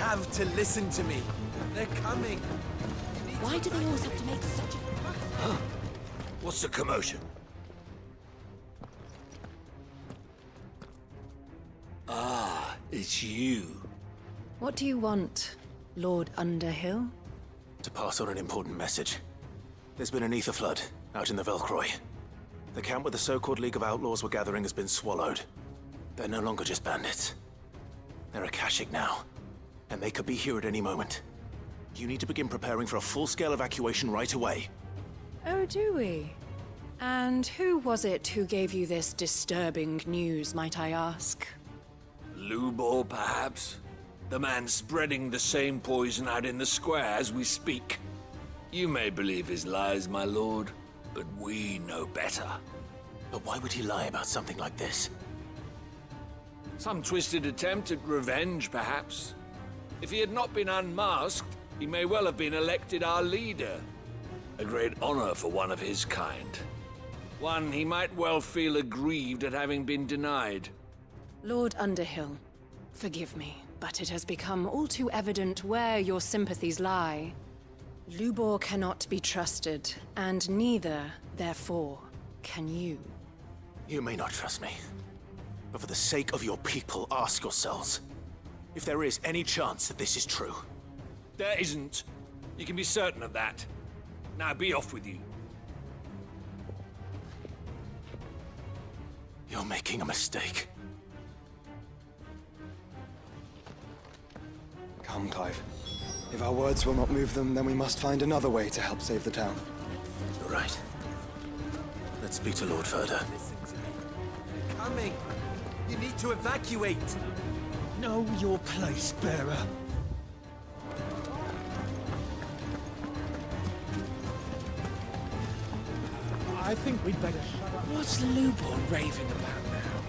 have to listen to me. They're coming. Why do they always have to make such a... Huh? What's the commotion? Ah, it's you. What do you want, Lord Underhill? To pass on an important message. There's been an ether flood out in the Velcroy. The camp where the so-called League of Outlaws were gathering has been swallowed. They're no longer just bandits. They're Akashic now, and they could be here at any moment. You need to begin preparing for a full-scale evacuation right away. Oh, do we? And who was it who gave you this disturbing news, might I ask? Lubor, perhaps? The man spreading the same poison out in the square as we speak. You may believe his lies, my lord, but we know better. But why would he lie about something like this? Some twisted attempt at revenge, perhaps. If he had not been unmasked, he may well have been elected our leader. A great honor for one of his kind. One he might well feel aggrieved at having been denied. Lord Underhill, forgive me, but it has become all too evident where your sympathies lie. Lubor cannot be trusted, and neither, therefore, can you. You may not trust me, but for the sake of your people, ask yourselves if there is any chance that this is true. There isn't. You can be certain of that. Now be off with you. You're making a mistake. Come, Clive. If our words will not move them, then we must find another way to help save the town. You're right. Let's speak to Lord Verder. Listen to me. They're coming. You need to evacuate. Know your place, bearer. I think we'd better shut up. What's Lubor raving about now?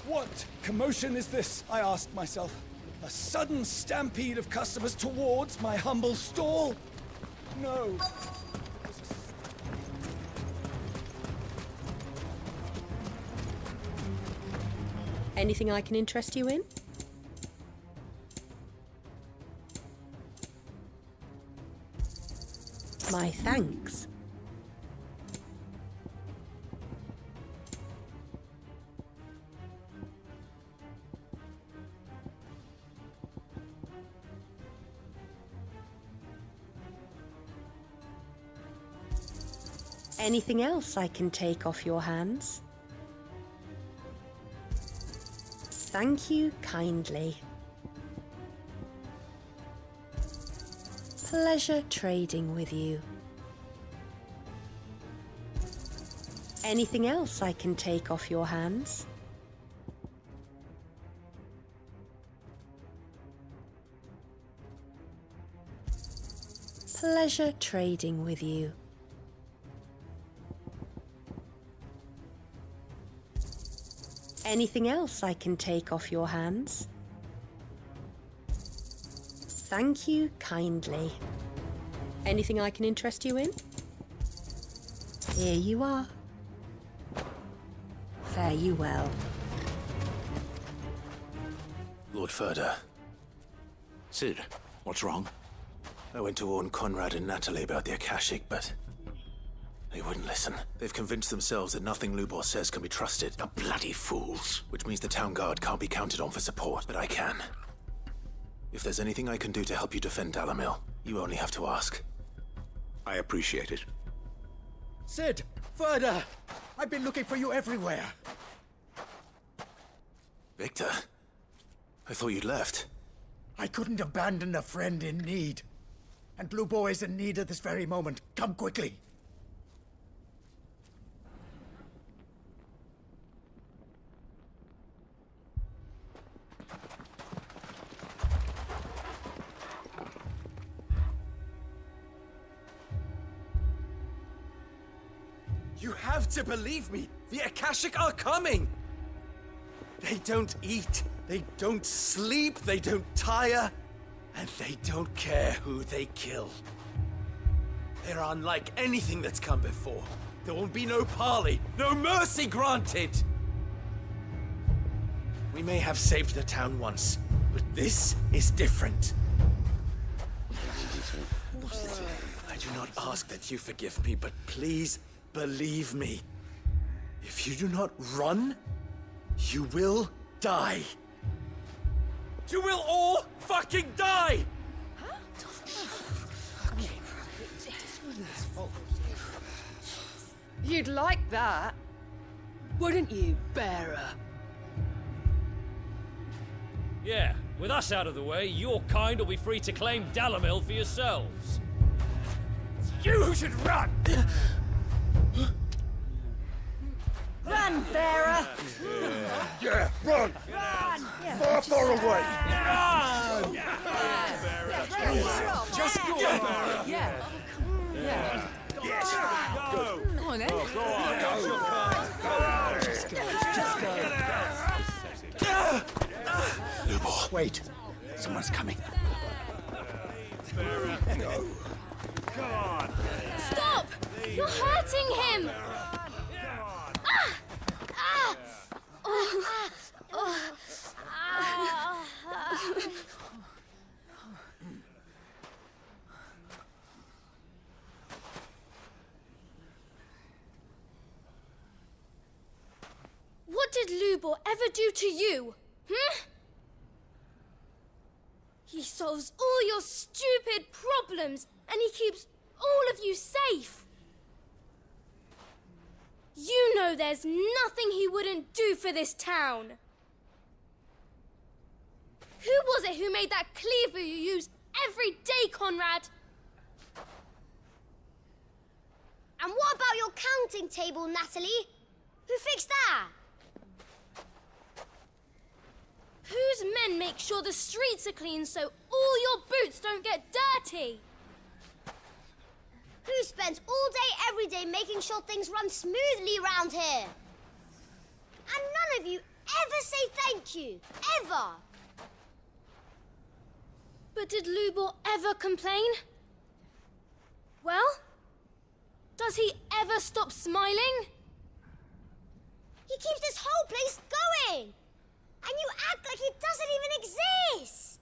What commotion is this, I asked myself. A sudden stampede of customers towards my humble stall? No. Anything I can interest you in? My thanks. Anything else I can take off your hands? Thank you kindly. Pleasure trading with you. Anything else I can take off your hands? Pleasure trading with you. Anything else I can take off your hands? Thank you kindly. Anything I can interest you in? Here you are. Fare you well. Lord Verder. Sid, what's wrong? I went to warn Conrad and Natalie about the Akashic, but they wouldn't listen. They've convinced themselves that nothing Lubor says can be trusted. The bloody fools. Which means the town guard can't be counted on for support, but I can. If there's anything I can do to help you defend Dalamil, you only have to ask. I appreciate it. Sid! Verder! I've been looking for you everywhere. Victor? I thought you'd left. I couldn't abandon a friend in need. And Lubor is in need at this very moment. Come quickly. You have to believe me. The Akashic are coming. They don't eat, they don't sleep, they don't tire, and they don't care who they kill. They're unlike anything that's come before. There won't be no parley, no mercy granted. We may have saved the town once, but this is different. I do not ask that you forgive me, but please believe me. If you do not run, you will die. You will all fucking die! You'd like that, wouldn't you, bearer? Yeah, with us out of the way, your kind will be free to claim Dalamil for yourselves. You should run! Run, bearer! Yeah, run! Far, far away! Just go, bearer! Yeah. Yes! Go on, then. Lubor, wait. Someone's coming. Stop! You're hurting him! What did Lubor ever do to you? He solves all your stupid problems, and he keeps all of you safe. You know there's nothing he wouldn't do for this town. Who was it who made that cleaver you use every day, Conrad? And what about your counting table, Natalie? Who fixed that? Whose men make sure the streets are clean so all your boots don't get dirty? Who spends all day, every day making sure things run smoothly round here? And none of you ever say thank you. Ever. But did Lubor ever complain? Well, does he ever stop smiling? He keeps this whole place going. And you act like he doesn't even exist.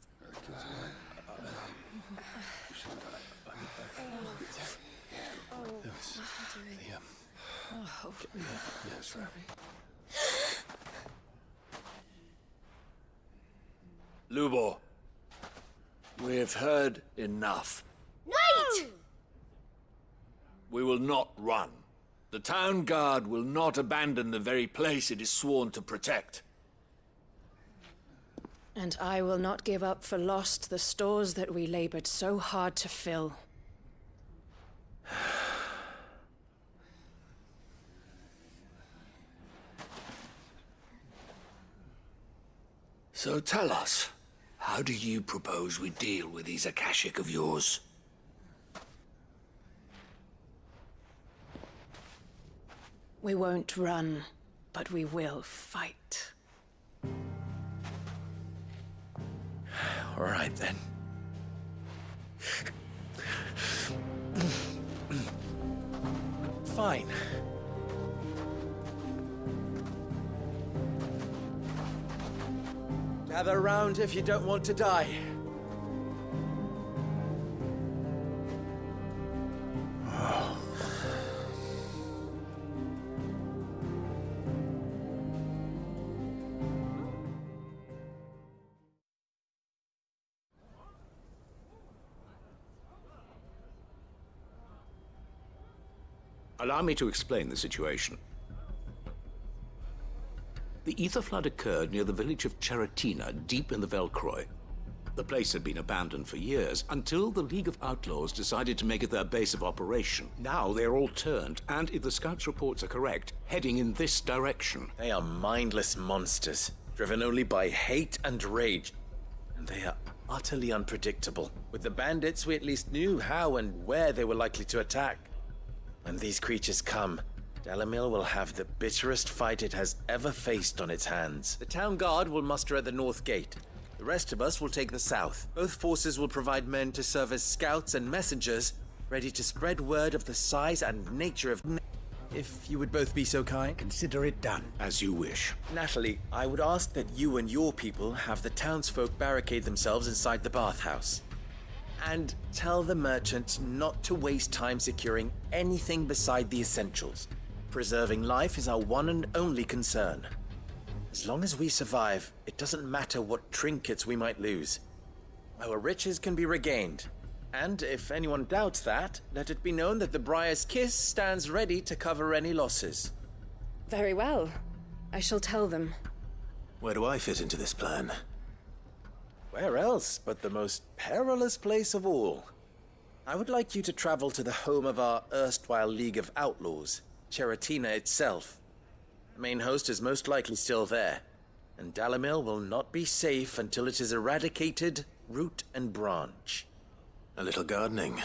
Lubor, we have heard enough. Wait! We will not run. The town guard will not abandon the very place it is sworn to protect. And I will not give up for lost the stores that we labored so hard to fill. So tell us, how do you propose we deal with these Akashic of yours? We won't run, but we will fight. All right, then. Fine. Gather round if you don't want to die. Allow me to explain the situation. The ether flood occurred near the village of Cheratina, deep in the Velcroy. The place had been abandoned for years, until the League of Outlaws decided to make it their base of operation. Now they're all turned, and if the scouts' reports are correct, heading in this direction. They are mindless monsters, driven only by hate and rage. And they are utterly unpredictable. With the bandits, we at least knew how and where they were likely to attack. When these creatures come, Dalamil will have the bitterest fight it has ever faced on its hands. The town guard will muster at the north gate. The rest of us will take the south. Both forces will provide men to serve as scouts and messengers, ready to spread word of the size and nature of... if you would both be so kind. Consider it done. As you wish. Natalie, I would ask that you and your people have the townsfolk barricade themselves inside the bathhouse. And tell the merchants not to waste time securing anything beside the essentials. Preserving life is our one and only concern. As long as we survive, it doesn't matter what trinkets we might lose. Our riches can be regained. And if anyone doubts that, let it be known that the Briar's Kiss stands ready to cover any losses. Very well. I shall tell them. Where do I fit into this plan? Where else but the most perilous place of all? I would like you to travel to the home of our erstwhile League of Outlaws, Cheratina itself. The main host is most likely still there, and Dalimil will not be safe until it is eradicated, root and branch. A little gardening.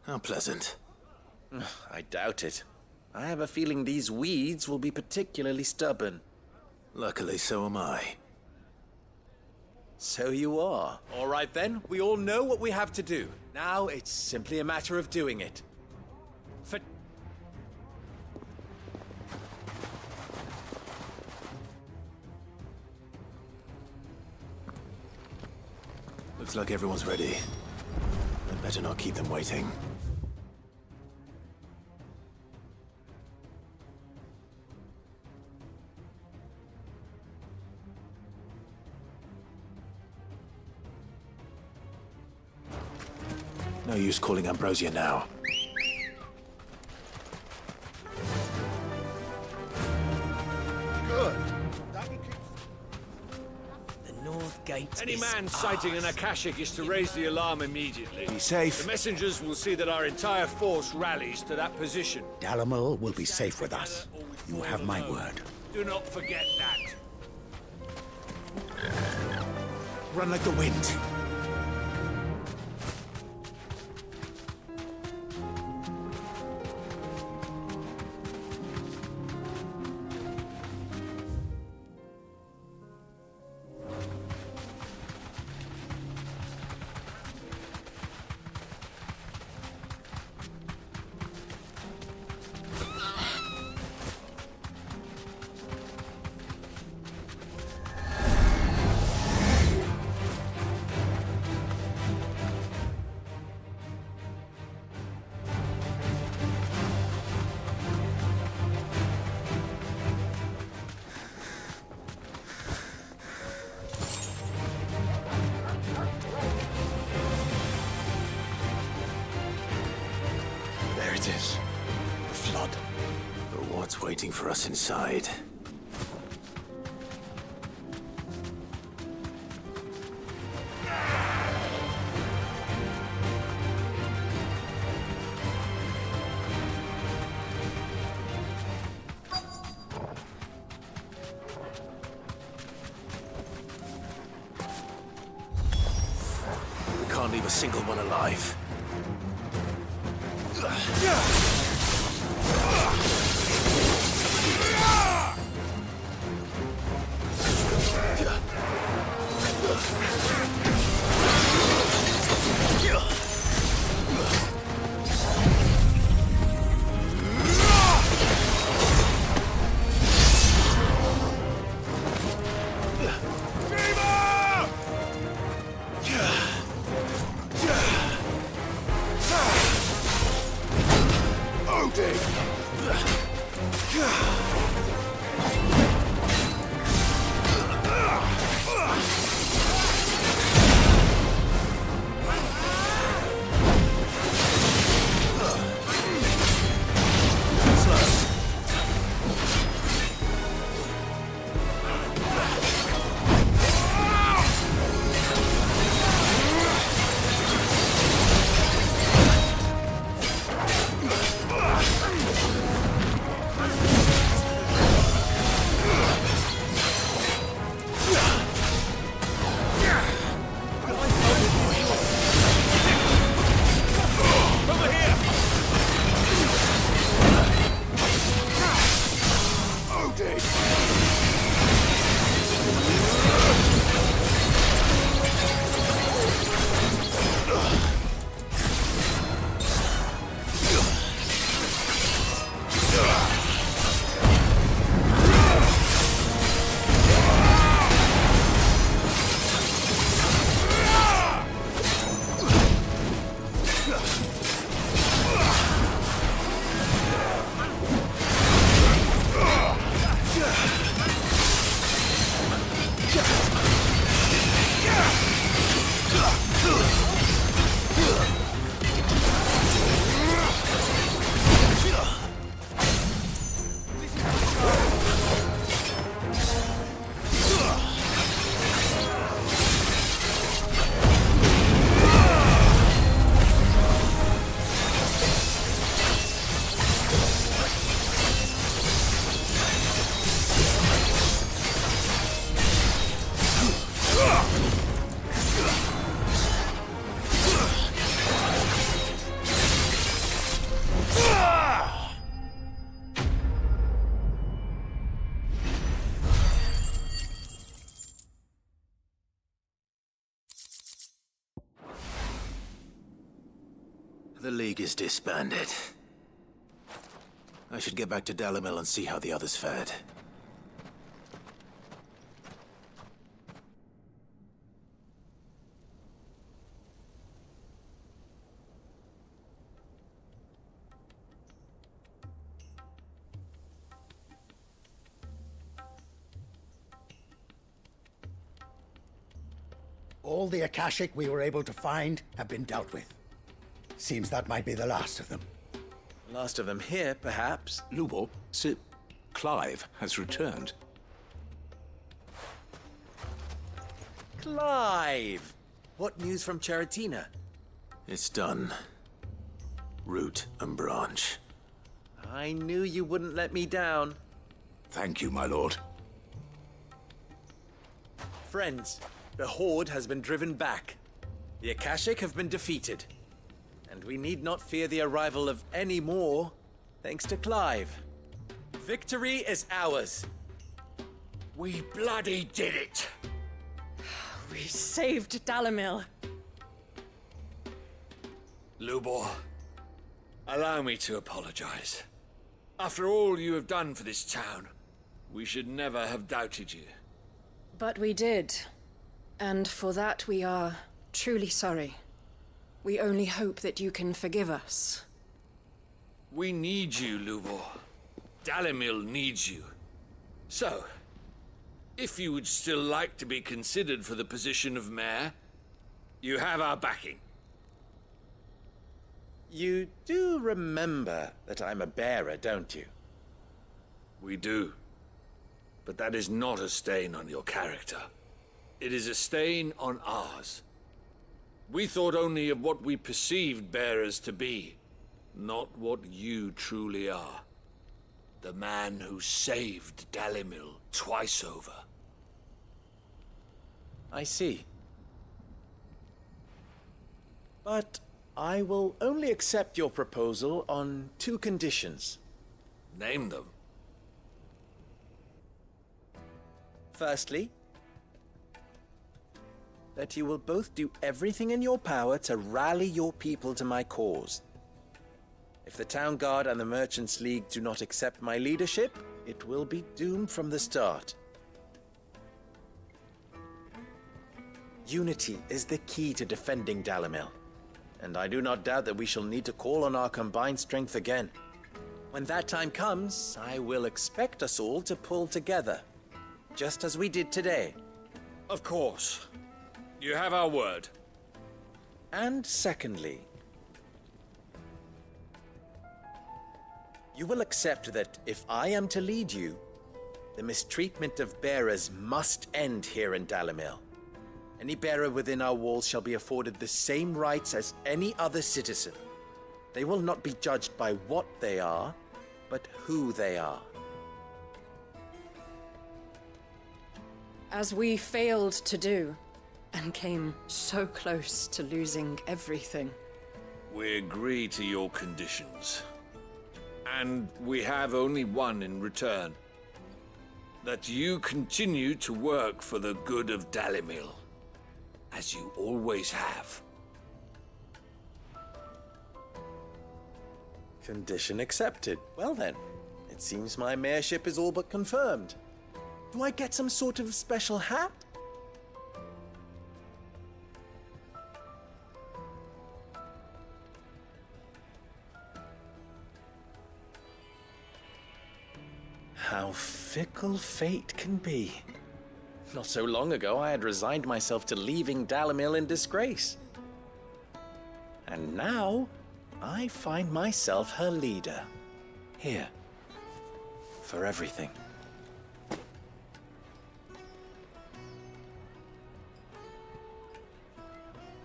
How pleasant. I doubt it. I have a feeling these weeds will be particularly stubborn. Luckily, so am I. So you are. All right then, we all know what we have to do. Now it's simply a matter of doing it. Looks like everyone's ready. I'd better not keep them waiting. No use calling Ambrosia now. Good. The North Gate. Any man sighting an Akashic is to raise the alarm immediately. Be safe. The messengers will see that our entire force rallies to that position. Dalimil will be safe with us. You have my word. Do not forget that. Run like the wind. There it is. The flood. But what's waiting for us inside? We can't leave a single one alive. The League is disbanded. I should get back to Dalimil and see how the others fared. All the Akashic we were able to find have been dealt with. Seems that might be the last of them. Last of them here, perhaps. Lubor, Sir Clive has returned. Clive! What news from Charatina? It's done. Root and branch. I knew you wouldn't let me down. Thank you, my lord. Friends, the Horde has been driven back. The Akashic have been defeated. And we need not fear the arrival of any more, thanks to Clive. Victory is ours. We bloody did it! We saved Dalimil. Lubor, allow me to apologize. After all you have done for this town, we should never have doubted you. But we did. And for that we are truly sorry. We only hope that you can forgive us. We need you, Lubor. Dalimil needs you. So, if you would still like to be considered for the position of mayor, you have our backing. You do remember that I'm a bearer, don't you? We do. But that is not a stain on your character. It is a stain on ours. We thought only of what we perceived bearers to be, not what you truly are. The man who saved Dalimil twice over. I see. But I will only accept your proposal on 2 conditions. Name them. Firstly, that you will both do everything in your power to rally your people to my cause. If the Town Guard and the Merchants League do not accept my leadership, it will be doomed from the start. Unity is the key to defending Dalimil, and I do not doubt that we shall need to call on our combined strength again. When that time comes, I will expect us all to pull together, just as we did today. Of course. You have our word. And secondly, you will accept that if I am to lead you, the mistreatment of bearers must end here in Dalimil. Any bearer within our walls shall be afforded the same rights as any other citizen. They will not be judged by what they are, but who they are. As we failed to do, and came so close to losing everything. We agree to your conditions. And we have only one in return. That you continue to work for the good of Dalimil, as you always have. Condition accepted. Well then, it seems my mayorship is all but confirmed. Do I get some sort of special hat? How fickle fate can be. Not so long ago, I had resigned myself to leaving Dalimil in disgrace. And now, I find myself her leader. Here. For everything.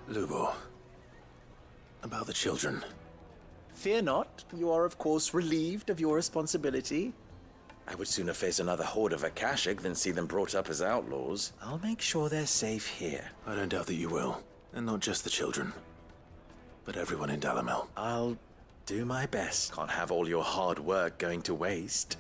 Lubor. About the children. Fear not. You are, of course, relieved of your responsibility. I would sooner face another horde of Akashic than see them brought up as outlaws. I'll make sure they're safe here. I don't doubt that you will. And not just the children, but everyone in Dalimil. I'll do my best. Can't have all your hard work going to waste.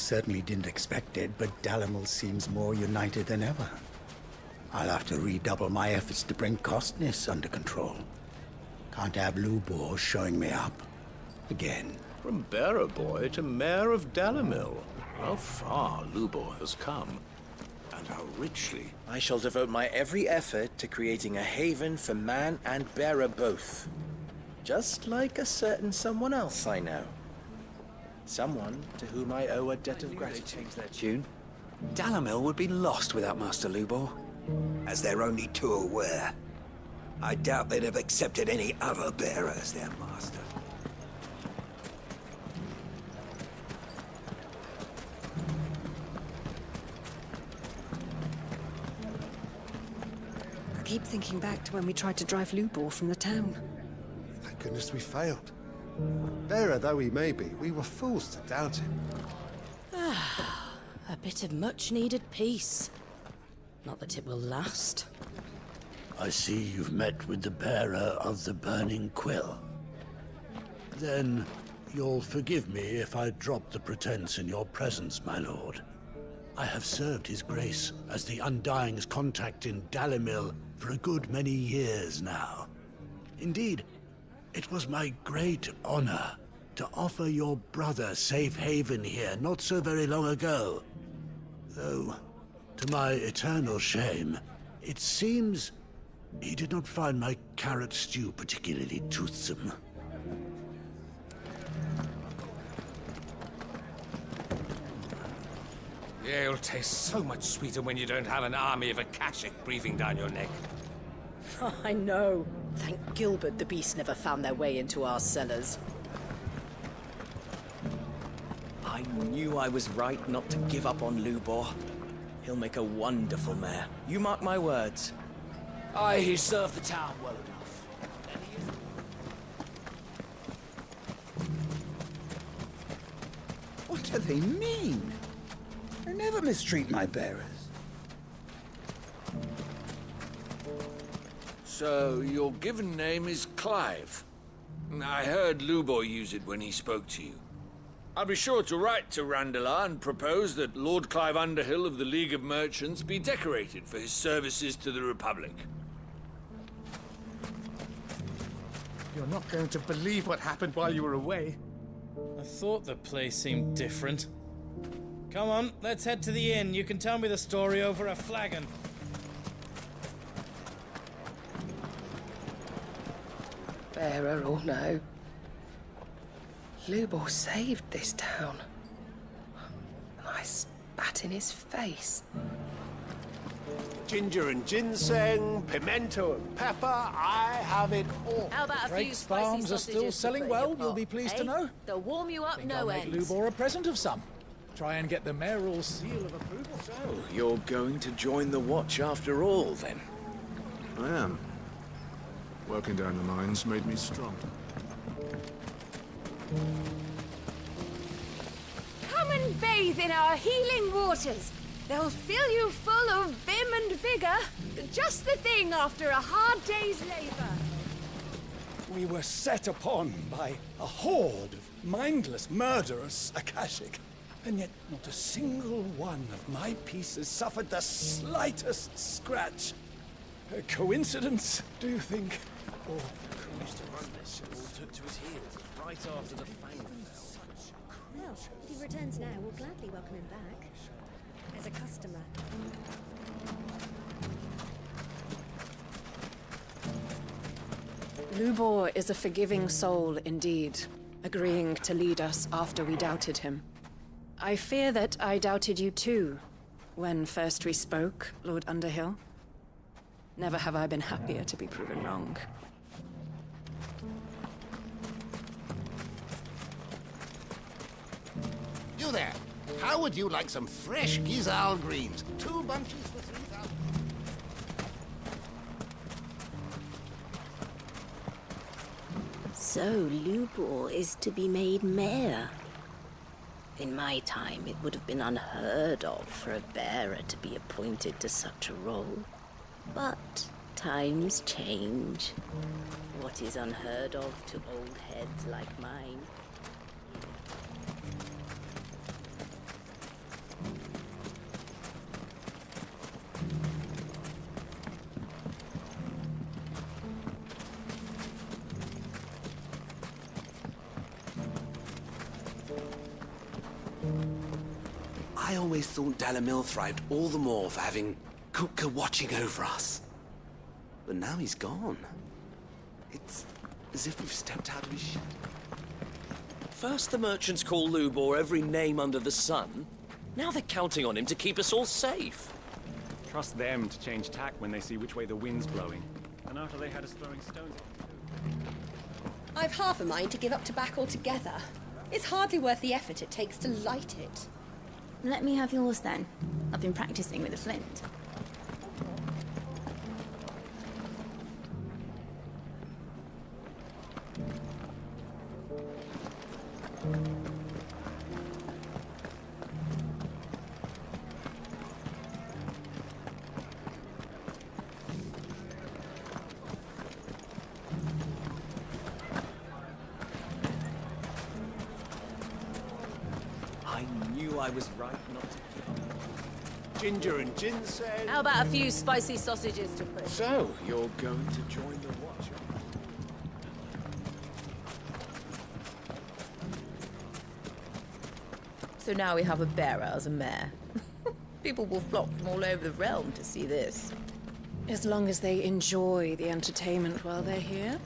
certainly didn't expect it, but Dalimil seems more united than ever. I'll have to redouble my efforts to bring Costness under control. Can't have Lubor showing me up again. From bearer boy to mayor of Dalimil. How far Lubor has come, and how richly. I shall devote my every effort to creating a haven for man and bearer both. Just like a certain someone else I know. Someone to whom I owe a debt of gratitude. Tune. Dalimil would be lost without Master Lubor. As they're only too aware. I doubt they'd have accepted any other bearer as their master. I keep thinking back to when we tried to drive Lubor from the town. Thank goodness we failed. Bearer though he may be, we were fools to doubt him. A bit of much-needed peace. Not that it will last. I see you've met with the bearer of the Burning Quill. Then you'll forgive me if I drop the pretense in your presence, my lord. I have served his grace as the Undying's contact in Dalimil for a good many years now. Indeed, it was my great honor to offer your brother safe haven here not so very long ago. Though, to my eternal shame, it seems he did not find my carrot stew particularly toothsome. Yeah, it'll taste so much sweeter when you don't have an army of Akashic breathing down your neck. I know. Thank Gilbert the beasts never found their way into our cellars. I knew I was right not to give up on Lubor. He'll make a wonderful mayor. You mark my words. Aye, he served the town well enough. What do they mean? I never mistreat my bearers. So, your given name is Clive. I heard Lubor use it when he spoke to you. I'll be sure to write to Randalar and propose that Lord Clive Underhill of the League of Merchants be decorated for his services to the Republic. You're not going to believe what happened while you were away. I thought the place seemed different. Come on, let's head to the inn. You can tell me the story over a flagon. Bearer or no, Lubor saved this town. And I spat in his face. Ginger and ginseng, pimento and pepper, I have it all. How about a few Drake's spicy farms are sausages still to selling put in well, your you'll pot, be pleased eh? to know. They'll warm you up Think no I'll make end. Lubor a present of some. Try and get the mayoral seal of approval. Oh, you're going to join the Watch after all, then? I am. Working down the mines made me strong. Come and bathe in our healing waters. They'll fill you full of vim and vigor. Just the thing after a hard day's labor. We were set upon by a horde of mindless, murderous Akashic. And yet not a single one of my pieces suffered the slightest scratch. A coincidence, do you think? Or Took to his heels right after the fame. Well, if he returns now, we'll gladly welcome him back. As a customer. Lubor is a forgiving soul indeed, agreeing to lead us after we doubted him. I fear that I doubted you too, when first we spoke, Lord Underhill. Never have I been happier to be proven wrong. You there! How would you like some fresh Gizal greens? 2 bunches for 3,000. So, Lubor is to be made mayor. In my time, it would have been unheard of for a bearer to be appointed to such a role. But times change. What is unheard of to old heads like mine? always thought Dalamil thrived all the more for having Kupka watching over us. But now he's gone. It's as if we've stepped out of his shadow. First the merchants call Lubor every name under the sun. Now they're counting on him to keep us all safe. Trust them to change tack when they see which way the wind's blowing. And after they had us throwing stones at them too. I've half a mind to give up tobacco altogether. It's hardly worth the effort it takes to light it. Let me have yours then. I've been practicing with a flint. I knew I was right not to give up. Ginger and ginseng. How about a few spicy sausages to push? So, you're going to join the Watcher? So now we have a bearer as a mayor. People will flock from all over the realm to see this. As long as they enjoy the entertainment while they're here.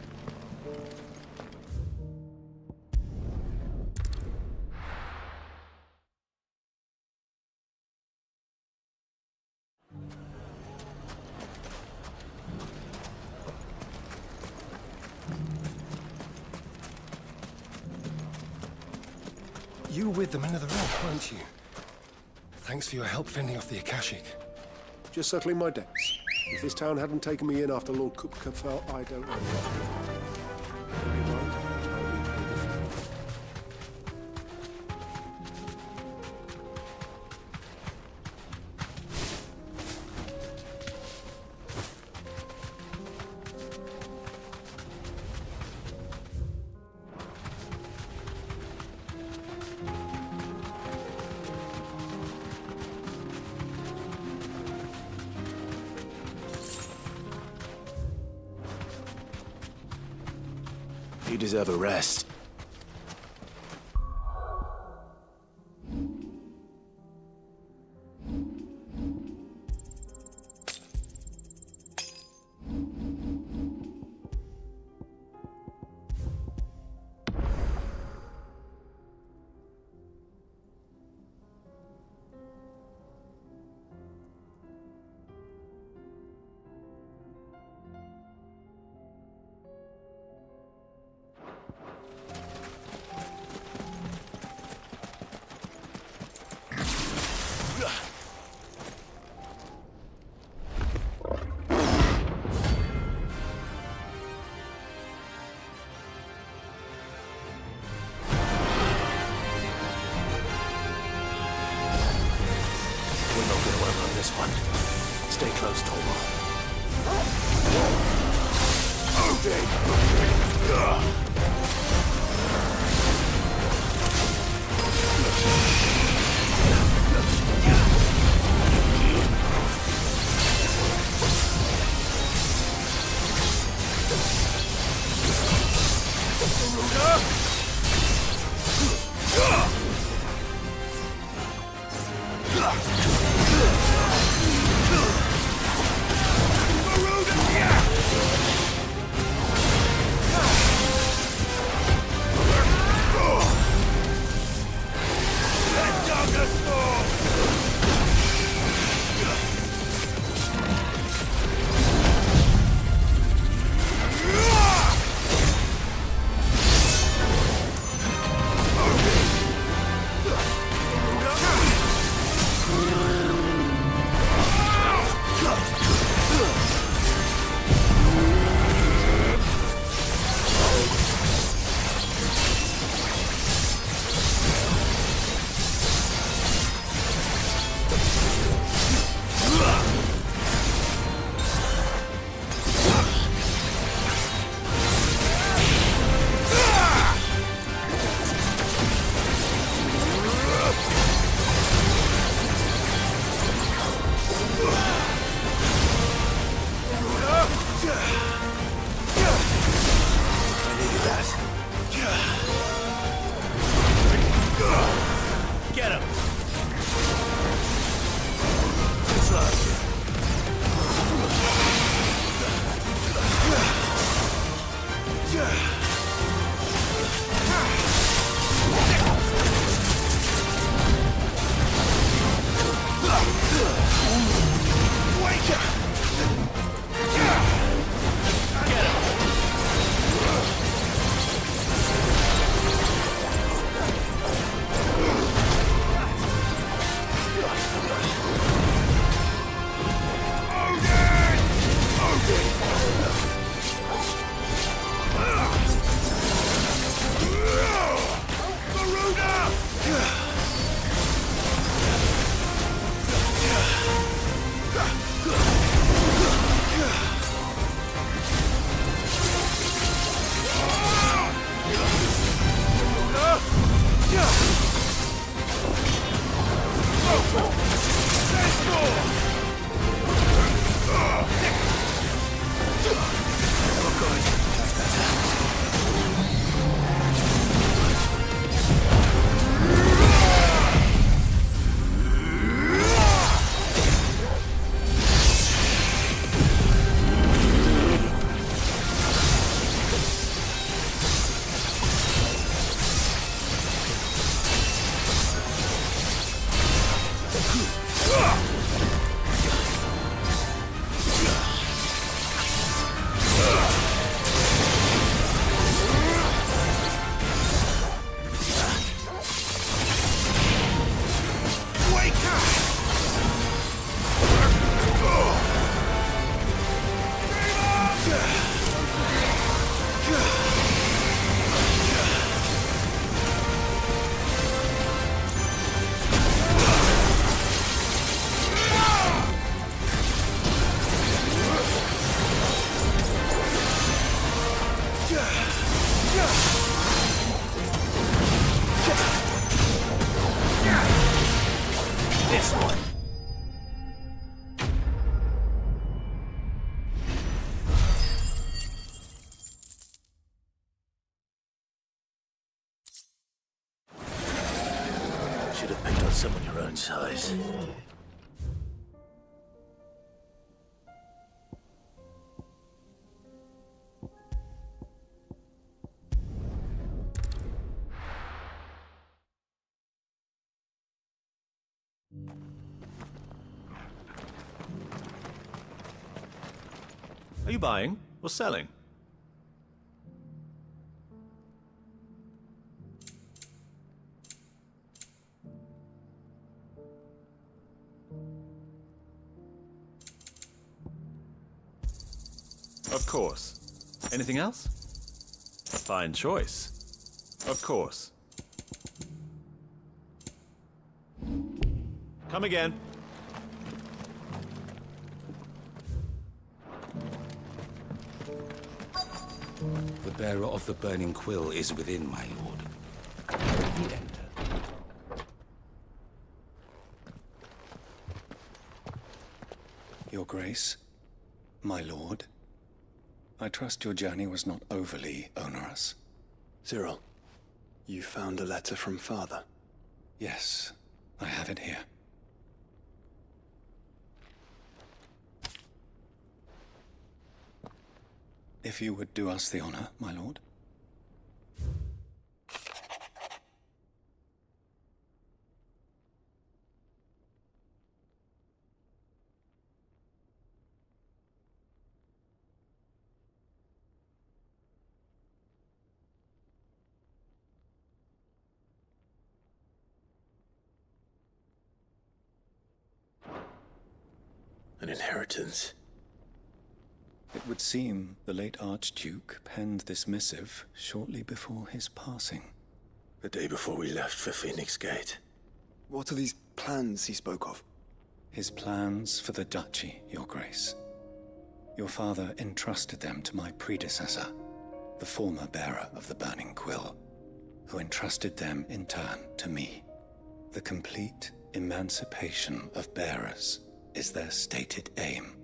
You were with the Men of the Realm, weren't you? Thanks for your help fending off the Akashic. Just settling my debts. If this town hadn't taken me in after Lord Kupka fell, I don't know. You deserve a rest. Stay close, Tormund. own size. Are you buying or selling? Of course. Anything else? A fine choice. Of course. Come again. The bearer of the burning quill is within, my lord. He enter. Your Grace, my lord, I trust your journey was not overly onerous. Cyril, you found a letter from Father? Yes, I have it here. If you would do us the honor, my lord. An inheritance. It would seem the late Archduke penned this missive shortly before his passing. The day before we left for Phoenix Gate. What are these plans he spoke of? His plans for the duchy, Your Grace. Your father entrusted them to my predecessor, the former bearer of the Burning Quill, who entrusted them in turn to me. The complete emancipation of bearers is their stated aim.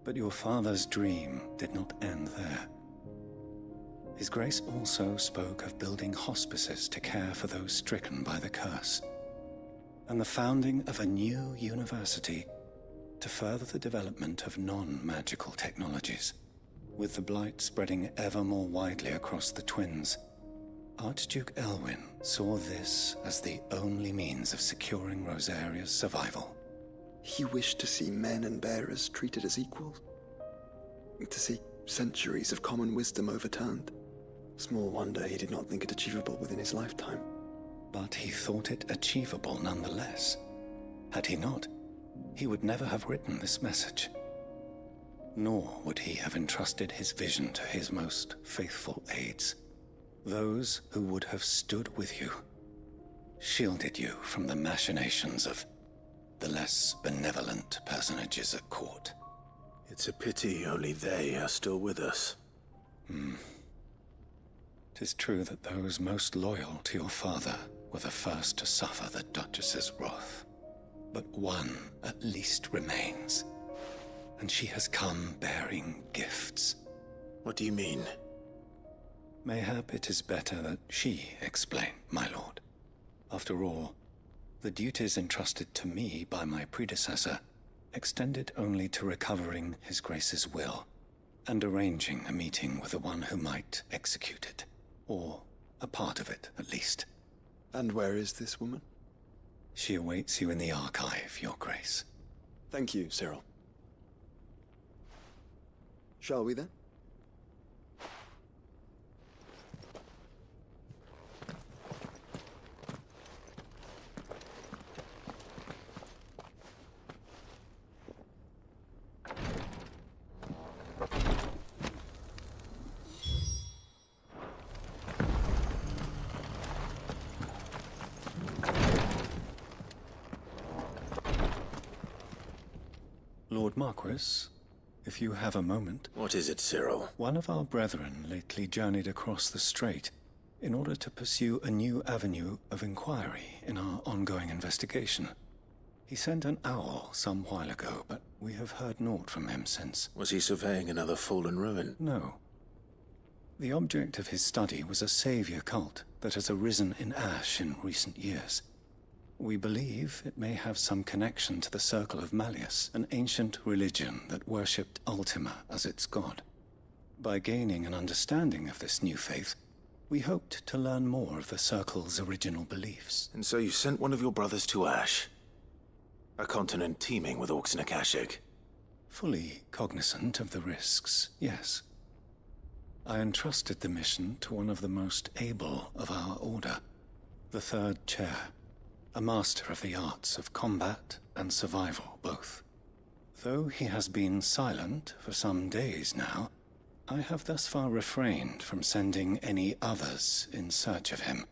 But your father's dream did not end there. His Grace also spoke of building hospices to care for those stricken by the curse, and the founding of a new university to further the development of non-magical technologies. With the blight spreading ever more widely across the twins, Archduke Elwyn saw this as the only means of securing Rosaria's survival. He wished to see men and bearers treated as equals. To see centuries of common wisdom overturned. Small wonder he did not think it achievable within his lifetime. But he thought it achievable nonetheless. Had he not, he would never have written this message. Nor would he have entrusted his vision to his most faithful aides. Those who would have stood with you, shielded you from the machinations of the less benevolent personages at court. It's a pity only they are still with us. 'Tis true that those most loyal to your father were the first to suffer the Duchess's wrath. But one at least remains, and she has come bearing gifts. What do you mean? Mayhap it is better that she explain, my lord. After all, the duties entrusted to me by my predecessor extended only to recovering His Grace's will and arranging a meeting with the one who might execute it, or a part of it, at least. And where is this woman? She awaits you in the archive, Your Grace. Thank you, Cyril. Shall we then? Lord Marquis, if you have a moment. What is it, Cyril? One of our brethren lately journeyed across the strait in order to pursue a new avenue of inquiry in our ongoing investigation. He sent an owl some while ago, but we have heard naught from him since. Was he surveying another fallen ruin? No. The object of his study was a savior cult that has arisen in ash in recent years. We believe it may have some connection to the Circle of Malleus, an ancient religion that worshipped Ultima as its god. By gaining an understanding of this new faith, we hoped to learn more of the Circle's original beliefs. And so you sent one of your brothers to Ash? A continent teeming with orcs and Akashic? Fully cognizant of the risks, yes. I entrusted the mission to one of the most able of our order, the Third Chair, a master of the arts of combat and survival both. Though he has been silent for some days now, I have thus far refrained from sending any others in search of him,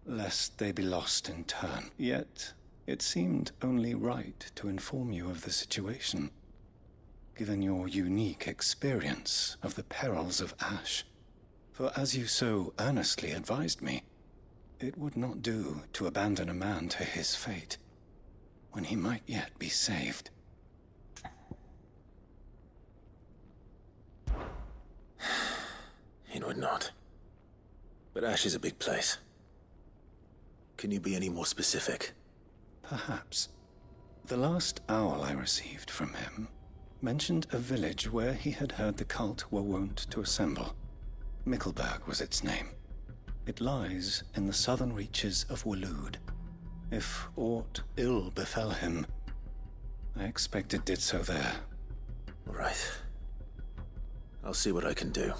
lest they be lost in turn. Yet, it seemed only right to inform you of the situation, given your unique experience of the perils of Ash. For as you so earnestly advised me, it would not do to abandon a man to his fate, when he might yet be saved. It would not. But Ash is a big place. Can you be any more specific? Perhaps. The last owl I received from him mentioned a village where he had heard the cult were wont to assemble. Mickleburg was its name. It lies in the southern reaches of Waloed. If aught ill befell him, I expect it did so there. Right. I'll see what I can do.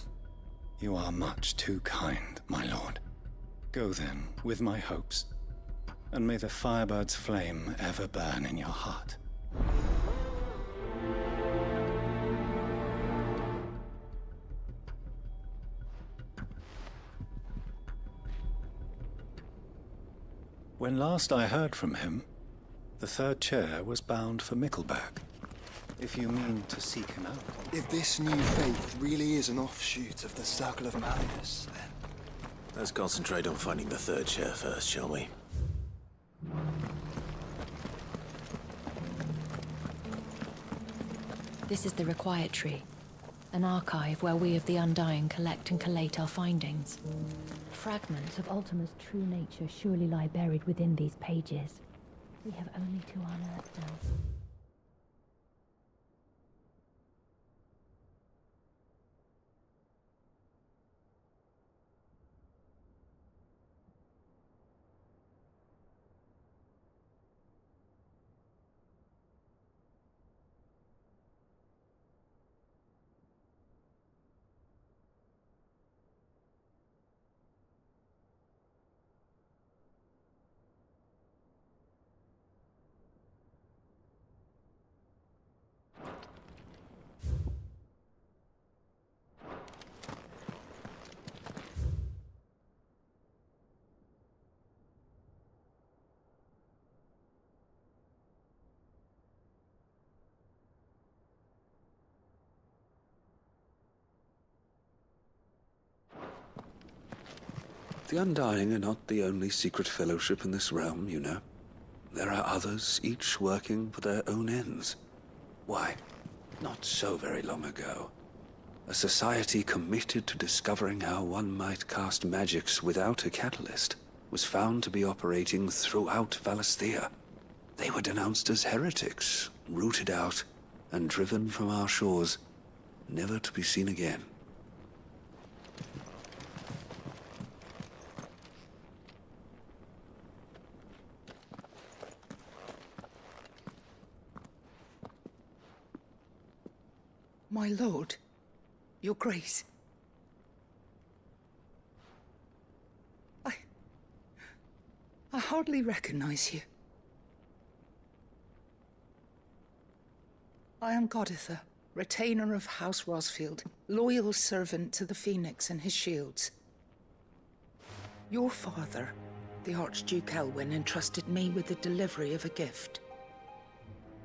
You are much too kind, my lord. Go then, with my hopes, and may the Firebird's flame ever burn in your heart. When last I heard from him, the Third Chair was bound for Mickleburg. If you mean to seek him out. If this new faith really is an offshoot of the Circle of Malleus, then... Let's concentrate on finding the Third Chair first, shall we? This is the Requiet Tree, an archive where we of the Undying collect and collate our findings. Fragments of Ultima's true nature surely lie buried within these pages. We have only to unearth them. The Undying are not the only secret fellowship in this realm, you know. There are others, each working for their own ends. Why, not so very long ago, a society committed to discovering how one might cast magics without a catalyst was found to be operating throughout Valisthea. They were denounced as heretics, rooted out, and driven from our shores, never to be seen again. My lord, your grace. I hardly recognize you. I am Goditha, retainer of House Rosfield, loyal servant to the Phoenix and his shields. Your father, the Archduke Elwyn, entrusted me with the delivery of a gift.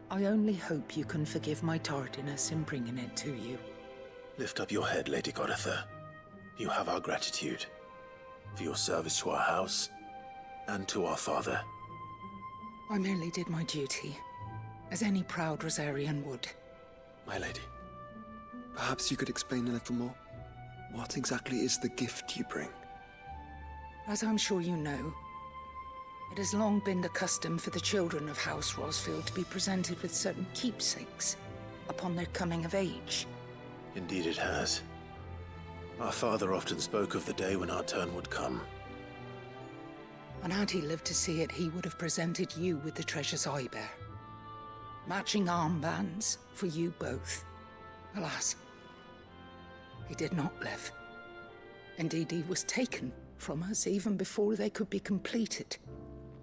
I only hope you can forgive my tardiness in bringing it to you. Lift up your head, Lady Goditha. You have our gratitude for your service to our house and to our father. I merely did my duty, as any proud Rosarian would. My lady, perhaps you could explain a little more? What exactly is the gift you bring? As I'm sure you know, It has long been the custom for the children of House Rosfield to be presented with certain keepsakes upon their coming of age. Indeed it has. Our father often spoke of the day when our turn would come. And had he lived to see it, he would have presented you with the treasures I bear. Matching armbands for you both. Alas, he did not live. Indeed, he was taken from us even before they could be completed.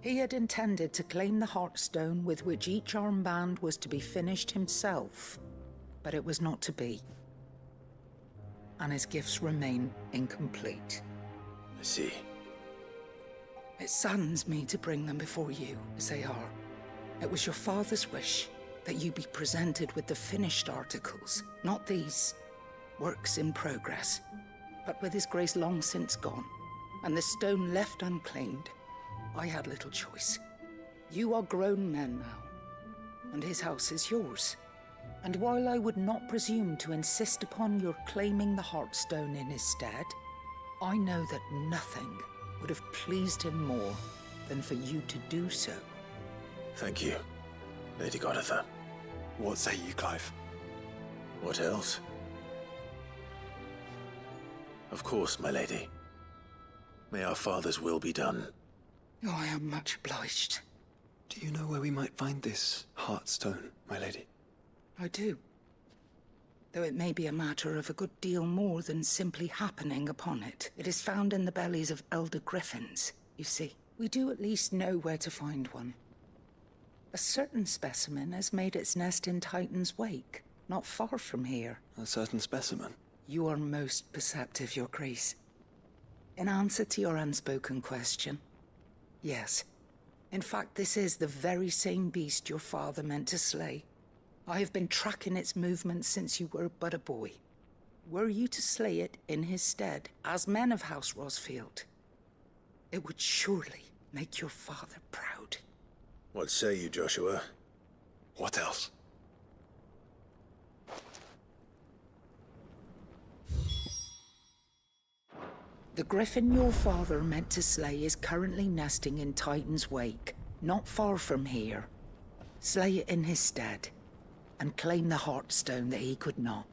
He had intended to claim the Heartstone with which each armband was to be finished himself, but it was not to be. And his gifts remain incomplete. I see. It saddens me to bring them before you, as they are. It was your father's wish that you be presented with the finished articles, not these works in progress. But with his grace long since gone, and the stone left unclaimed, I had little choice. You are grown men now, and his house is yours. And while I would not presume to insist upon your claiming the Heartstone in his stead, I know that nothing would have pleased him more than for you to do so. Thank you, Lady Goditha. What say you, Clive? What else? Of course, my lady. May our father's will be done. Oh, I am much obliged. Do you know where we might find this Heartstone, my lady? I do. Though it may be a matter of a good deal more than simply happening upon it. It is found in the bellies of elder griffins, you see. We do at least know where to find one. A certain specimen has made its nest in Titan's Wake, not far from here. A certain specimen? You are most perceptive, Your Grace. In answer to your unspoken question, yes. In fact, this is the very same beast your father meant to slay. I have been tracking its movements since you were but a boy. Were you to slay it in his stead, as men of House Rosfield, it would surely make your father proud. What say you, Joshua? What else? The griffin your father meant to slay is currently nesting in Titan's Wake, not far from here. Slay it in his stead, and claim the Heartstone that he could not.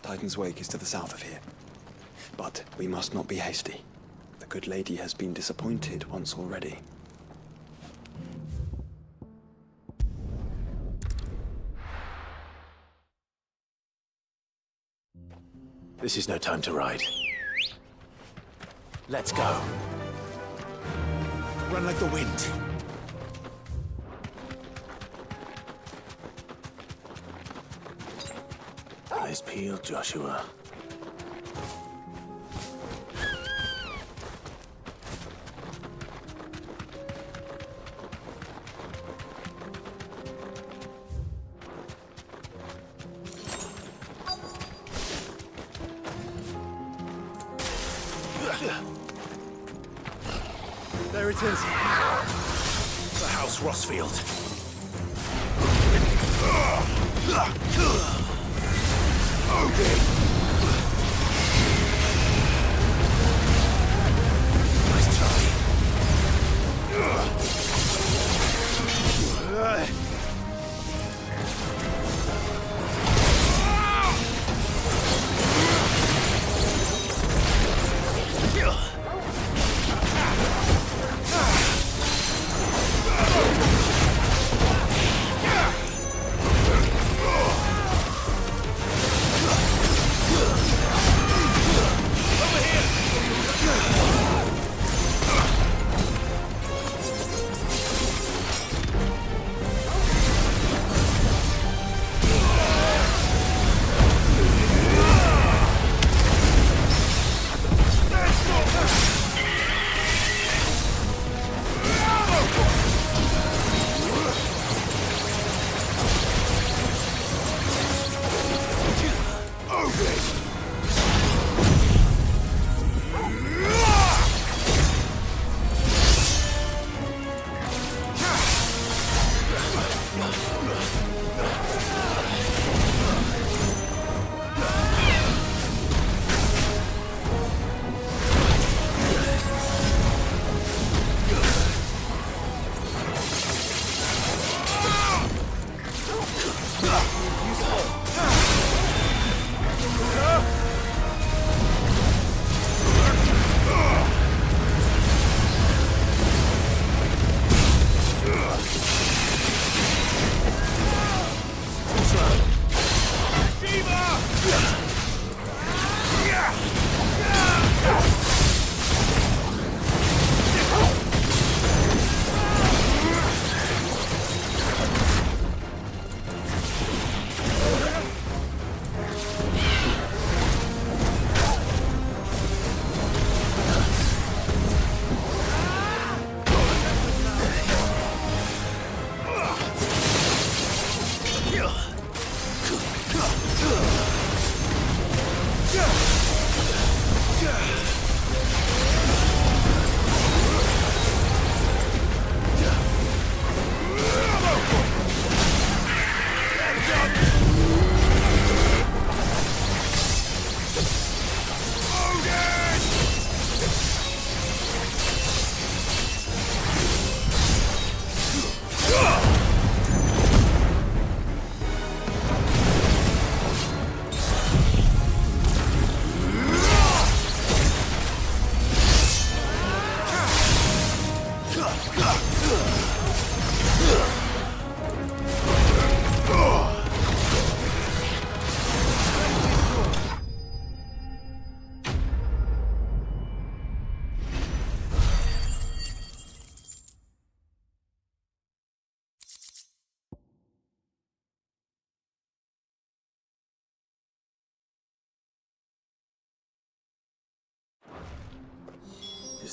Titan's Wake is to the south of here. But we must not be hasty. The good lady has been disappointed once already. This is no time to ride. Let's go. Run like the wind. Eyes peeled, Joshua. There it is. The House Rosfield. Okay. Nice try.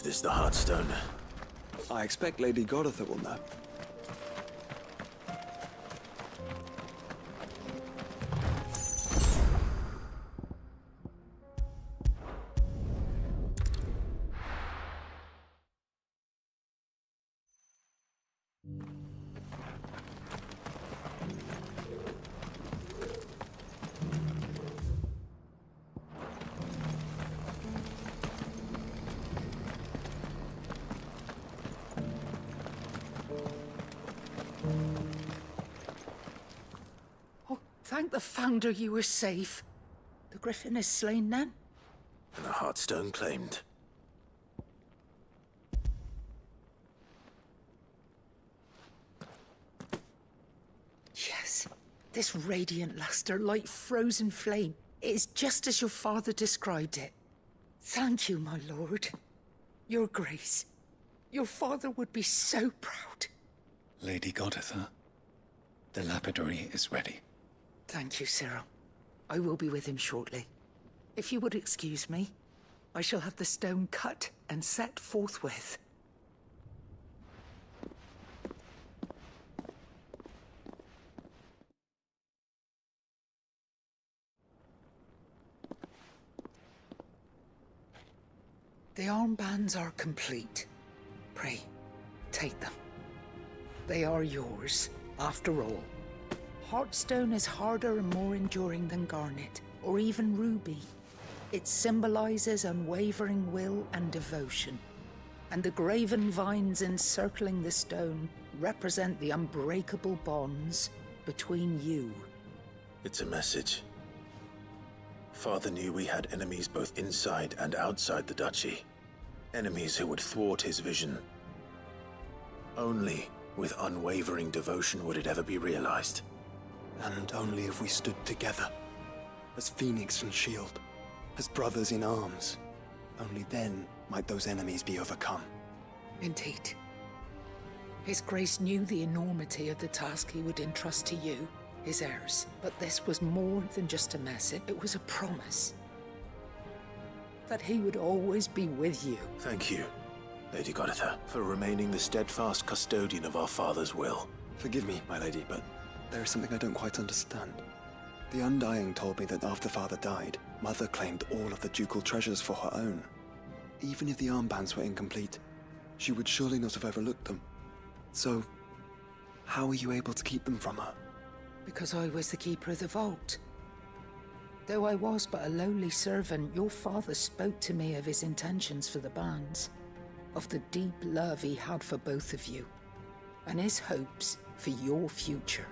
this the Heartstone? I expect Lady Goditha will know. Thank the Founder you were safe. The Griffin is slain then? And the Heartstone claimed. Yes. This radiant luster, like frozen flame. It is just as your father described it. Thank you, my lord. Your grace. Your father would be so proud. Lady Goditha, the lapidary is ready. Thank you, Cyril. I will be with him shortly. If you would excuse me, I shall have the stone cut and set forthwith. The armbands are complete. Pray, take them. They are yours, after all. Heartstone is harder and more enduring than garnet, or even ruby. It symbolizes unwavering will and devotion. And the graven vines encircling the stone represent the unbreakable bonds between you. It's a message. Father knew we had enemies both inside and outside the duchy. Enemies who would thwart his vision. Only with unwavering devotion would it ever be realized. And only if we stood together, as Phoenix and Shield, as brothers in arms. Only then might those enemies be overcome. Indeed. His Grace knew the enormity of the task he would entrust to you, his heirs. But this was more than just a message. It was a promise. That he would always be with you. Thank you, Lady Goditha, for remaining the steadfast custodian of our father's will. Forgive me, my lady, but there is something I don't quite understand. The Undying told me that after Father died, Mother claimed all of the ducal treasures for her own. Even if the armbands were incomplete, she would surely not have overlooked them. So, how were you able to keep them from her? Because I was the keeper of the vault. Though I was but a lowly servant, your father spoke to me of his intentions for the bands, of the deep love he had for both of you, and his hopes for your future.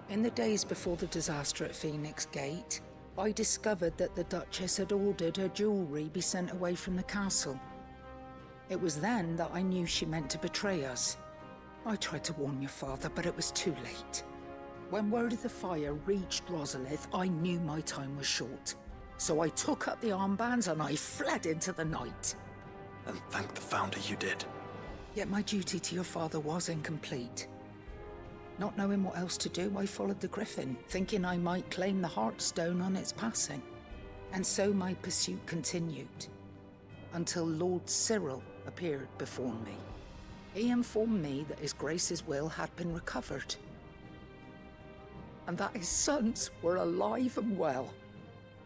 In the days before the disaster at Phoenix Gate, I discovered that the Duchess had ordered her jewelry be sent away from the castle. It was then that I knew she meant to betray us. I tried to warn your father, but it was too late. When word of the fire reached Rosalith, I knew my time was short. So I took up the armbands and I fled into the night. And thank the Founder you did. Yet my duty to your father was incomplete. Not knowing what else to do, I followed the Griffin, thinking I might claim the Heartstone on its passing. And so my pursuit continued, until Lord Cyril appeared before me. He informed me that His Grace's will had been recovered, and that his sons were alive and well.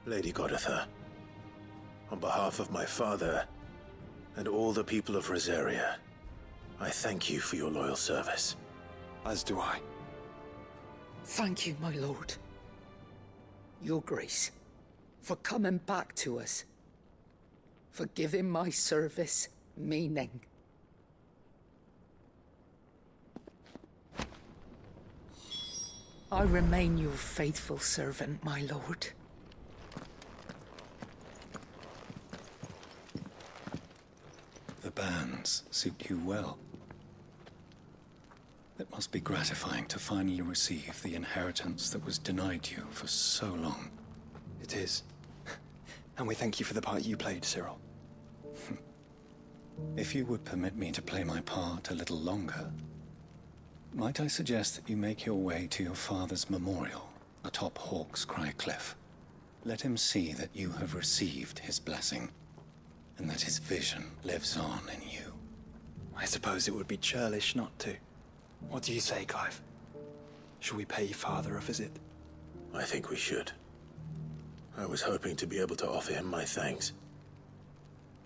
Lady Goditha, on behalf of my father and all the people of Rosaria, I thank you for your loyal service. As do I. Thank you, my lord. Your Grace, for coming back to us. For giving my service meaning. I remain your faithful servant, my lord. The bands suit you well. It must be gratifying to finally receive the inheritance that was denied you for so long. It is. And we thank you for the part you played, Cyril. If you would permit me to play my part a little longer, might I suggest that you make your way to your father's memorial atop Hawk's Cry Cliff? Let him see that you have received his blessing, and that his vision lives on in you. I suppose it would be churlish not to. What do you say, Clive? Shall we pay Father a visit? I think we should. I was hoping to be able to offer him my thanks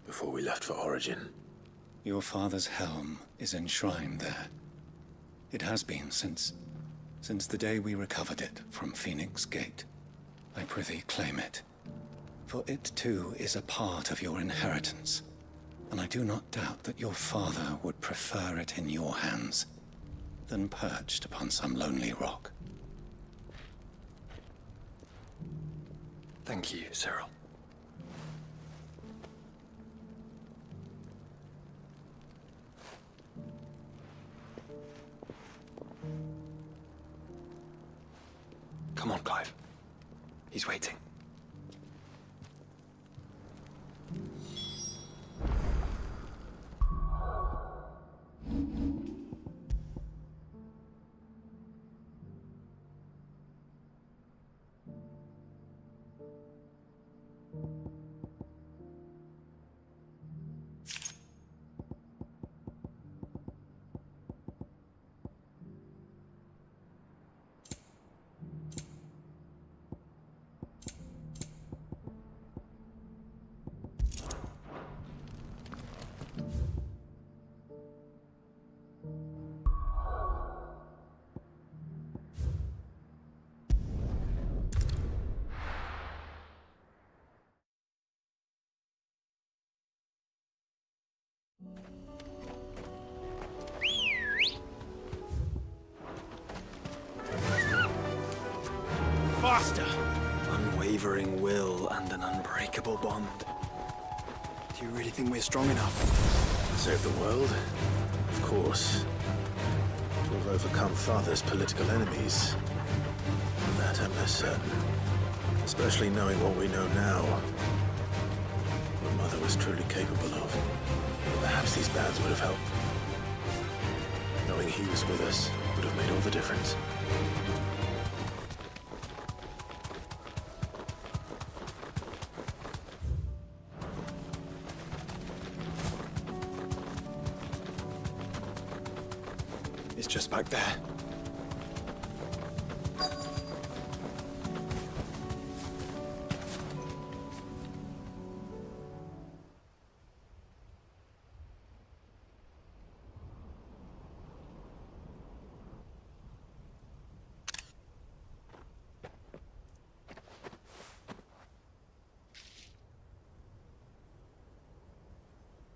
before we left for Origin. Your father's helm is enshrined there. It has been since the day we recovered it from Phoenix Gate. I prithee claim it, for it too is a part of your inheritance, and I do not doubt that your father would prefer it in your hands than perched upon some lonely rock. Thank you, Cyril. Come on, Clive. He's waiting. Faster! Unwavering will and an unbreakable bond. Do you really think we're strong enough? Save the world? Of course. To have overcome Father's political enemies. That I'm less certain. Especially knowing what we know now. What Mother was truly capable of. Perhaps these bands would have helped. Knowing he was with us would have made all the difference. It's just back there.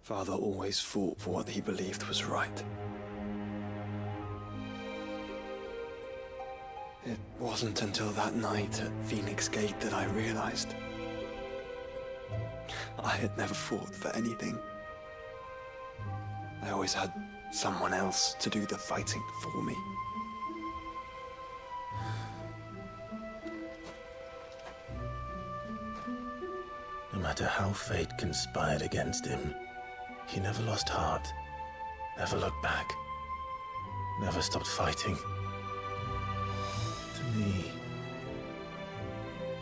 Father always fought for what he believed was right. It wasn't until that night at Phoenix Gate that I realized I had never fought for anything. I always had someone else to do the fighting for me. No matter how fate conspired against him, he never lost heart, never looked back, never stopped fighting. To me,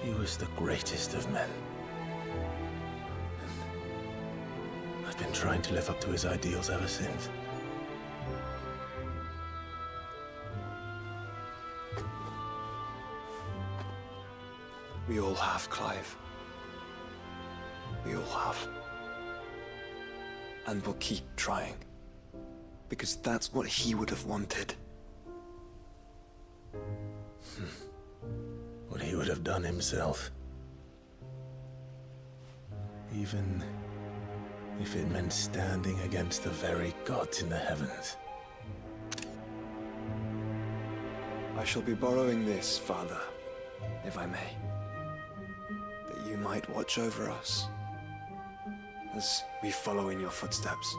he was the greatest of men. And I've been trying to live up to his ideals ever since. We all have, Clive. We all have. And we'll keep trying. Because that's what he would have wanted. What he would have done himself. Even if it meant standing against the very gods in the heavens. I shall be borrowing this, Father, if I may. That you might watch over us as we follow in your footsteps.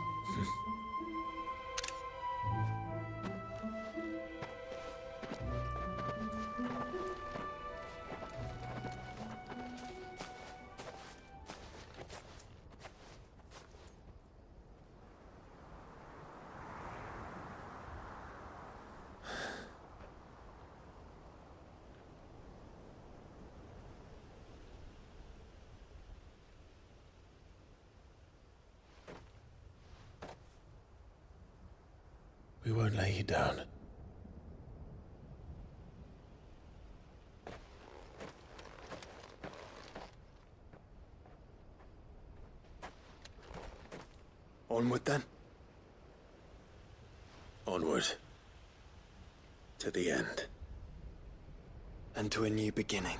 We won't lay you down. Onward, then. Onward. To the end. And to a new beginning.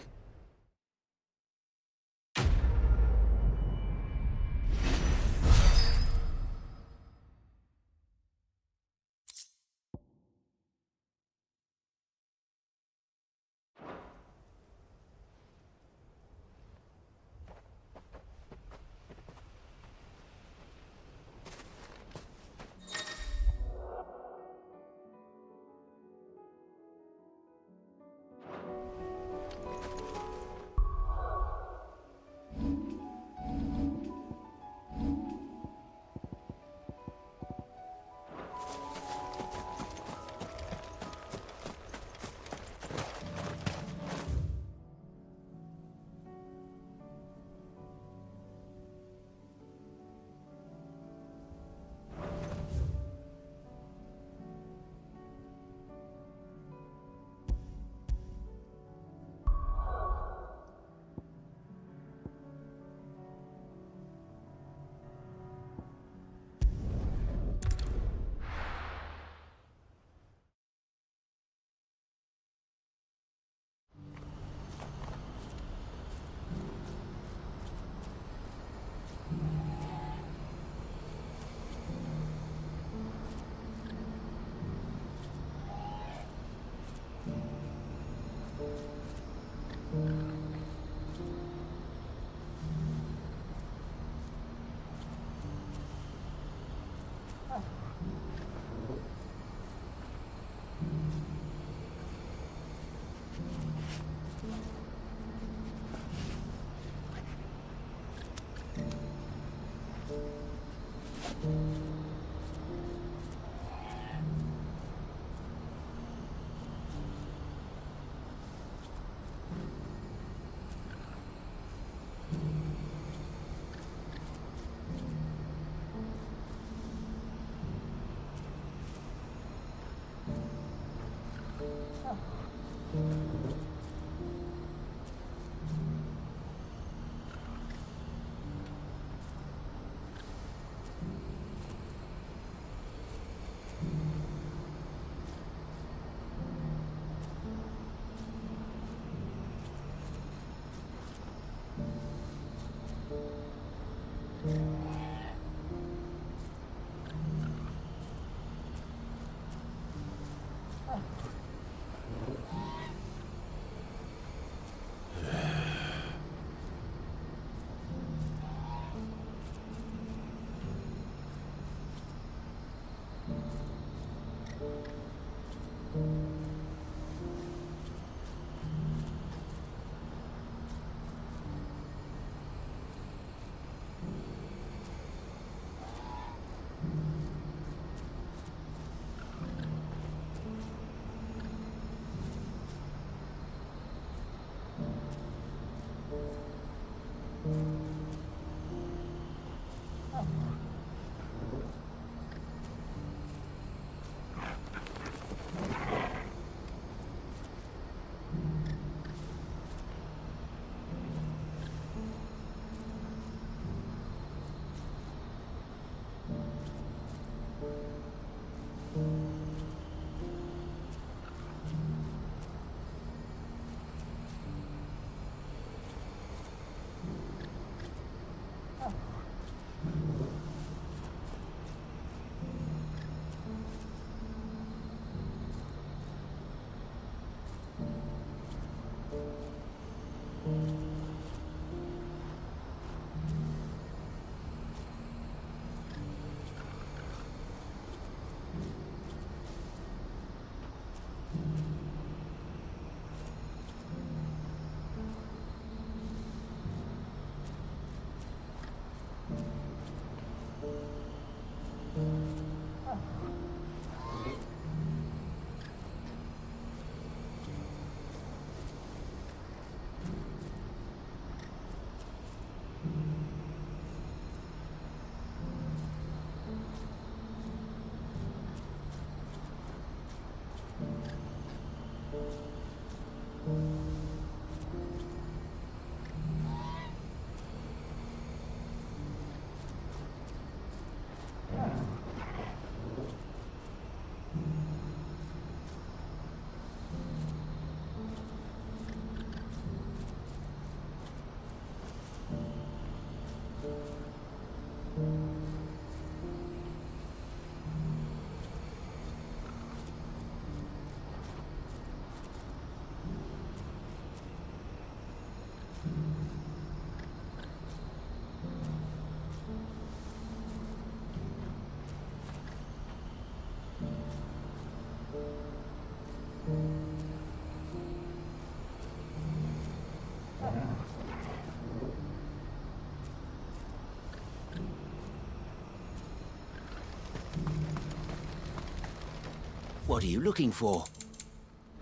What are you looking for?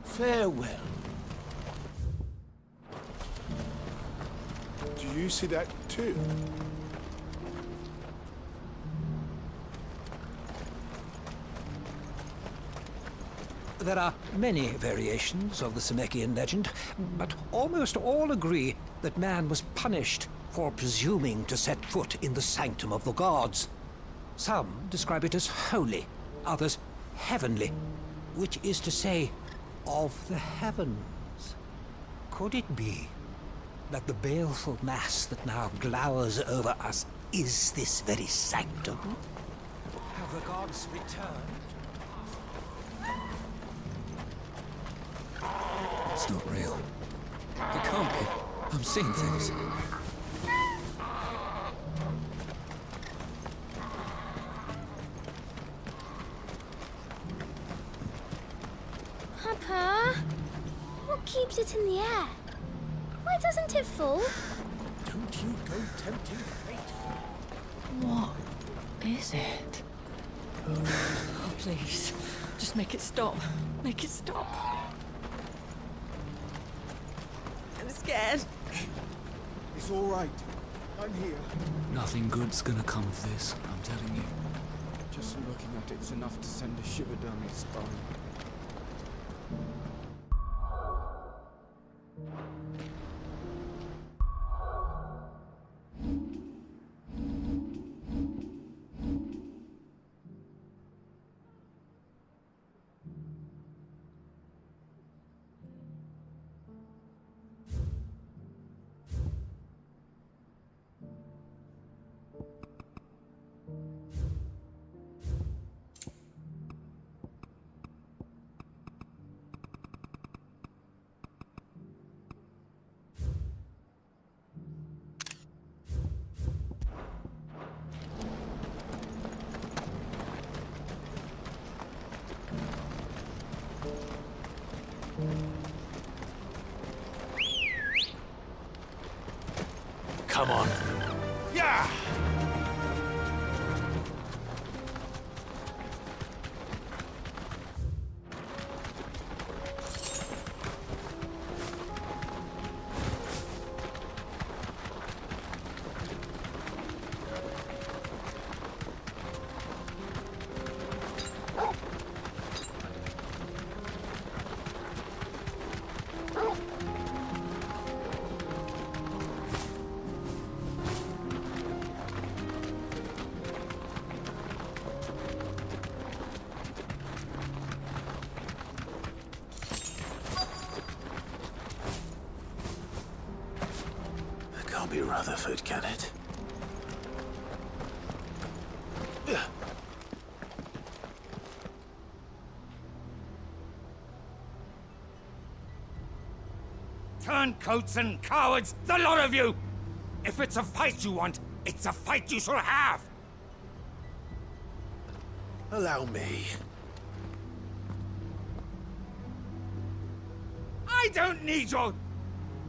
Farewell. Do you see that too? There are many variations of the Semekian legend, but almost all agree that man was punished for presuming to set foot in the sanctum of the gods. Some describe it as holy, others heavenly, which is to say, of the heavens. Could it be that the baleful mass that now glowers over us is this very sanctum? Have the gods returned? It's not real. It can't be. I'm seeing things. Papa, what keeps it in the air? Why doesn't it fall? Don't you go tempting fate. What is it? Oh, please. Just make it stop. Make it stop. I'm scared. It's all right. I'm here. Nothing good's gonna come of this, I'm telling you. Just looking at it's enough to send a shiver down my spine. Come on. Yeah! Can't be Rutherford, can it? Turncoats and cowards, the lot of you! If it's a fight you want, it's a fight you shall have! Allow me. I don't need your...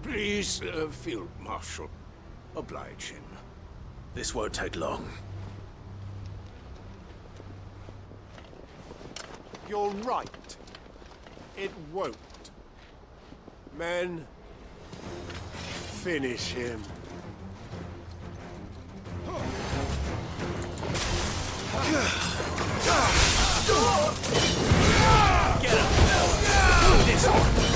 Please, Field Marshal. Oblige him. This won't take long. You're right. It won't. Men, finish him. Get him! This one!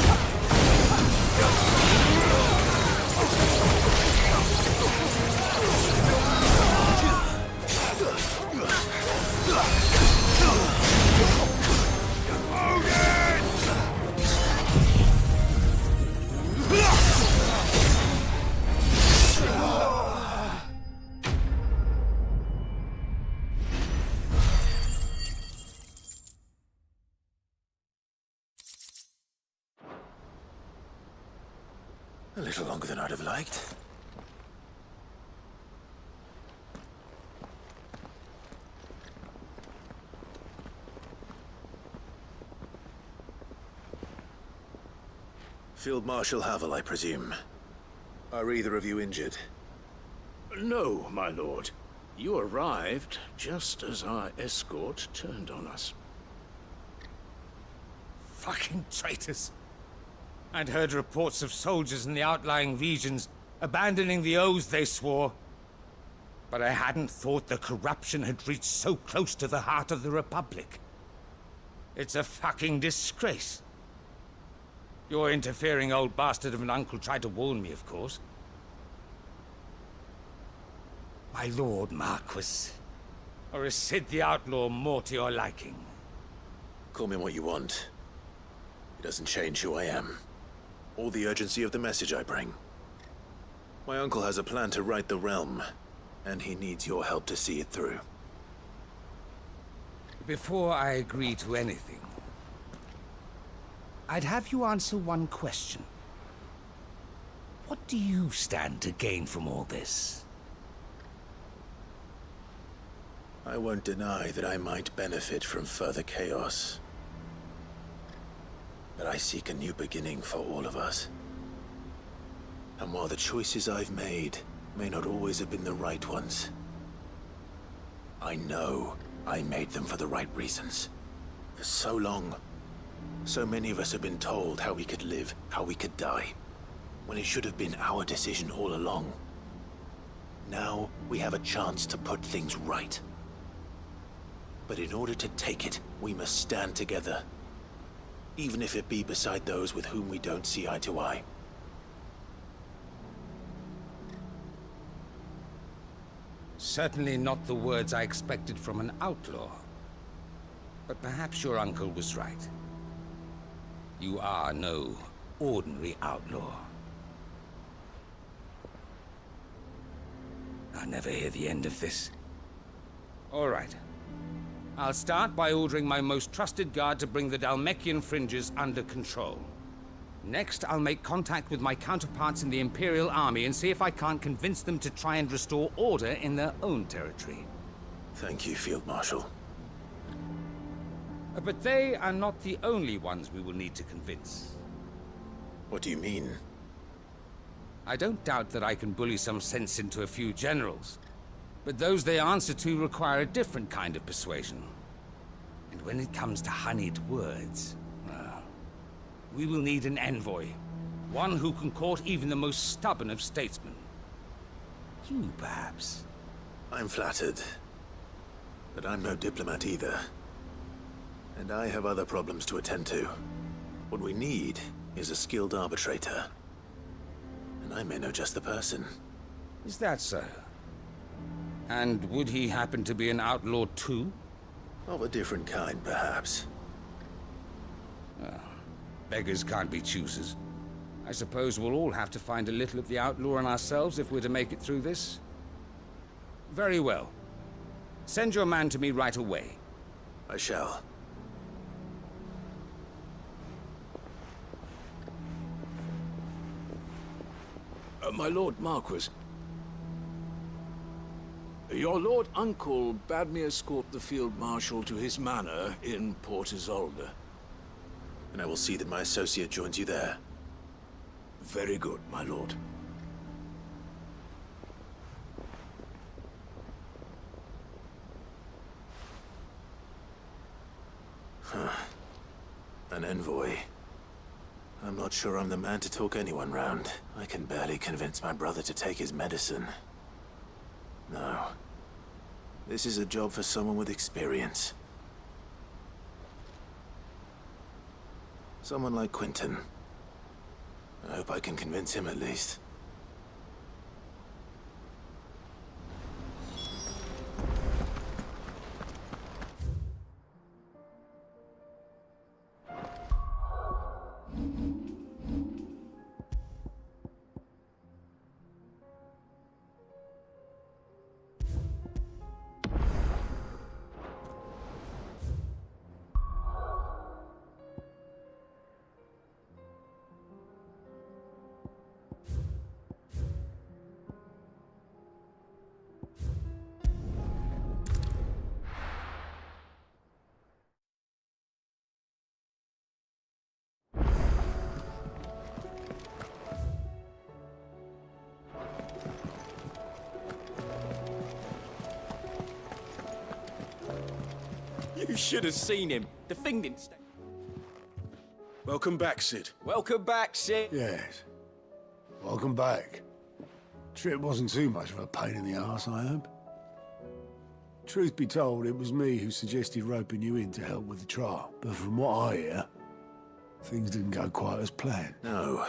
A little longer than I'd have liked. Field Marshal Havel, I presume. Are either of you injured? No, my lord. You arrived just as our escort turned on us. Fucking traitors. I'd heard reports of soldiers in the outlying regions abandoning the oaths they swore. But I hadn't thought the corruption had reached so close to the heart of the Republic. It's a fucking disgrace. Your interfering old bastard of an uncle tried to warn me, of course. My lord Marquis. Or is Sid the Outlaw more to your liking? Call me what you want. It doesn't change who I am, or the urgency of the message I bring. My uncle has a plan to right the realm, and he needs your help to see it through. Before I agree to anything, I'd have you answer one question. What do you stand to gain from all this? I won't deny that I might benefit from further chaos. But I seek a new beginning for all of us. And while the choices I've made may not always have been the right ones, I know I made them for the right reasons. For so long, so many of us have been told how we could live, how we could die, when it should have been our decision all along. Now we have a chance to put things right. But in order to take it, we must stand together. Even if it be beside those with whom we don't see eye to eye. Certainly not the words I expected from an outlaw. But perhaps your uncle was right. You are no ordinary outlaw. I'll never hear the end of this. All right. I'll start by ordering my most trusted guard to bring the Dhalmekian fringes under control. Next, I'll make contact with my counterparts in the Imperial Army and see if I can't convince them to try and restore order in their own territory. Thank you, Field Marshal. But they are not the only ones we will need to convince. What do you mean? I don't doubt that I can bully some sense into a few generals. But those they answer to require a different kind of persuasion. And when it comes to honeyed words, well, we will need an envoy. One who can court even the most stubborn of statesmen. You, perhaps. I'm flattered. But I'm no diplomat either. And I have other problems to attend to. What we need is a skilled arbitrator. And I may know just the person. Is that so? And would he happen to be an outlaw too? Of a different kind, perhaps. Well, beggars can't be choosers. I suppose we'll all have to find a little of the outlaw in ourselves if we're to make it through this. Very well. Send your man to me right away. I shall. My Lord Marquis. Your Lord Uncle bade me escort the Field Marshal to his manor in Port Isolde. And I will see that my associate joins you there. Very good, my lord. Huh. An envoy. I'm not sure I'm the man to talk anyone round. I can barely convince my brother to take his medicine. No. This is a job for someone with experience. Someone like Quentin. I hope I can convince him at least. You should have seen him. The thing didn't stay. Welcome back, Sid. Welcome back, Sid. Yes. Welcome back. Trip wasn't too much of a pain in the arse, I hope. Truth be told, it was me who suggested roping you in to help with the trial. But from what I hear, things didn't go quite as planned. No,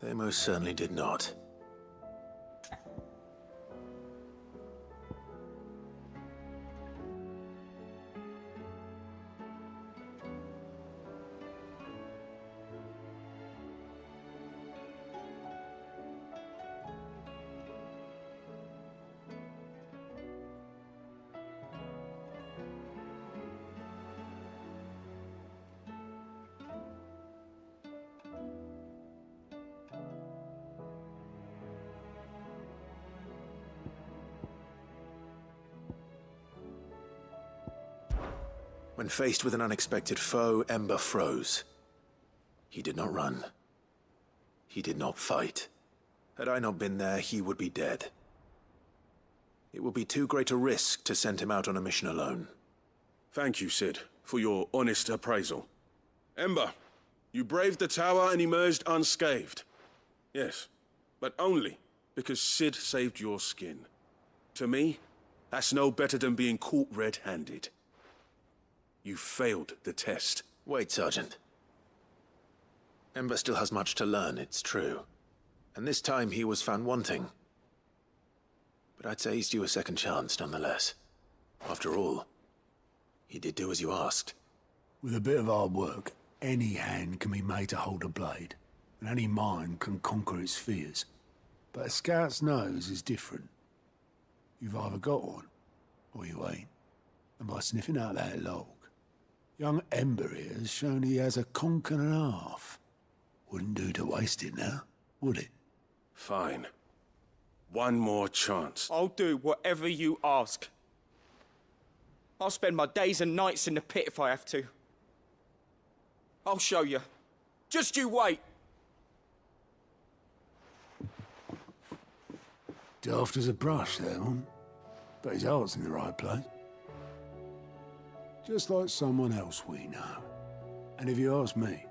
they most certainly did not. When faced with an unexpected foe, Ember froze. He did not run. He did not fight. Had I not been there, he would be dead. It would be too great a risk to send him out on a mission alone. Thank you, Sid, for your honest appraisal. Ember, you braved the tower and emerged unscathed. Yes, but only because Sid saved your skin. To me, that's no better than being caught red-handed. You failed the test. Wait, Sergeant. Ember still has much to learn, it's true. And this time he was found wanting. But I'd say he's due a second chance, nonetheless. After all, he did do as you asked. With a bit of hard work, any hand can be made to hold a blade, and any mind can conquer its fears. But a scout's nose is different. You've either got one, or you ain't. And by sniffing out that log, young Ember here has shown he has a conch and a half. Wouldn't do to waste it now, would it? Fine. One more chance. I'll do whatever you ask. I'll spend my days and nights in the pit if I have to. I'll show you. Just you wait. Daft as a brush, that one. But his heart's in the right place. Just like someone else we know. And if you ask me,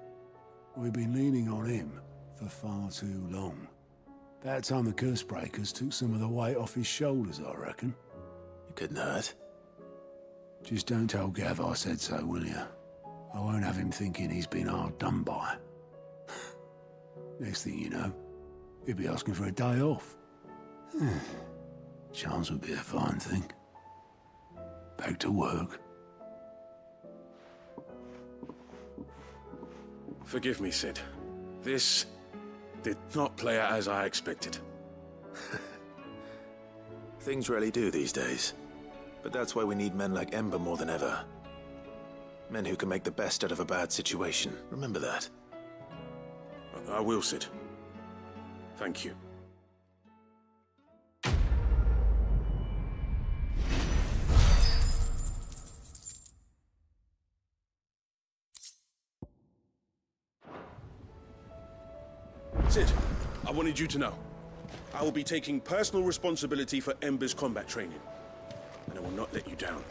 we've been leaning on him for far too long. That time the curse breakers took some of the weight off his shoulders, I reckon. It couldn't hurt. Just don't tell Gav I said so, will you? I won't have him thinking he's been hard done by. Next thing you know, he'll be asking for a day off. Chance would be a fine thing. Back to work. Forgive me, Sid. This did not play out as I expected. Things rarely do these days. But that's why we need men like Ember more than ever. Men who can make the best out of a bad situation. Remember that. I will, Sid. Thank you. Sid, I wanted you to know. I will be taking personal responsibility for Ember's combat training. And I will not let you down.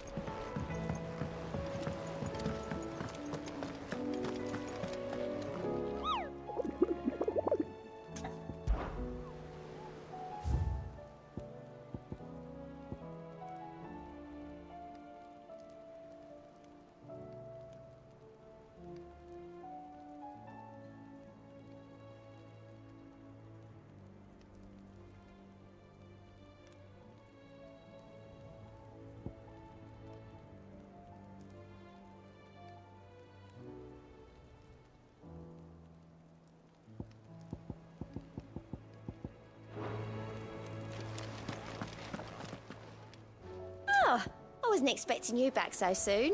Oh, I wasn't expecting you back so soon.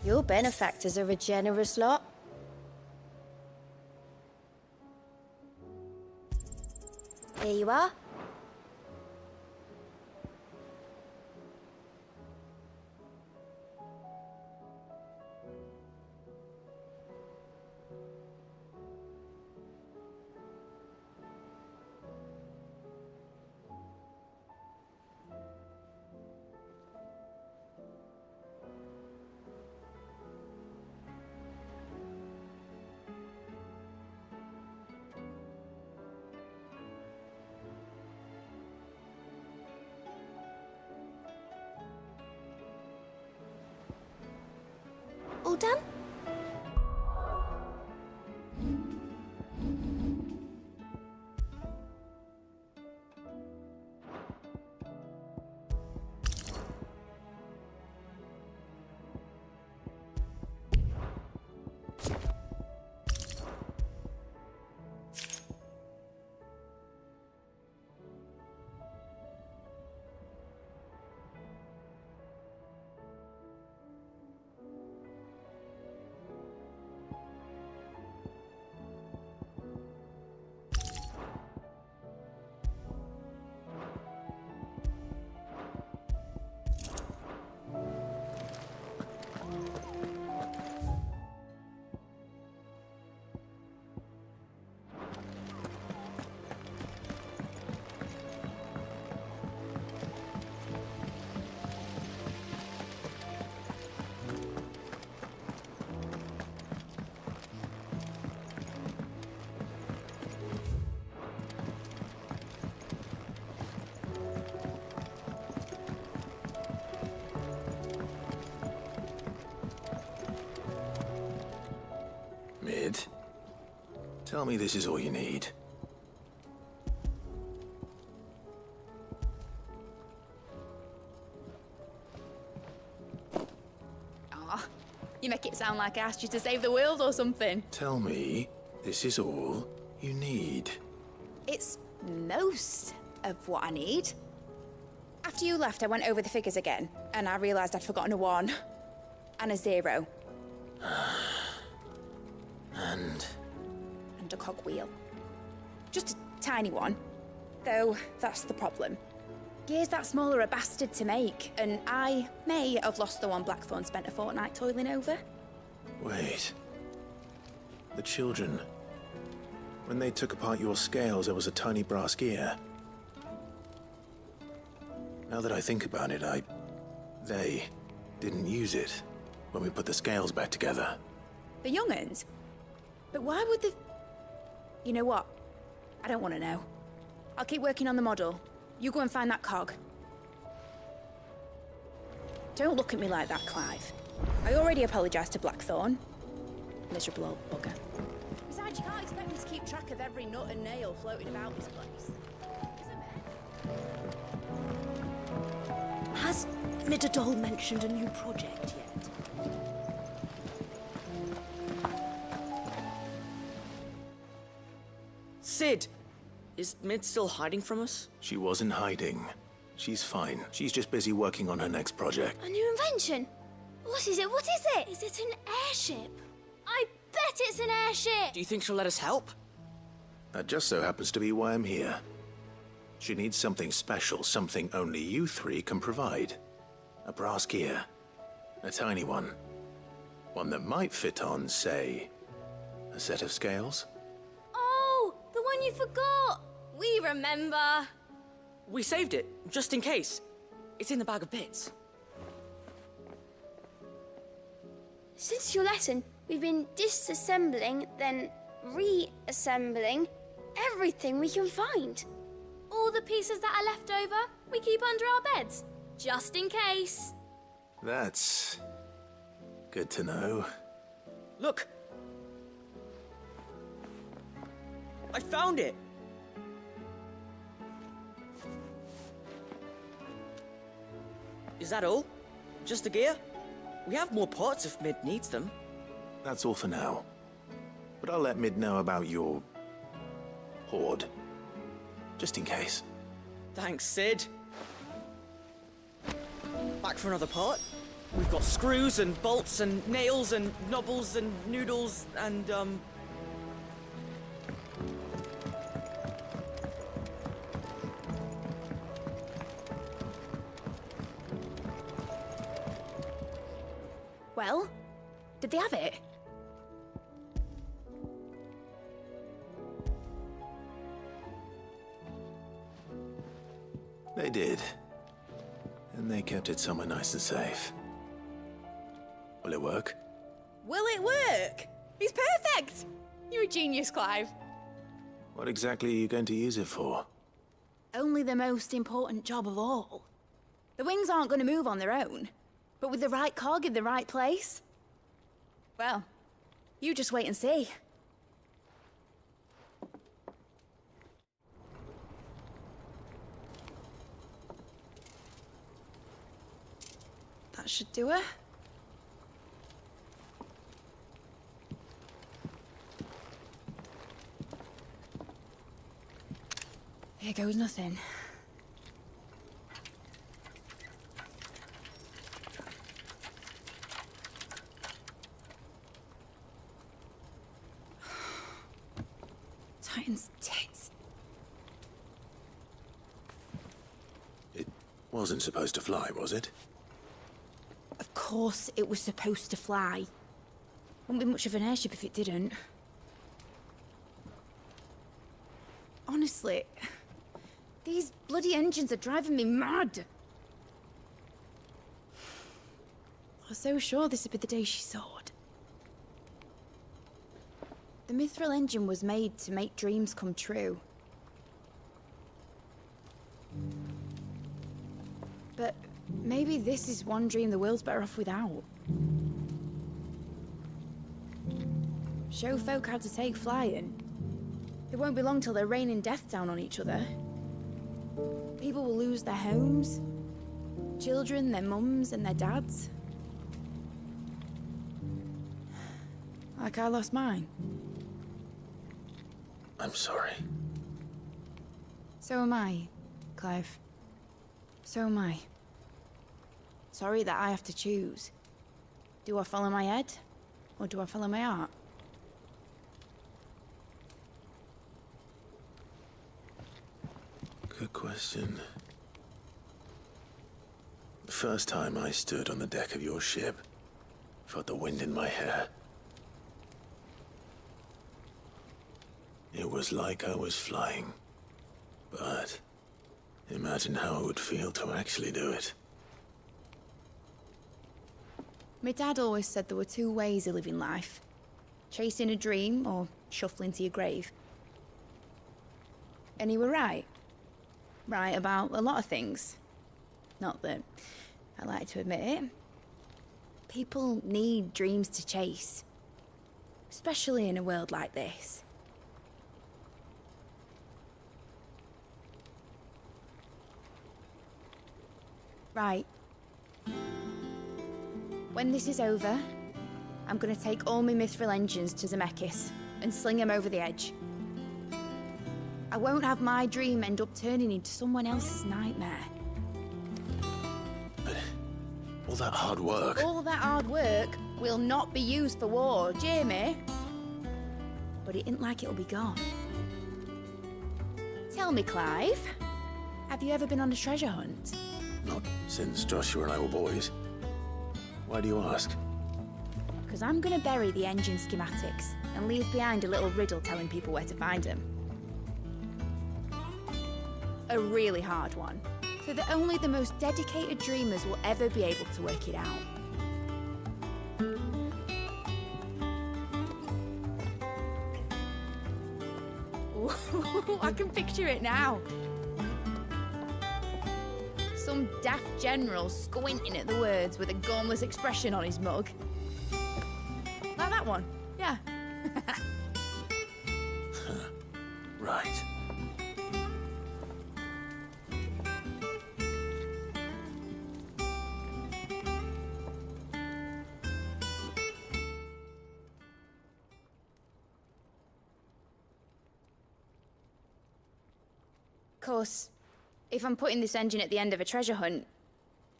Your benefactors are a generous lot. Here you are. all done? Mid, tell me this is all you need. Aw, you make it sound like I asked you to save the world or something. Tell me this is all you need. It's most of what I need. After you left, I went over the figures again, and I realised I'd forgotten a 1 and a 0. And a cogwheel. Just a tiny one. Though, that's the problem. Gears that small are a bastard to make, and I may have lost the one Blackthorn spent a fortnight toiling over. Wait. The children. When they took apart your scales, there was a tiny brass gear. Now that I think about it, they didn't use it when we put the scales back together. The young'uns? But why would the... You know what? I don't want to know. I'll keep working on the model. You go and find that cog. Don't look at me like that, Clive. I already apologised to Blackthorn. Miserable old bugger. Besides, you can't expect me to keep track of every nut and nail floating about this place. Has Midadol mentioned a new project yet? Sid! Is Mid still hiding from us? She wasn't hiding. She's fine. She's just busy working on her next project. A new invention? What is it? What is it? Is it an airship? I bet it's an airship! Do you think she'll let us help? That just so happens to be why I'm here. She needs something special, something only you three can provide. A brass gear. A tiny one. One that might fit on, say, a set of scales. Oh, the one you forgot! We remember! We saved it, just in case. It's in the bag of bits. Since your lesson, we've been disassembling, then reassembling everything we can find. All the pieces that are left over, we keep under our beds, just in case. That's good to know. Look! I found it! Is that all? Just the gear? We have more parts if Mid needs them. That's all for now. But I'll let Mid know about your hoard. Just in case. Thanks, Sid. Back for another part? We've got screws and bolts and nails and knobbles and noodles and, Well, did they have it? They did. And they kept it somewhere nice and safe. Will it work? Will it work? He's perfect! You're a genius, Clive. What exactly are you going to use it for? Only the most important job of all. The wings aren't going to move on their own. But with the right cog in the right place, Well, you just wait and see. That should do it. Here goes nothing. Titan's tits. It wasn't supposed to fly, was it? Of course it was supposed to fly. Wouldn't be much of an airship if it didn't. Honestly, these bloody engines are driving me mad. I was so sure this would be the day she soared. The Mithril engine was made to make dreams come true. But maybe this is one dream the world's better off without. Show folk how to take flying. It won't be long till they're raining death down on each other. People will lose their homes, children, their mums and their dads. Like I lost mine. I'm sorry. So am I, Clive. So am I. Sorry that I have to choose. Do I follow my head, or do I follow my heart? Good question. The first time I stood on the deck of your ship, felt the wind in my hair. It was like I was flying. But imagine how it would feel to actually do it. My dad always said there were two ways of living life. Chasing a dream or shuffling to your grave. And he were right. Right about a lot of things. Not that I like to admit it. People need dreams to chase. Especially in a world like this. Right. When this is over, I'm gonna take all my Mithril engines to Zemeckis and sling them over the edge. I won't have my dream end up turning into someone else's nightmare. But all that hard work... All that hard work will not be used for war, Jamie. But it ain't like it'll be gone. Tell me, Clive, have you ever been on a treasure hunt? Not since Joshua and I were boys. Why do you ask? Because I'm gonna bury the engine schematics and leave behind a little riddle telling people where to find them. A really hard one, so that only the most dedicated dreamers will ever be able to work it out. Ooh, I can picture it now. Some daft general squinting at the words with a gormless expression on his mug. Like that one, yeah. Right. Of course, if I'm putting this engine at the end of a treasure hunt,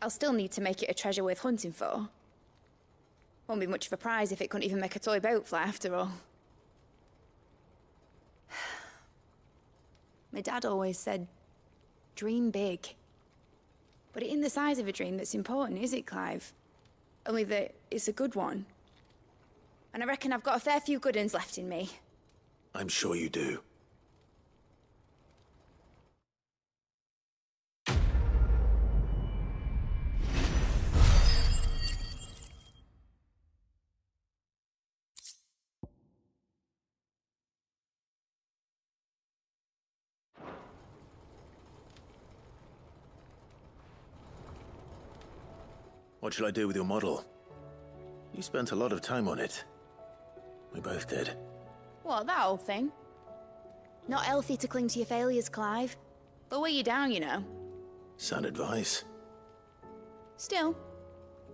I'll still need to make it a treasure worth hunting for. Won't be much of a prize if it couldn't even make a toy boat fly after all. My dad always said, dream big. But it ain't the size of a dream that's important, is it, Clive? Only that it's a good one. And I reckon I've got a fair few good uns left in me. I'm sure you do. What shall I do with your model? You spent a lot of time on it. We both did. What, that old thing? Not healthy to cling to your failures, Clive. They'll weigh you down, you know. Sound advice. Still,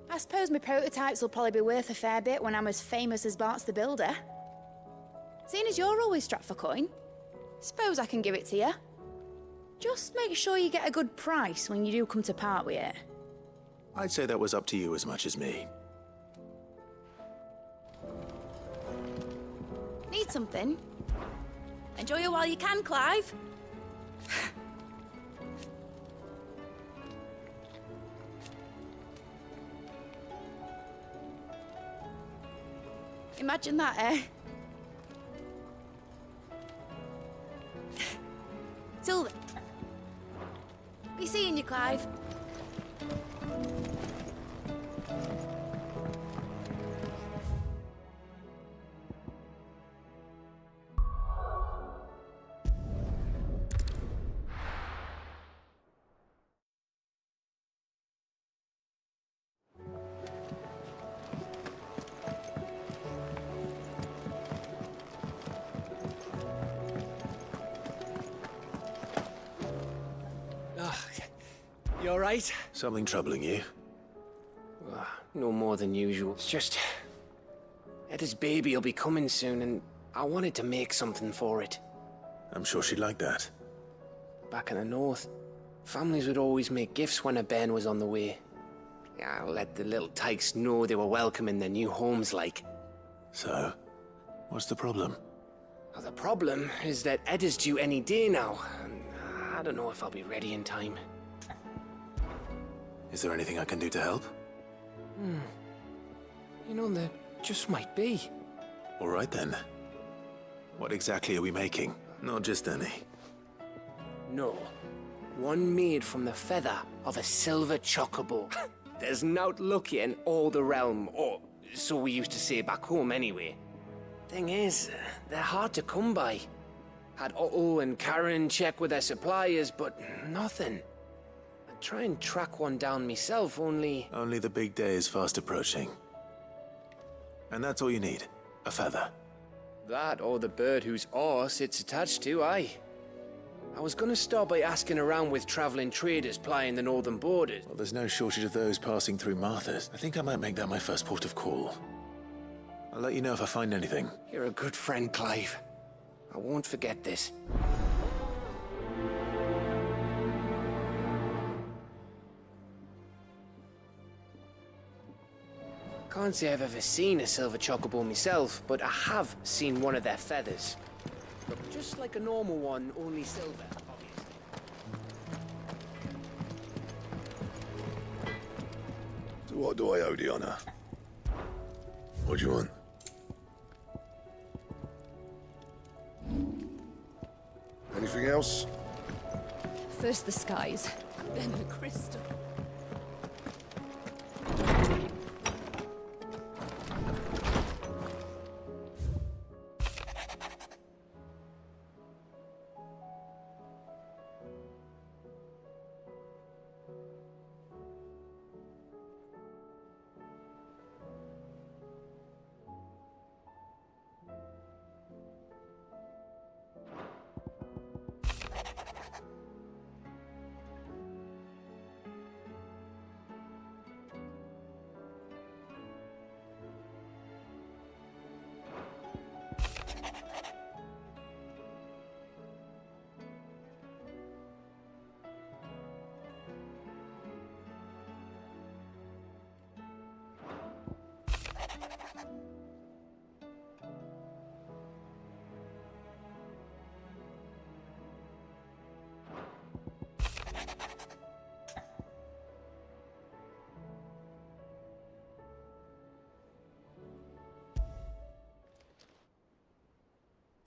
I suppose my prototypes will probably be worth a fair bit when I'm as famous as Bart's the Builder. Seeing as you're always strapped for coin, suppose I can give it to you. Just make sure you get a good price when you do come to part with it. I'd say that was up to you as much as me. Need something? Enjoy it while you can, Clive. Imagine that, eh? Till then. Be seeing you, Clive. You alright? Something troubling you? No more than usual. It's just... Etta's baby will be coming soon, and I wanted to make something for it. I'm sure she'd like that. Back in the north, families would always make gifts when a bairn was on the way. Yeah, let the little tykes know they were welcome in their new homes, like. So, what's the problem? Well, the problem is that Etta's due any day now, and I don't know if I'll be ready in time. Is there anything I can do to help? You know, there just might be. All right then. What exactly are we making? Not just any. No. One made from the feather of a silver chocobo. There's naught lucky in all the realm, or so we used to say back home anyway. Thing is, they're hard to come by. Had Otto and Karen check with their suppliers, but nothing. I'd try and track one down myself, only... Only the big day is fast approaching. And that's all you need, a feather. That or the bird whose oar sits attached to, aye. I was gonna start by asking around with traveling traders plying the northern borders. Well, there's no shortage of those passing through Martha's. I think I might make that my first port of call. I'll let you know if I find anything. You're a good friend, Clive. I won't forget this. Can't say I've ever seen a silver chocobo myself, but I have seen one of their feathers. Just like a normal one, only silver, obviously. So what do I owe the honor? What do you want? Anything else? First the skies, then the crystal.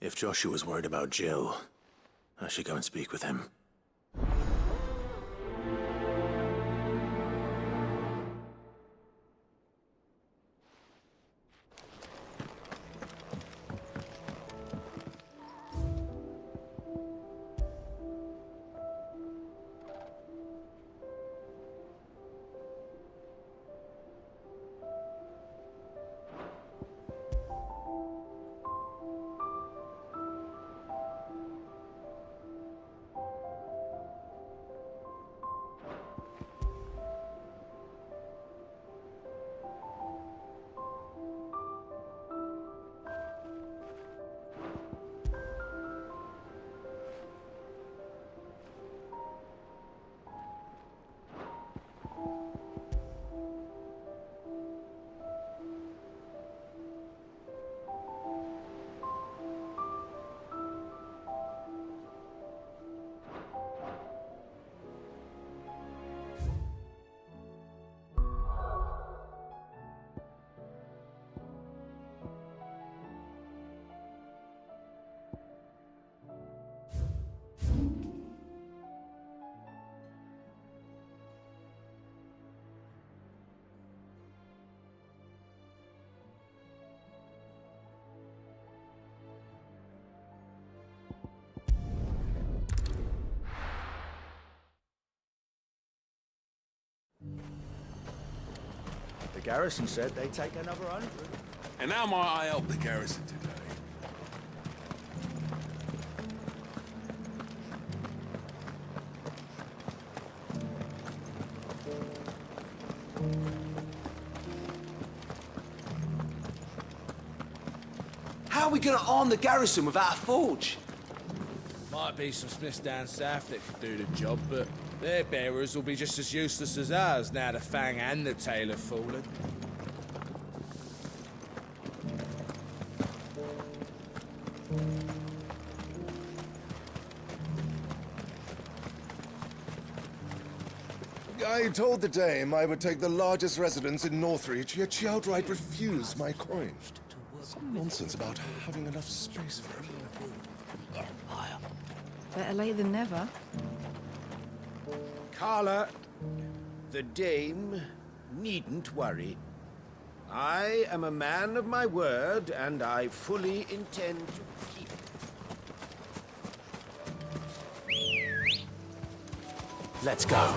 If Joshua's worried about Jill, I should go and speak with him. garrison said they'd take another 100. And how might I help the garrison today? How are we gonna arm the garrison without a forge? Might be some smiths down south that could do the job, but their bearers will be just as useless as ours now the Fang and the Tail have fallen. I told the dame I would take the largest residence in Northreach, yet she outright refused my coin. Some nonsense about having enough space for it. Better late than never. Carla, the dame needn't worry. I am a man of my word, and I fully intend to keep it. Let's go.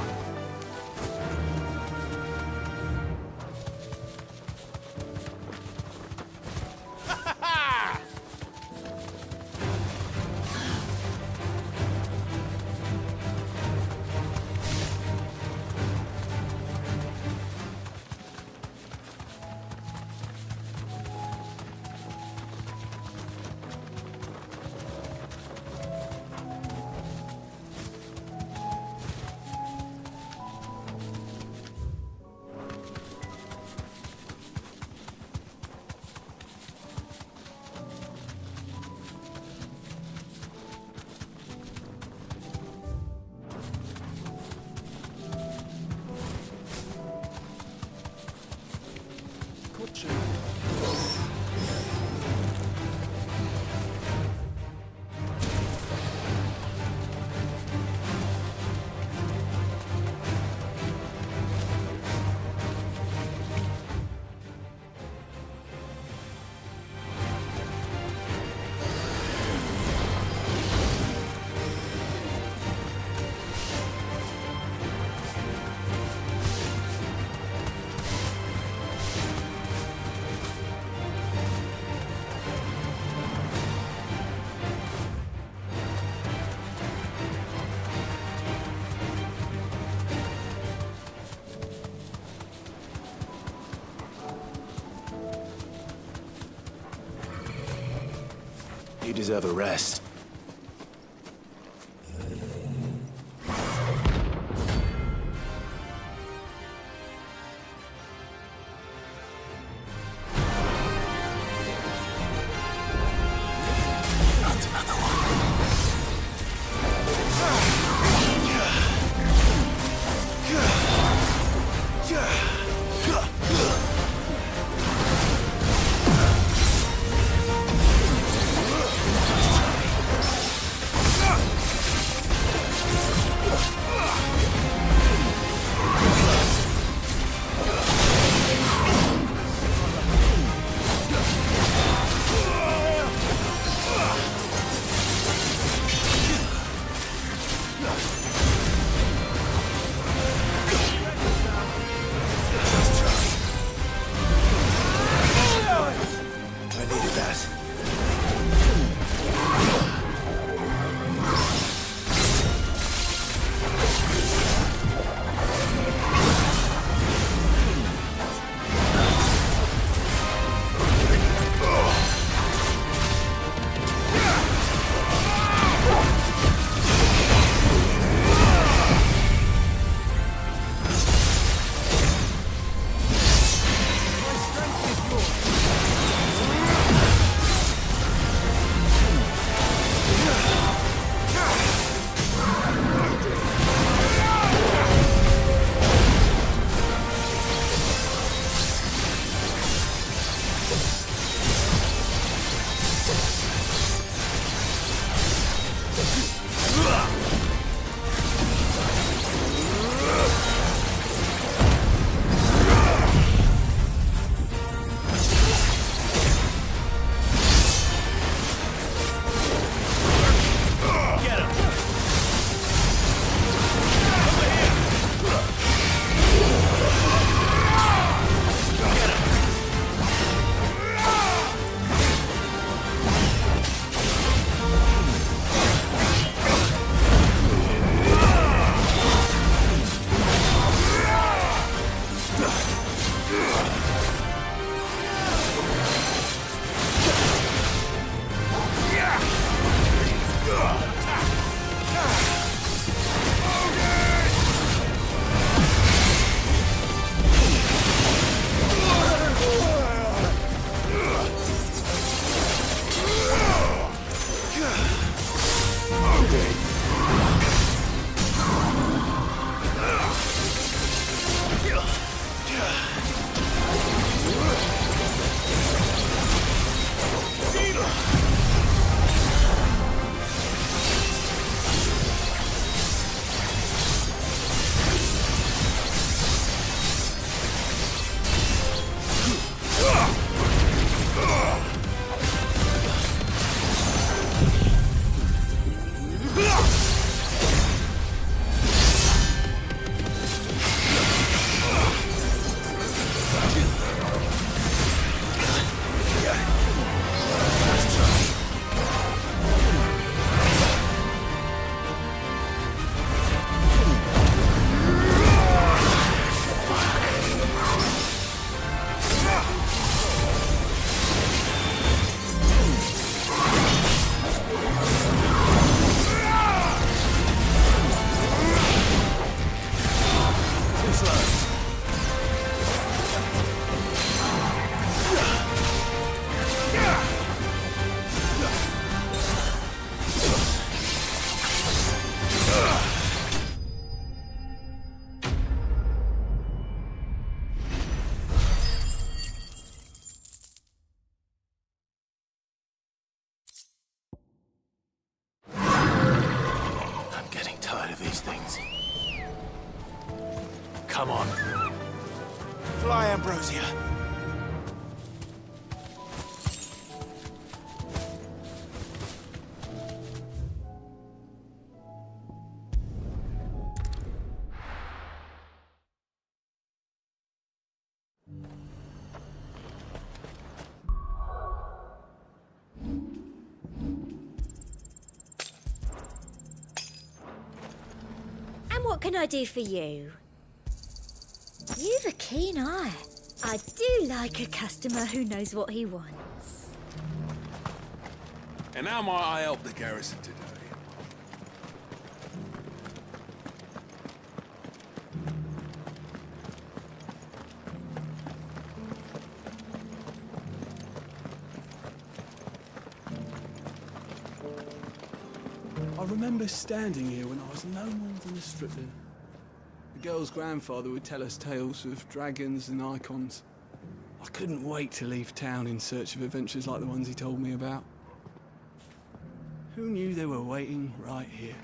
You deserve a rest. things. Come on. Fly, Ambrosia. And what can I do for you? You've a keen eye. I do like a customer who knows what he wants. And how might I help the garrison today? I remember standing here when I was no more than a stripling. The girl's grandfather would tell us tales of dragons and icons. I couldn't wait to leave town in search of adventures like the ones he told me about. Who knew they were waiting right here?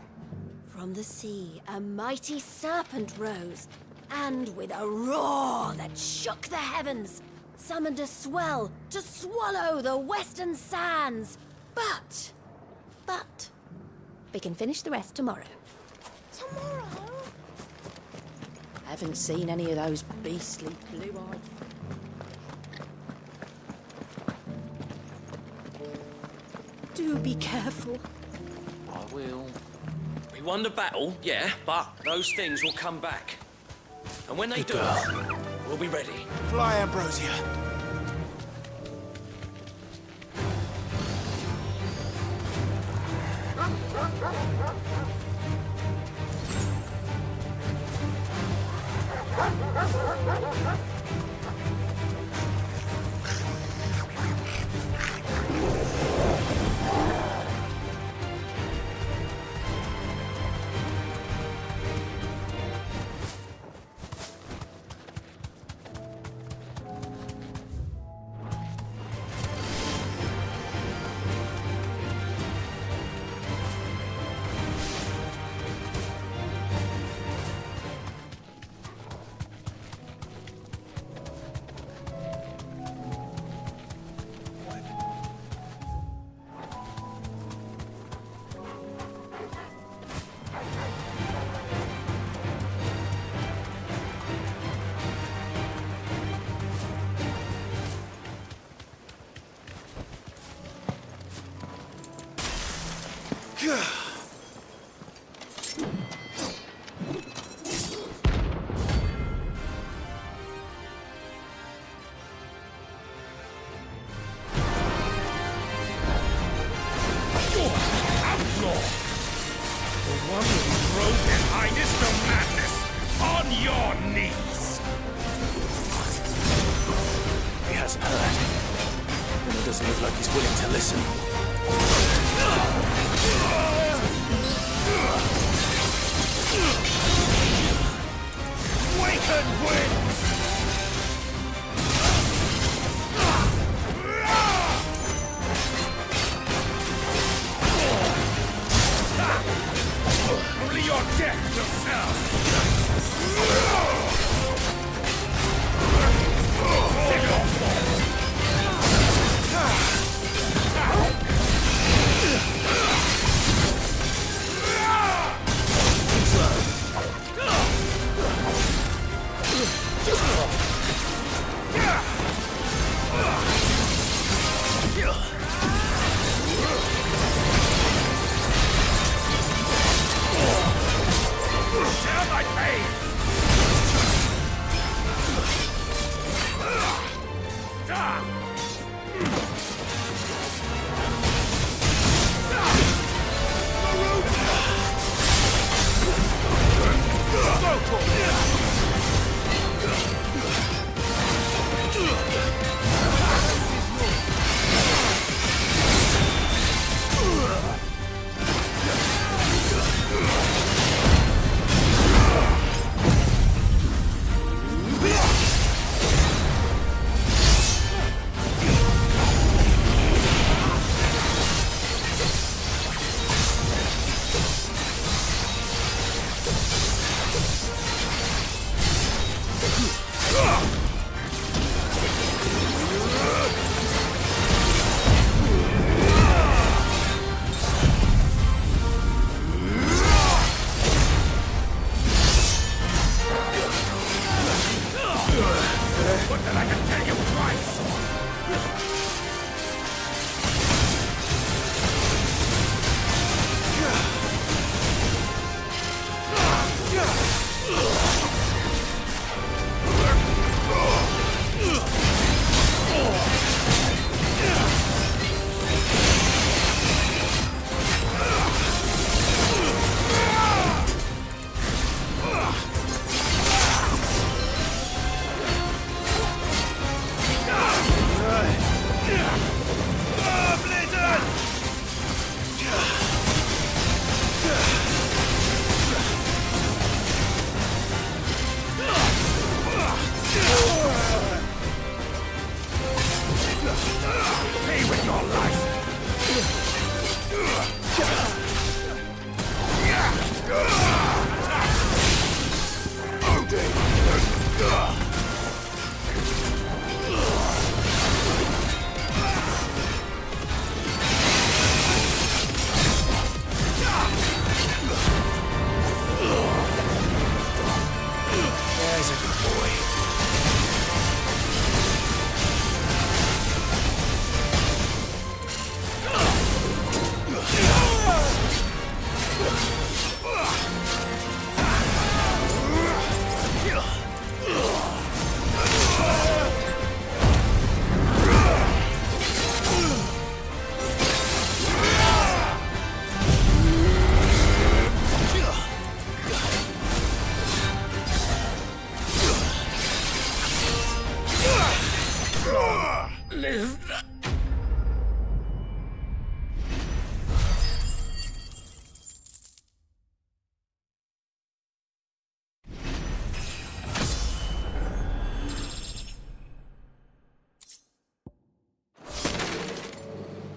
From the sea, a mighty serpent rose, and with a roar that shook the heavens, summoned a swell to swallow the western sands. But, we can finish the rest tomorrow. Tomorrow? Haven't seen any of those beastly blue-eyed... Do be careful. I will. We won the battle, yeah, but those things will come back. And when they do, we'll be ready. Fly, Ambrosia.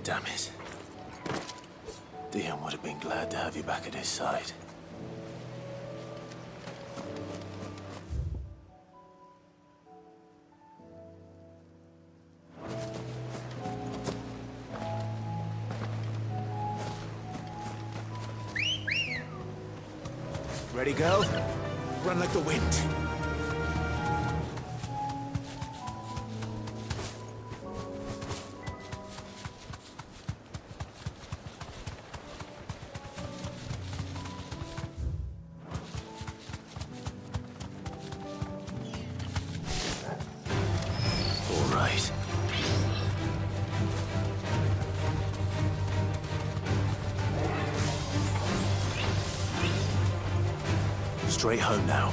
Damn it. Dion would have been glad to have you back at his side. Ready, girl? Run like the wind. All right. Straight home now.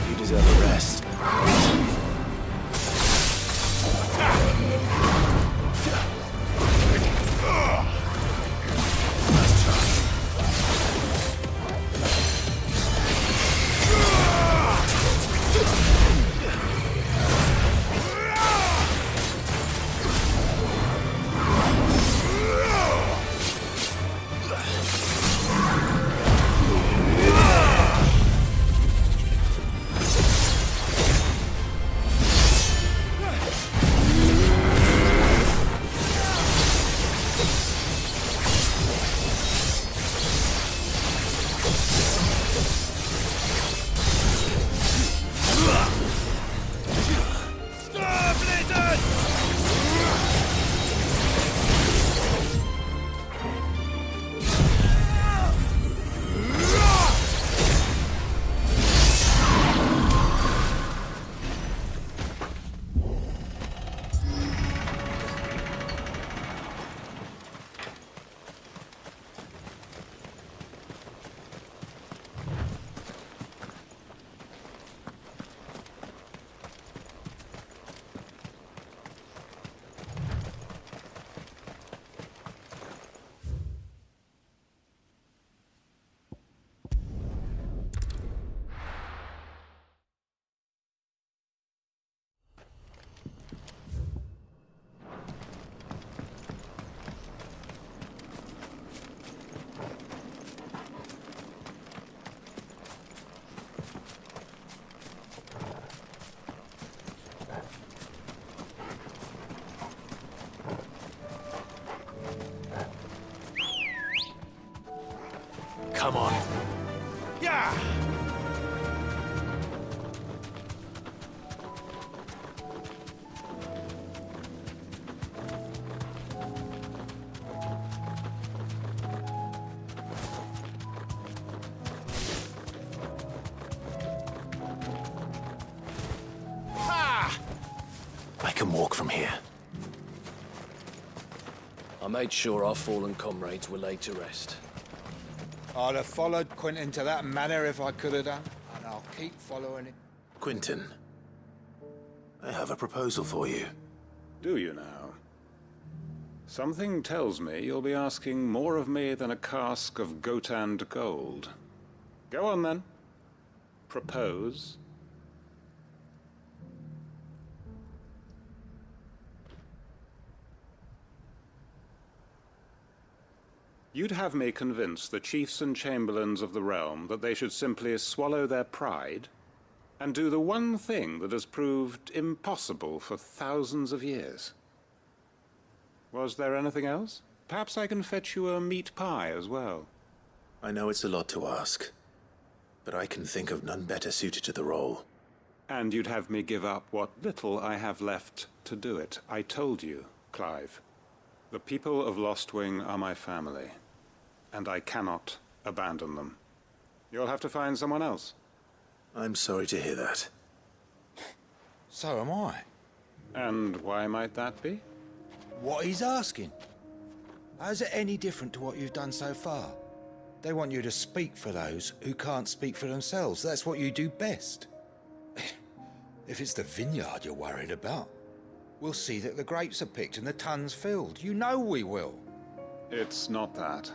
You deserve a rest. Come on. Yeah! I can walk from here. I made sure our fallen comrades were laid to rest. I'd have followed Quentin to that manor if I could have done, and I'll keep following it. Quentin, I have a proposal for you. Do you now? Something tells me you'll be asking more of me than a cask of Gotand gold. Go on then. Propose, You'd have me convince the chiefs and chamberlains of the realm that they should simply swallow their pride and do the one thing that has proved impossible for thousands of years. Was there anything else? Perhaps I can fetch you a meat pie as well. I know it's a lot to ask, but I can think of none better suited to the role. And you'd have me give up what little I have left to do it. I told you, Clive. The people of Lostwing are my family, and I cannot abandon them. You'll have to find someone else. I'm sorry to hear that. So am I. And why might that be? What he's asking. How's it any different to what you've done so far? They want you to speak for those who can't speak for themselves. That's what you do best. If it's the vineyard you're worried about, we'll see that the grapes are picked and the tons filled. You know we will. It's not that.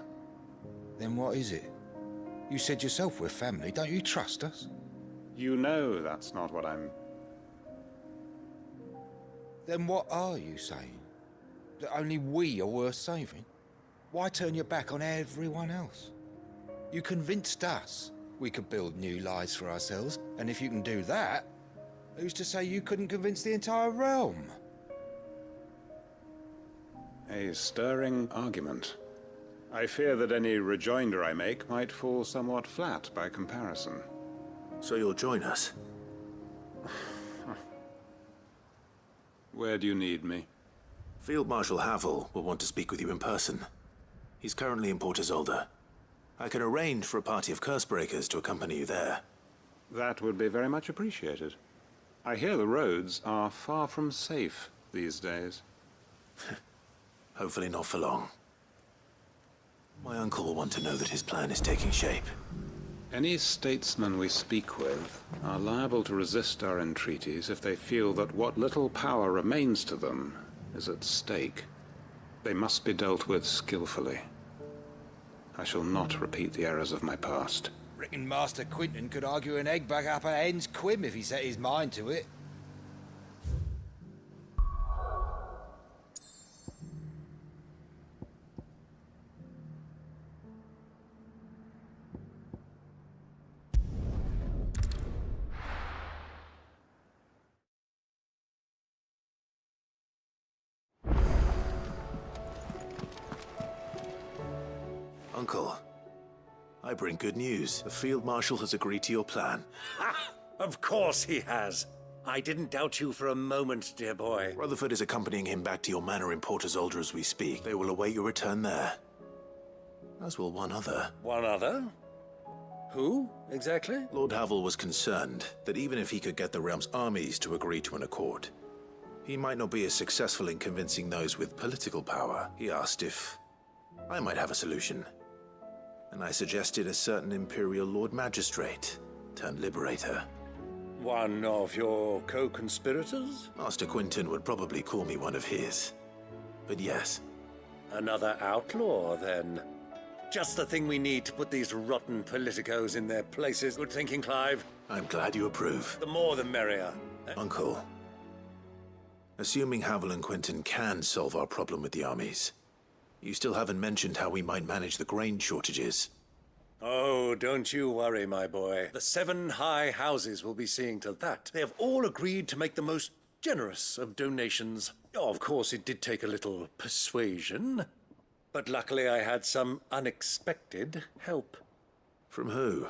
Then what is it? You said yourself we're family. Don't you trust us? You know that's not what I'm... Then what are you saying? That only we are worth saving? Why turn your back on everyone else? You convinced us we could build new lives for ourselves, and if you can do that, who's to say you couldn't convince the entire realm? A stirring argument. I fear that any rejoinder I make might fall somewhat flat by comparison. So you'll join us? Where do you need me? Field Marshal Havel will want to speak with you in person. He's currently in Port Isolde. I can arrange for a party of Cursebreakers to accompany you there. That would be very much appreciated. I hear the roads are far from safe these days. Hopefully not for long. My uncle will want to know that his plan is taking shape. Any statesmen we speak with are liable to resist our entreaties if they feel that what little power remains to them is at stake. They must be dealt with skillfully. I shall not repeat the errors of my past. Reckon Master Quinton could argue an egg back up a hen's quim if he set his mind to it. Uncle, I bring good news. The Field Marshal has agreed to your plan. Ha! Of course he has. I didn't doubt you for a moment, dear boy. Rutherford is accompanying him back to your manor in Port Isolde as we speak. They will await your return there. As will one other. One other? Who, exactly? Lord Havel was concerned that even if he could get the realm's armies to agree to an accord, he might not be as successful in convincing those with political power. He asked if I might have a solution. And I suggested a certain Imperial Lord Magistrate turned Liberator. One of your co-conspirators? Master Quinton would probably call me one of his. But yes. Another outlaw, then. Just the thing we need to put these rotten politicos in their places. Good thinking, Clive. I'm glad you approve. The more the merrier. Uncle, assuming Havel and Quinton can solve our problem with the armies, you still haven't mentioned how we might manage the grain shortages. Oh, don't you worry, my boy. The 7 high houses will be seeing to that. They have all agreed to make the most generous of donations. Oh, of course, it did take a little persuasion. But luckily I had some unexpected help. From who?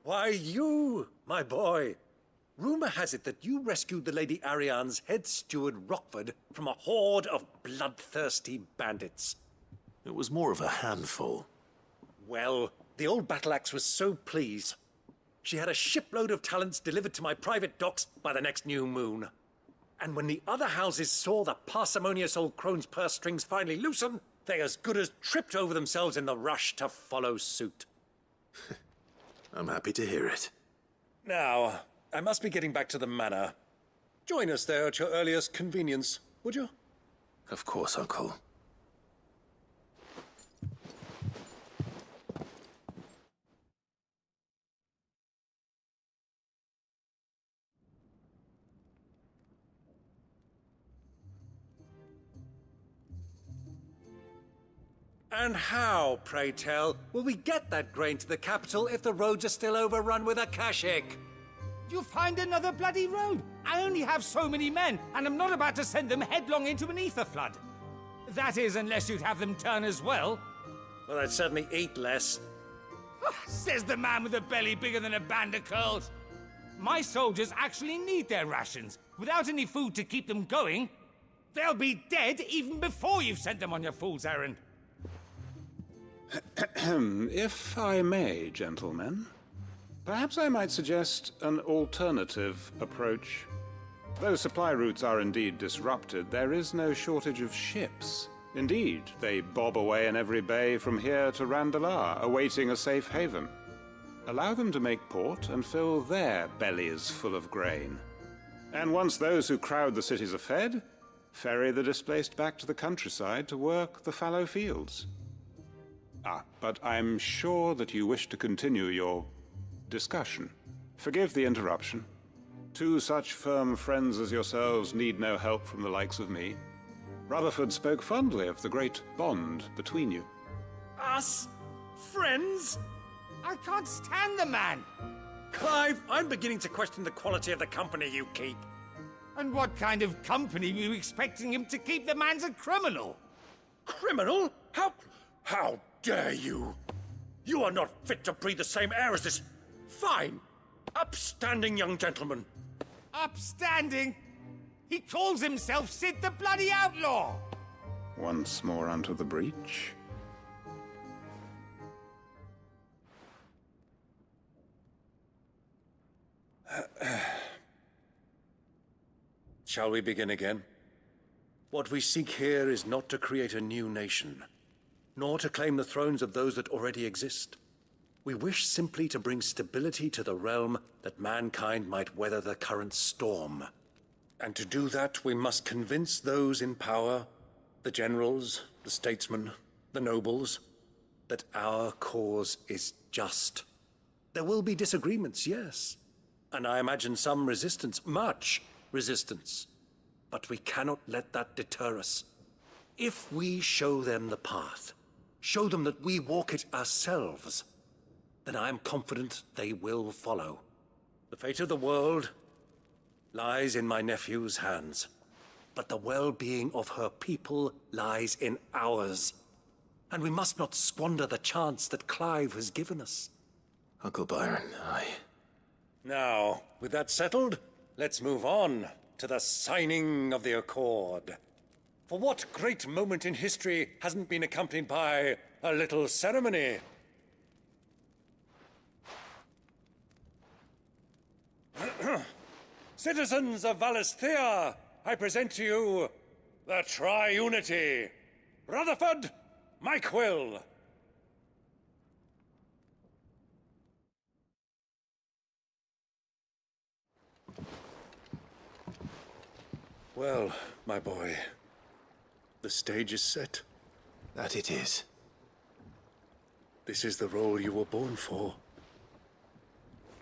Why, you, my boy. Rumor has it that you rescued the Lady Ariane's head steward Rockford from a horde of bloodthirsty bandits. It was more of a handful. Well, the old battle axe was so pleased. She had a shipload of talents delivered to my private docks by the next new moon. And when the other houses saw the parsimonious old crone's purse strings finally loosen, they as good as tripped over themselves in the rush to follow suit. I'm happy to hear it. Now, I must be getting back to the manor. Join us there at your earliest convenience, would you? Of course, Uncle. And how, pray tell, will we get that grain to the capital if the roads are still overrun with Akashic? You'll find another bloody road. I only have so many men, and I'm not about to send them headlong into an ether flood. That is, unless you'd have them turn as well. Well, I'd certainly eat less. Says the man with a belly bigger than a band of curls. My soldiers actually need their rations. Without any food to keep them going, they'll be dead even before you've sent them on your fool's errand. If I may, gentlemen, perhaps I might suggest an alternative approach. Though supply routes are indeed disrupted, there is no shortage of ships. Indeed, they bob away in every bay from here to Randalar, awaiting a safe haven. Allow them to make port and fill their bellies full of grain. And once those who crowd the cities are fed, ferry the displaced back to the countryside to work the fallow fields. But I'm sure that you wish to continue your discussion. Forgive the interruption. Two such firm friends as yourselves need no help from the likes of me. Rutherford spoke fondly of the great bond between you. Us? Friends? I can't stand the man! Clive, I'm beginning to question the quality of the company you keep. And what kind of company were you expecting him to keep? The man's a criminal! Criminal? How dare you? You are not fit to breathe the same air as this fine, upstanding young gentleman. Upstanding? He calls himself Sid the Bloody Outlaw! Once more onto the breach. Shall we begin again? What we seek here is not to create a new nation, nor to claim the thrones of those that already exist. We wish simply to bring stability to the realm that mankind might weather the current storm. And to do that, we must convince those in power, the generals, the statesmen, the nobles, that our cause is just. There will be disagreements, yes. And I imagine some resistance, much resistance. But we cannot let that deter us. If we show them the path, show them that we walk it ourselves, then I am confident they will follow. The fate of the world lies in my nephew's hands, but the well-being of her people lies in ours. And we must not squander the chance that Clive has given us. Uncle Byron, Now, with that settled, let's move on to the signing of the Accord. For what great moment in history hasn't been accompanied by a little ceremony? Citizens of Valisthea, I present to you the Triunity. Rutherford, Mike Will. Well, my boy, the stage is set. That it is. This is the role you were born for.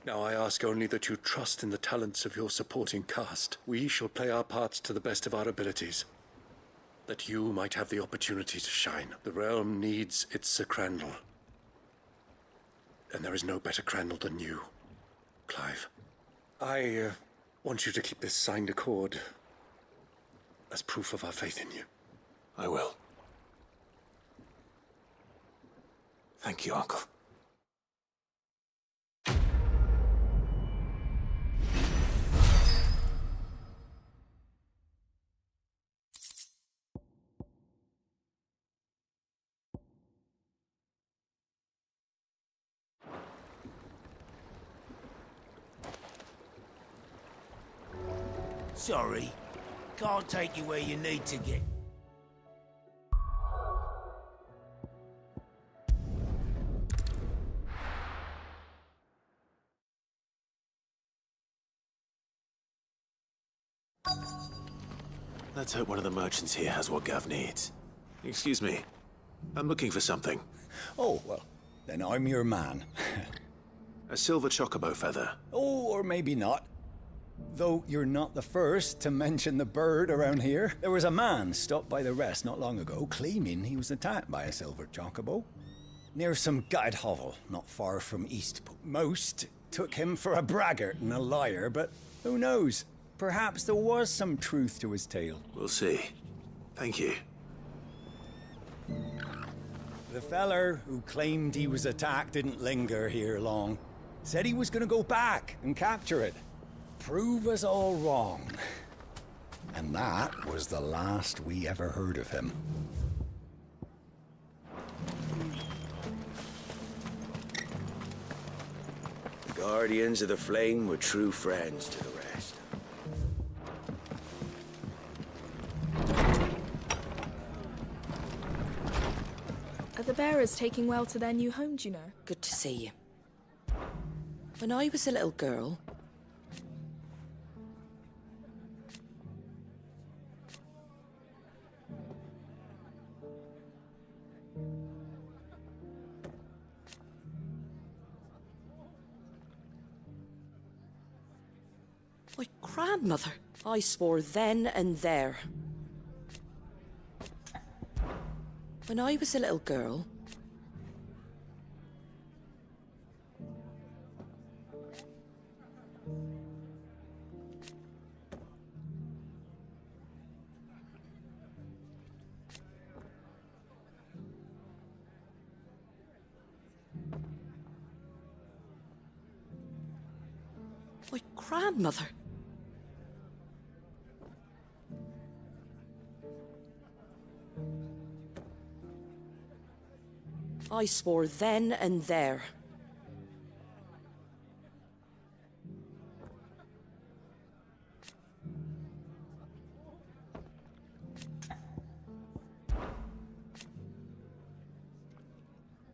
Now I ask only that you trust in the talents of your supporting cast. We shall play our parts to the best of our abilities, that you might have the opportunity to shine. The realm needs its Sir Crandall. And there is no better Crandall than you, Clive. I want you to keep this signed accord as proof of our faith in you. I will. Thank you, Uncle. Sorry. Can't take you where you need to get. Let's hope one of the merchants here has what Gav needs. Excuse me. I'm looking for something. Oh, well, then I'm your man. A silver chocobo feather. Oh, or maybe not. Though you're not the first to mention the bird around here. There was a man stopped by the rest not long ago claiming he was attacked by a silver chocobo. Near some gutted hovel not far from East. Most took him for a braggart and a liar, but who knows? Perhaps there was some truth to his tale. We'll see. Thank you. The feller who claimed he was attacked didn't linger here long. Said he was gonna go back and capture it. Prove us all wrong. And that was the last we ever heard of him. The Guardians of the Flame were true friends to the rest. Are the bearers taking well to their new home, do you know? Good to see you. When I was a little girl, my grandmother, I swore then and there. When I was a little girl, my grandmother. I swore then and there.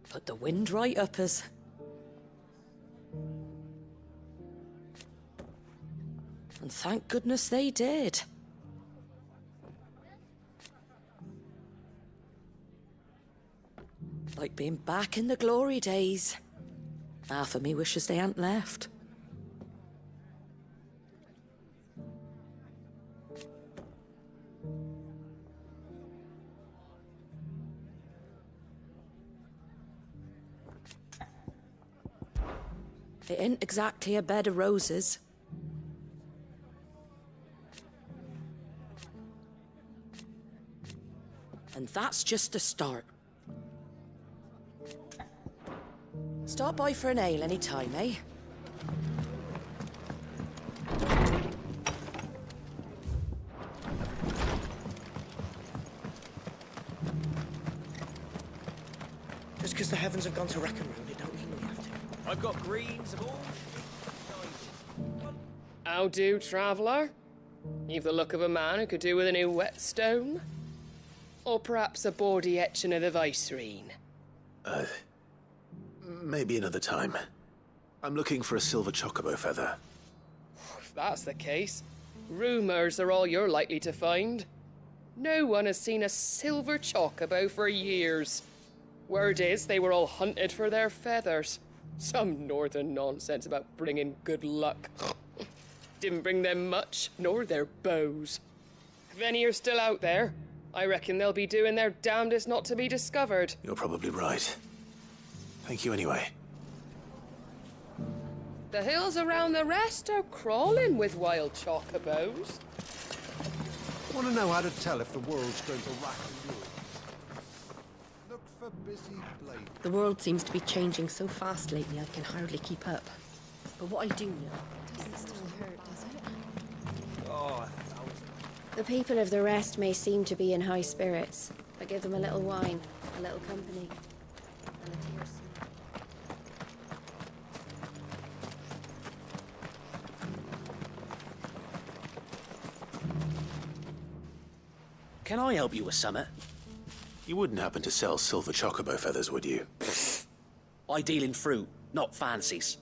Put the wind right up us. And thank goodness they did. Like being back in the glory days. Half of me wishes they hadn't left. It ain't exactly a bed of roses. And that's just the start. Stop by for an ale any time, eh? Just because the heavens have gone to wreck and ruin, it don't mean we have to. I've got greens of all sizes. How do, traveller? You've the look of a man who could do with a new whetstone. Or perhaps a bawdy etching of the Vicerine. Maybe another time. I'm looking for a silver chocobo feather. If that's the case, rumours are all you're likely to find. No one has seen a silver chocobo for years. Word is they were all hunted for their feathers. Some northern nonsense about bringing good luck. Didn't bring them much, nor their bows. If any are still out there, I reckon they'll be doing their damnedest not to be discovered. You're probably right. Thank you anyway. The hills around the rest are crawling with wild chocobos. Want to know how to tell if the world's going to rack and ruin? Look for busy blade. The world seems to be changing so fast lately I can hardly keep up. But what I do know... Doesn't still hurt, does it? Oh, The people of the rest may seem to be in high spirits, but give them a little wine, a little company, and a tear soon. Can I help you with summit? You wouldn't happen to sell silver chocobo feathers, would you? I deal in fruit, not fancies.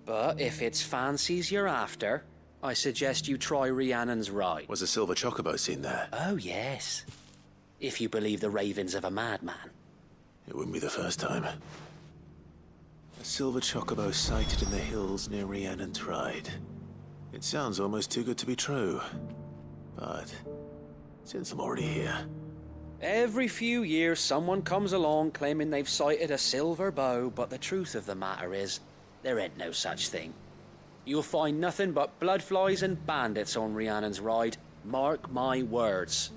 But if it's fancies you're after, I suggest you try Rhiannon's Ride. Was a silver chocobo seen there? Oh, yes. If you believe the ravings of a madman. It wouldn't be the first time. A silver chocobo sighted in the hills near Rhiannon's Ride. It sounds almost too good to be true. But since I'm already here... Every few years, someone comes along claiming they've sighted a silver bow, but the truth of the matter is, there ain't no such thing. You'll find nothing but bloodflies and bandits on Rhiannon's ride. Mark my words.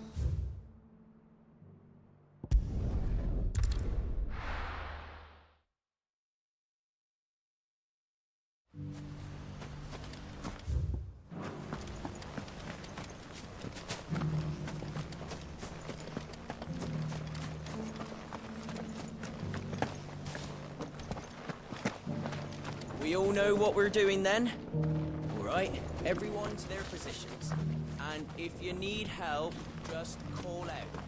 We all know what we're doing then? Alright, everyone to their positions. And if you need help, just call out.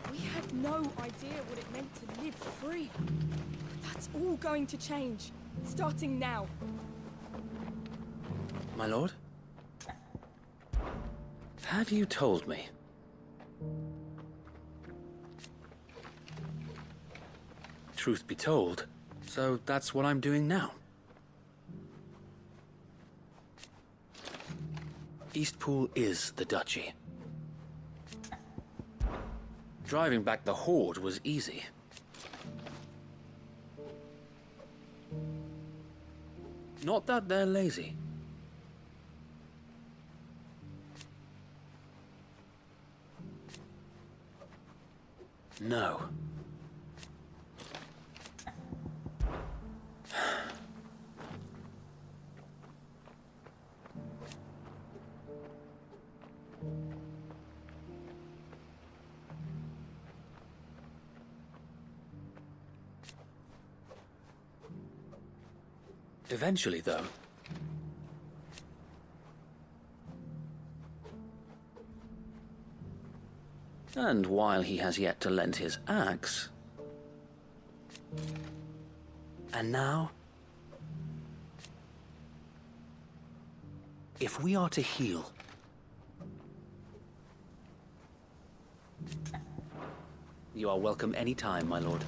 We had no idea what it meant to live free. That's all going to change, starting now. My lord? Had you told me? Truth be told, so that's what I'm doing now. Eastpool is the duchy. Driving back the Horde was easy. Not that they're lazy. No. Eventually, though, and while he has yet to lend his axe, and now, if we are to heal, you are welcome any time, my lord.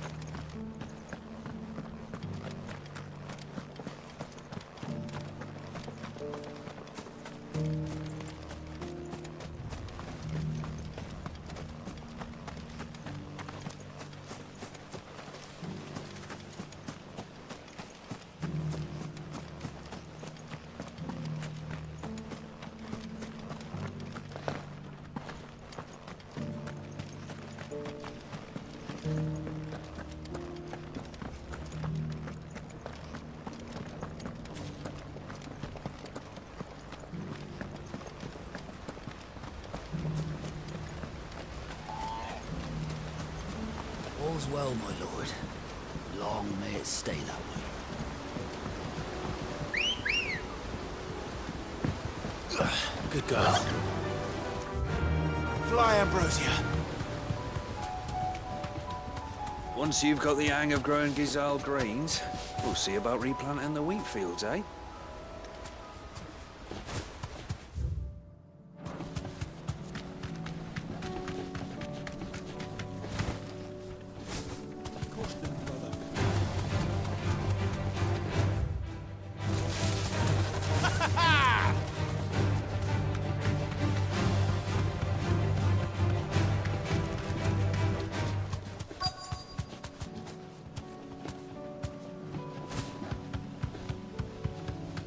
All's well, my lord. Long may it stay that way. Good girl. Fly, Ambrosia. Once you've got the hang of growing Gizal greens, we'll see about replanting the wheat fields, eh?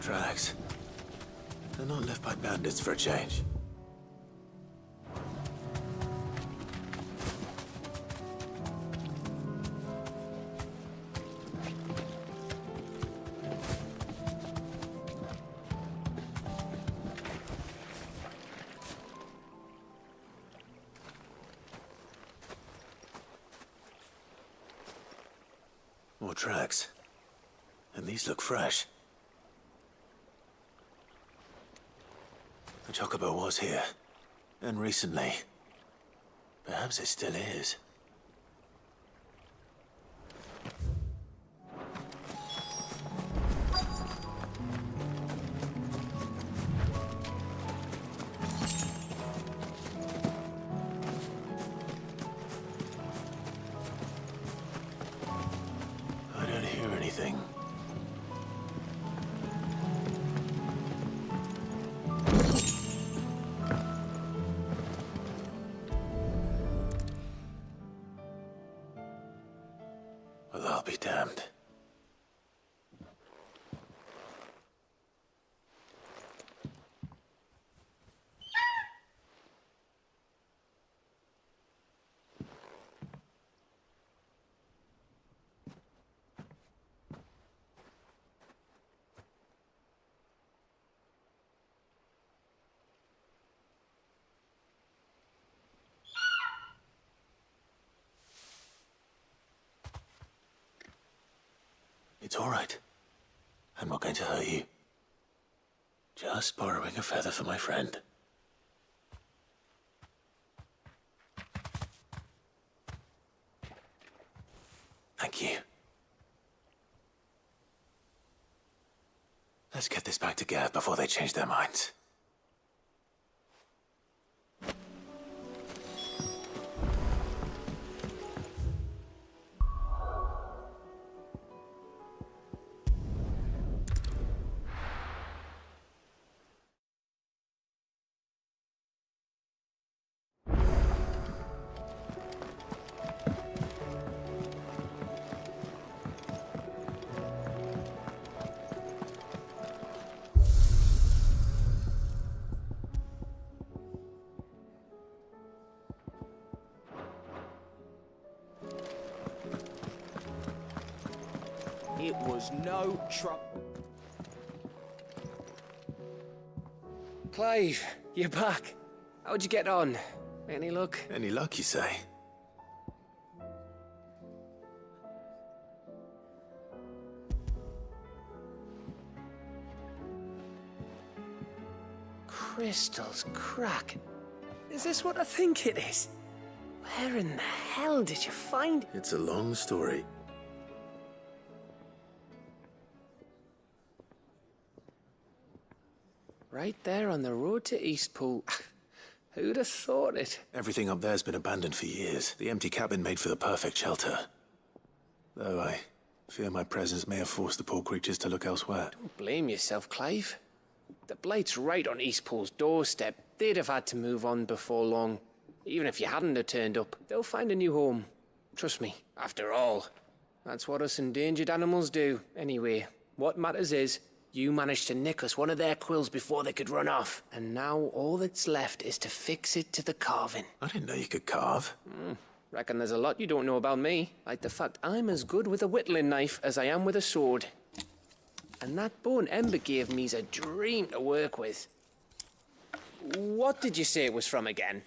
Tracks. They're not left by bandits for a change. More tracks. And these look fresh. The Chocobo was here. And recently. Perhaps it still is. I don't hear anything. It's all right. I'm not going to hurt you. Just borrowing a feather for my friend. Thank you. Let's get this back to Gav before they change their minds. It was no trouble. Clive, you're back. How'd you get on? Any luck? Any luck, you say? Crystals crack. Is this what I think it is? Where in the hell did you find it? It's a long story. Right there on the road to Eastpool. Who'd have thought it? Everything up there's been abandoned for years. The empty cabin made for the perfect shelter. Though I fear my presence may have forced the poor creatures to look elsewhere. Don't blame yourself, Clive. The blight's right on Eastpool's doorstep. They'd have had to move on before long. Even if you hadn't have turned up, they'll find a new home. Trust me. After all, that's what us endangered animals do. Anyway, what matters is, you managed to nick us one of their quills before they could run off. And now all that's left is to fix it to the carving. I didn't know you could carve. Reckon there's a lot you don't know about me. Like the fact I'm as good with a whittling knife as I am with a sword. And that bone Ember gave me's a dream to work with. What did you say it was from again?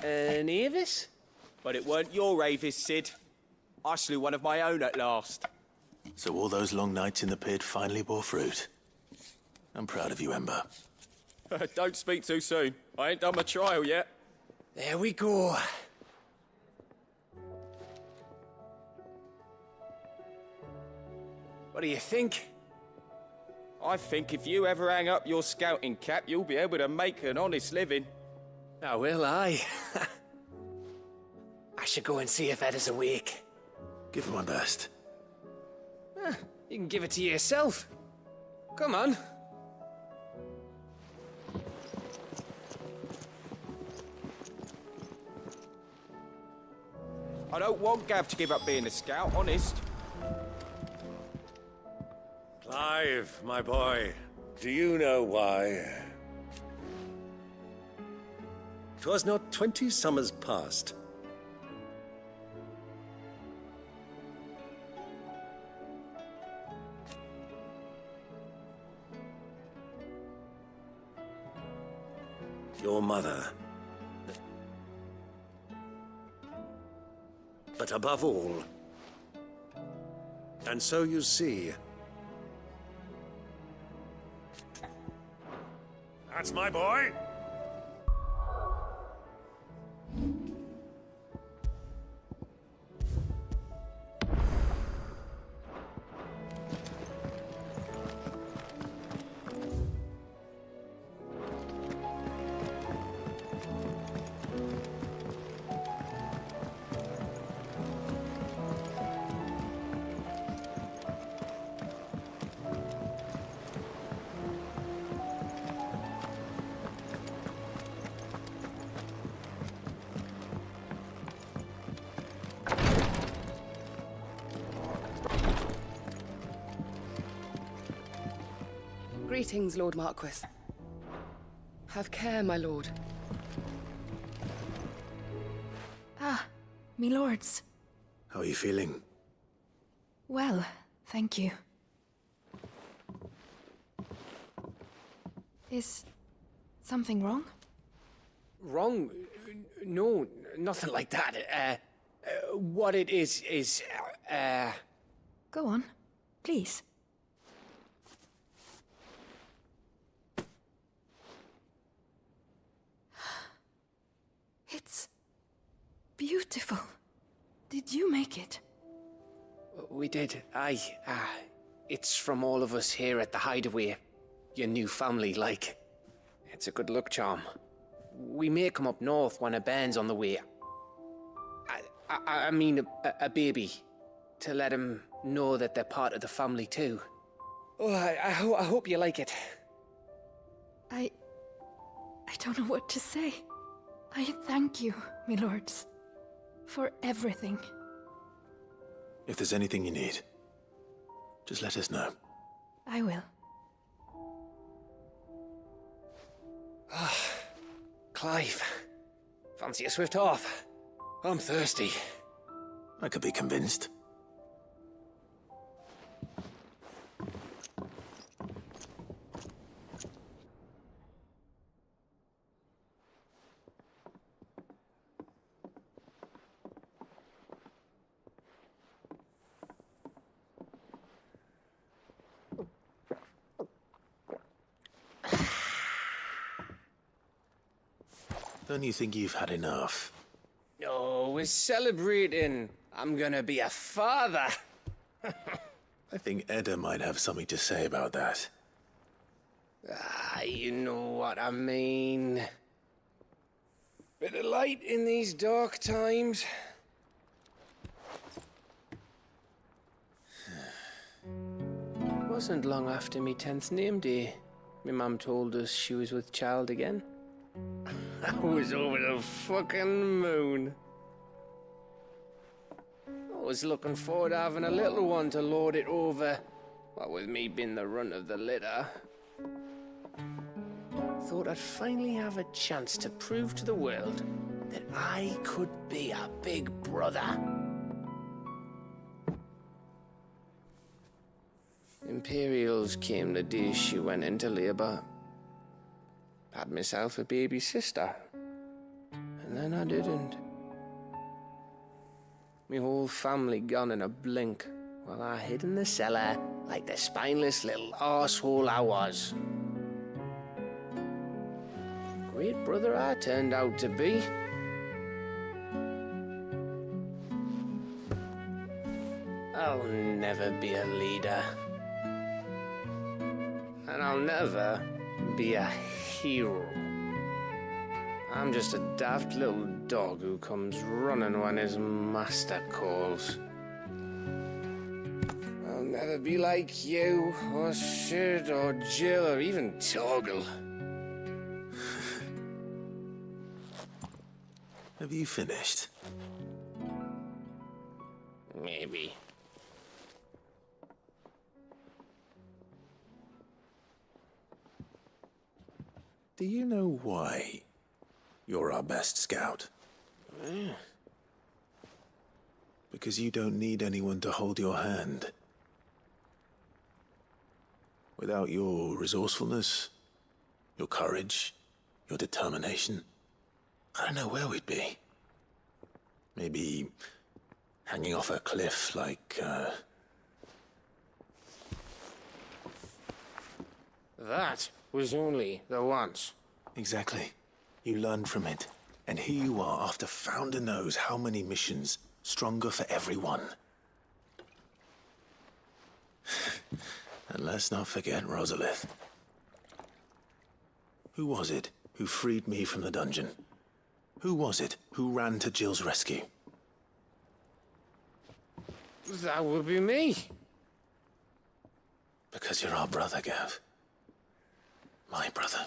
An Avis? But it weren't your Avis, Sid. I slew one of my own at last. So all those long nights in the pit finally bore fruit. I'm proud of you, Ember. Don't speak too soon. I ain't done my trial yet. There we go. What do you think? I think if you ever hang up your scouting cap, you'll be able to make an honest living. Oh, will I? I should go and see if Ed is awake. Give it my best. You can give it to yourself. Come on. I don't want Gav to give up being a scout, honest. Clive, my boy, do you know why? 'Twas not 20 summers past. Your mother. But above all, and so you see, that's my boy. Greetings, Lord Marquis. Have care, my lord. Ah, me lords. How are you feeling? Well, thank you. Is something wrong? Wrong? No, nothing like that. What it is... Go on. Please. It's beautiful. Did you make it? We did. Aye. It's from all of us here at the Hideaway. Your new family, like. It's a good luck charm. We may come up north when a band's on the way. I mean a baby. To let him know that they're part of the family too. Oh, I hope you like it. I don't know what to say. I thank you, my lords, for everything. If there's anything you need, just let us know. I will. Clive, fancy a swift off? I'm thirsty. I could be convinced. Don't you think you've had enough? No, we're celebrating. I'm gonna be a father. I think Edda might have something to say about that. You know what I mean. Bit of light in these dark times. Wasn't long after me 10th name day. My mum told us she was with child again. I was over the fucking moon. I was looking forward to having a little one to lord it over. What with me being the runt of the litter. Thought I'd finally have a chance to prove to the world that I could be a big brother. Imperials came the day she went into labour. Had myself a baby sister. And then I didn't. Me whole family gone in a blink, while I hid in the cellar like the spineless little arsehole I was. Great brother I turned out to be. I'll never be a leader. And I'll never be a hero. I'm just a daft little dog who comes running when his master calls. I'll never be like you, or Sid, or Jill, or even Torgal. Have you finished? Maybe. Do you know why you're our best scout? Yeah. Because you don't need anyone to hold your hand. Without your resourcefulness, your courage, your determination, I don't know where we'd be. Maybe hanging off a cliff like, That was only the once. Exactly. You learned from it. And here you are after Founder knows how many missions, stronger for everyone. And let's not forget Rosalith. Who was it who freed me from the dungeon? Who was it who ran to Jill's rescue? That would be me. Because you're our brother, Gav. My brother.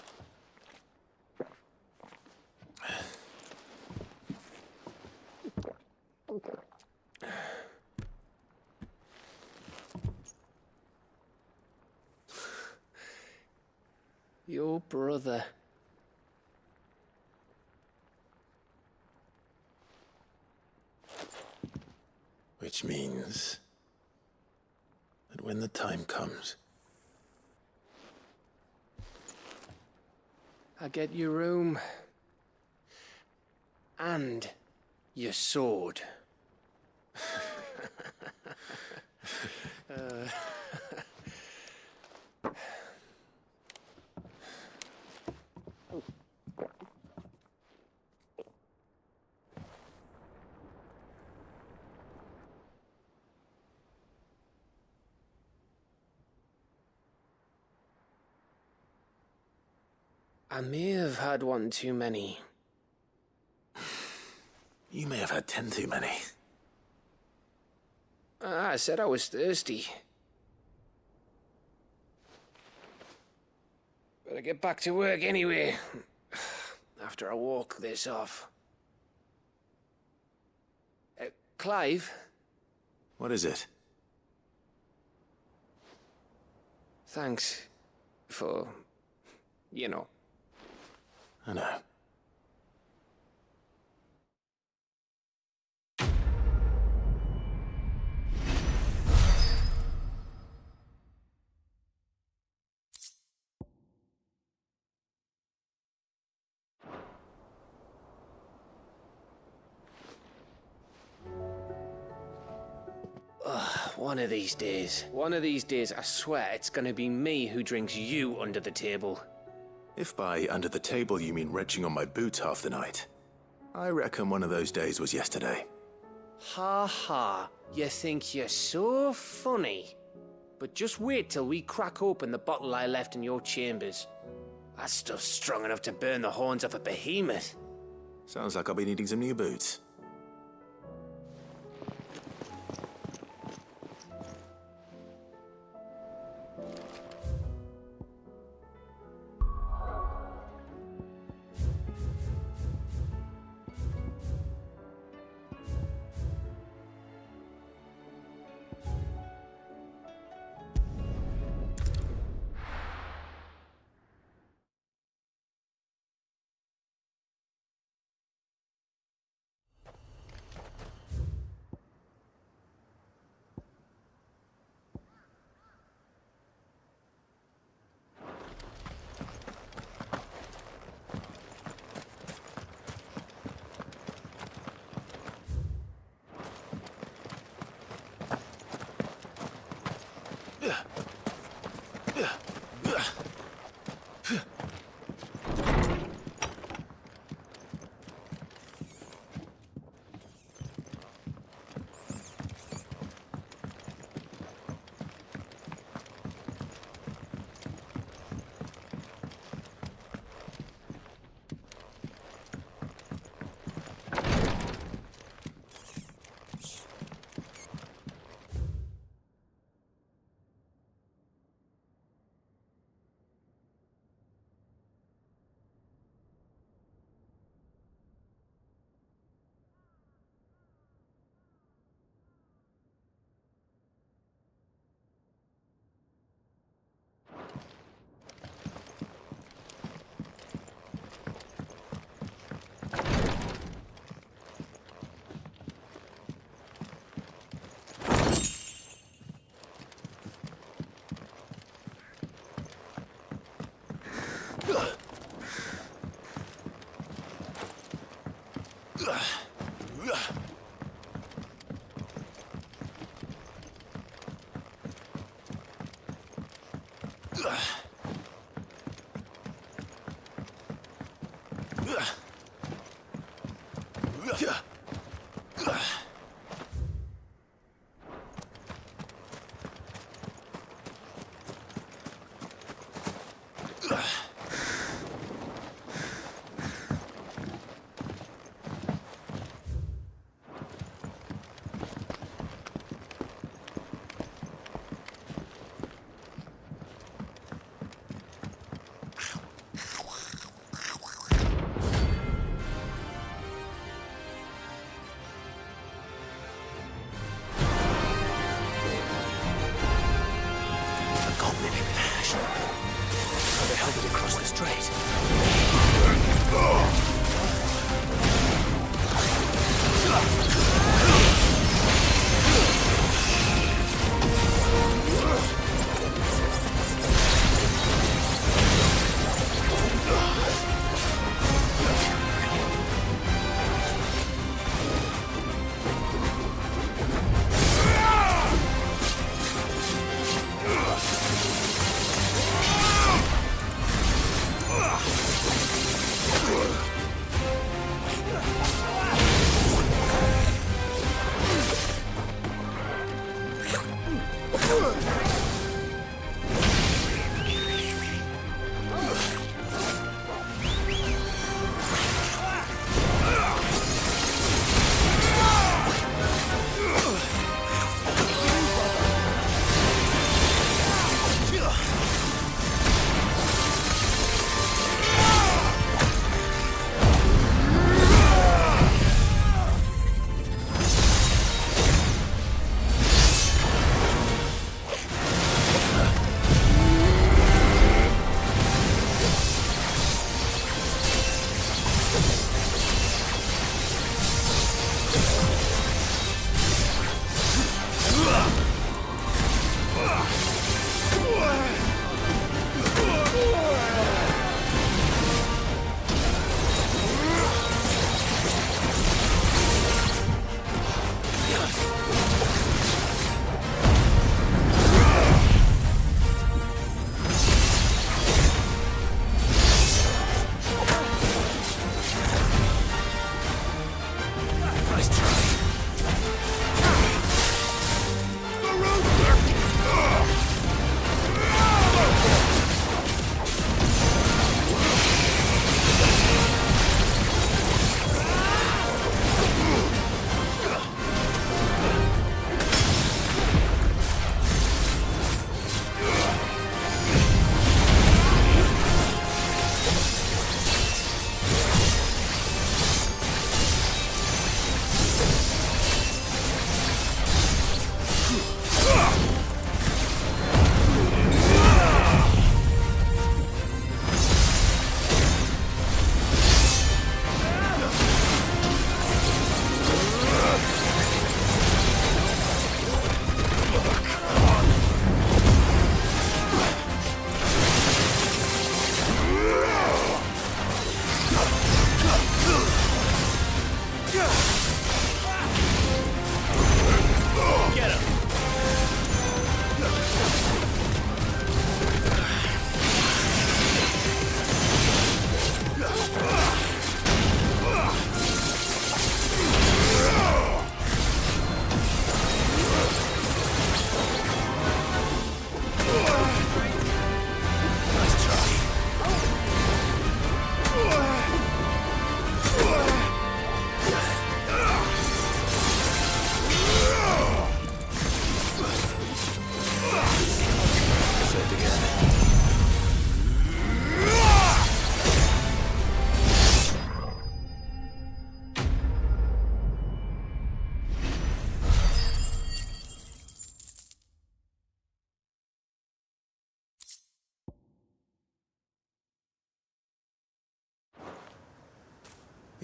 Your brother. Which means that when the time comes, I get your room. And your sword. I may have had one too many. You may have had 10 too many. I said I was thirsty. Better get back to work anyway, after I walk this off. Clive? What is it? Thanks for, you know. I know. One of these days, I swear it's gonna be me who drinks you under the table. If by under the table you mean retching on my boots half the night, I reckon one of those days was yesterday. Ha ha, you think you're so funny. But just wait till we crack open the bottle I left in your chambers. That stuff's strong enough to burn the horns off a behemoth. Sounds like I'll be needing some new boots.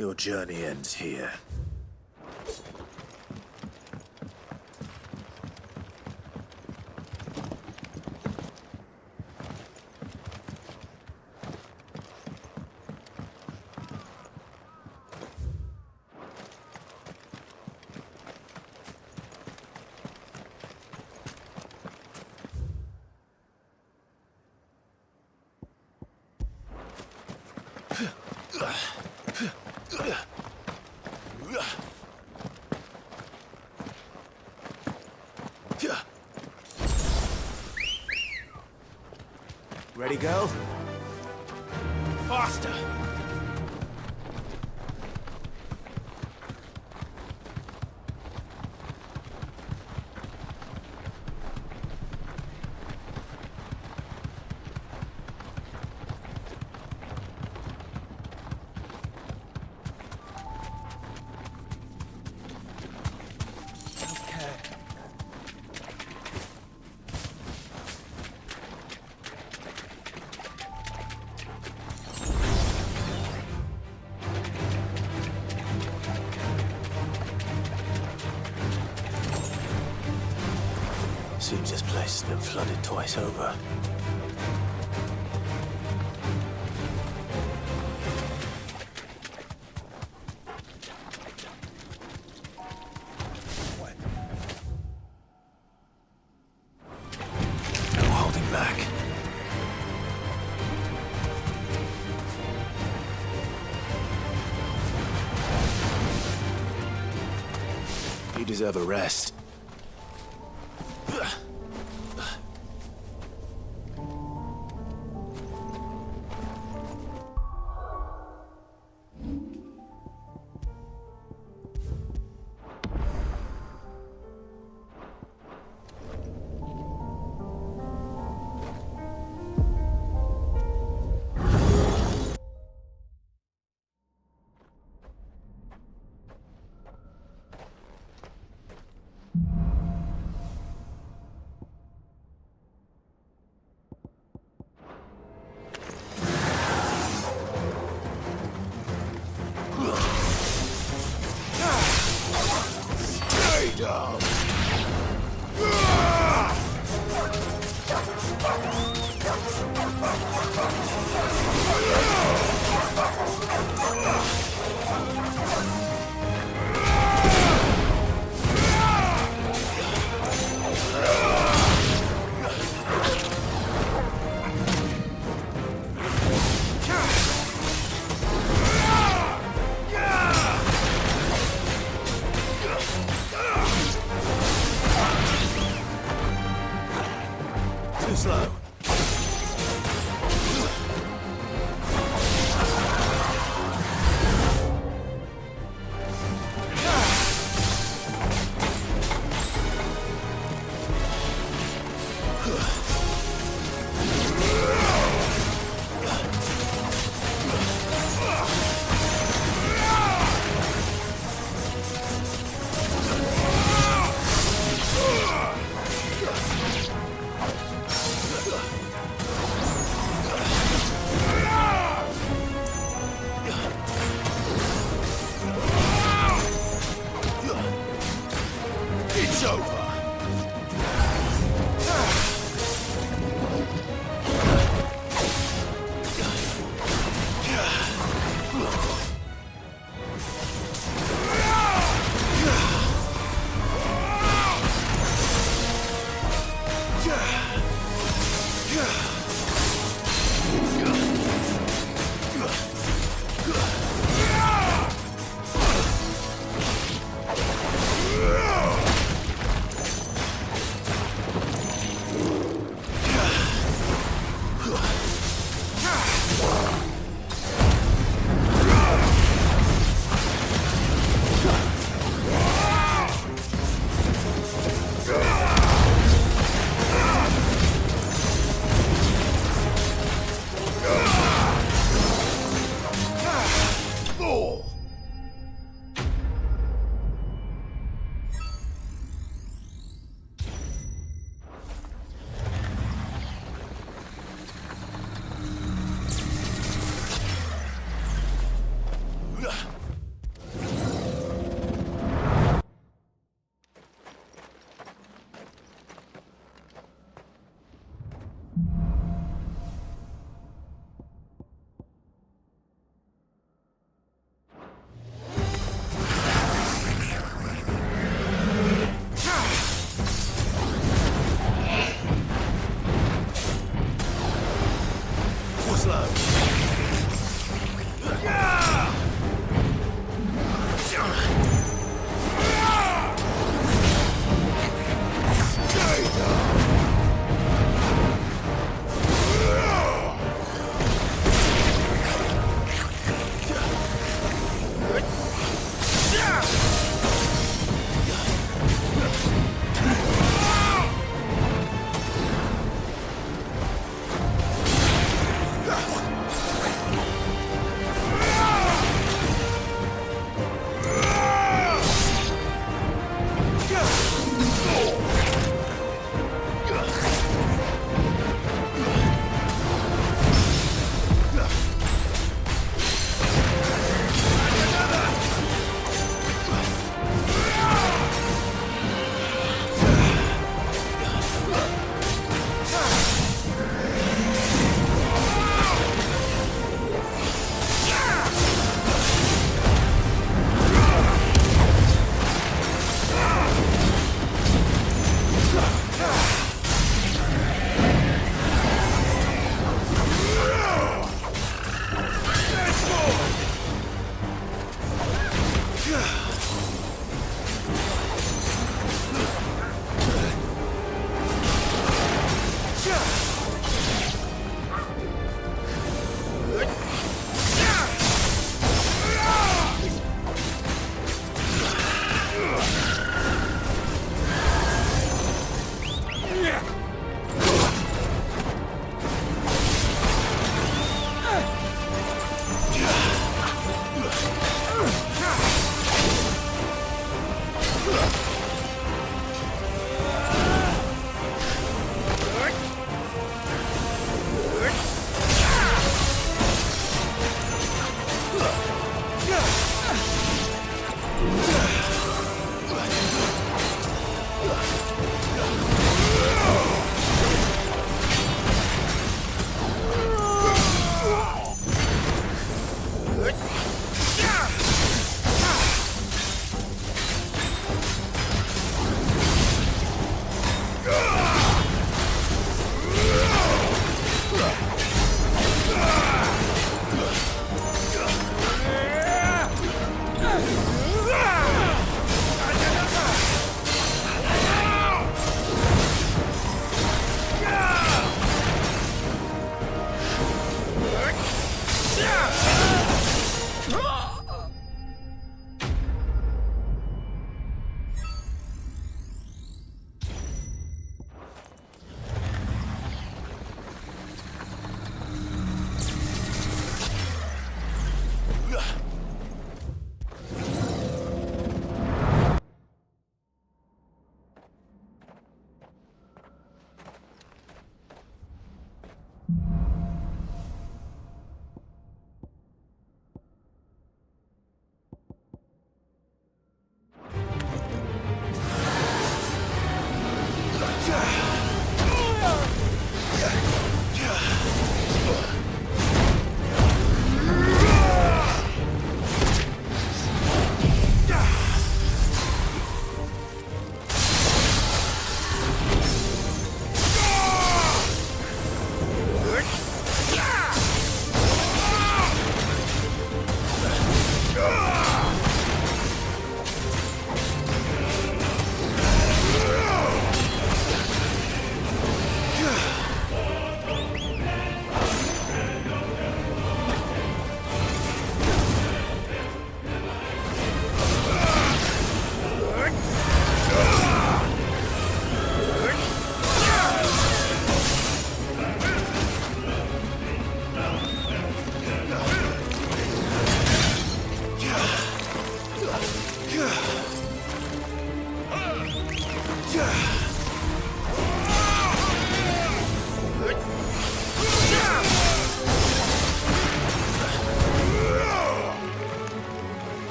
Your journey ends here. Ready, go? Faster! Seems this place has been flooded twice over. No holding back. You deserve a rest.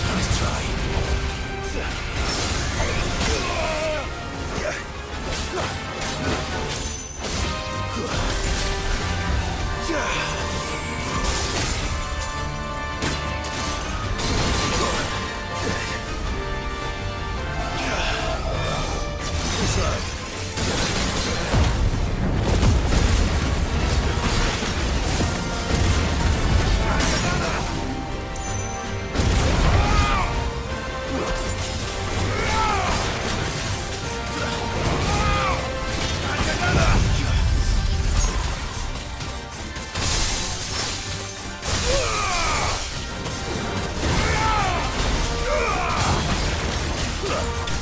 Nice try.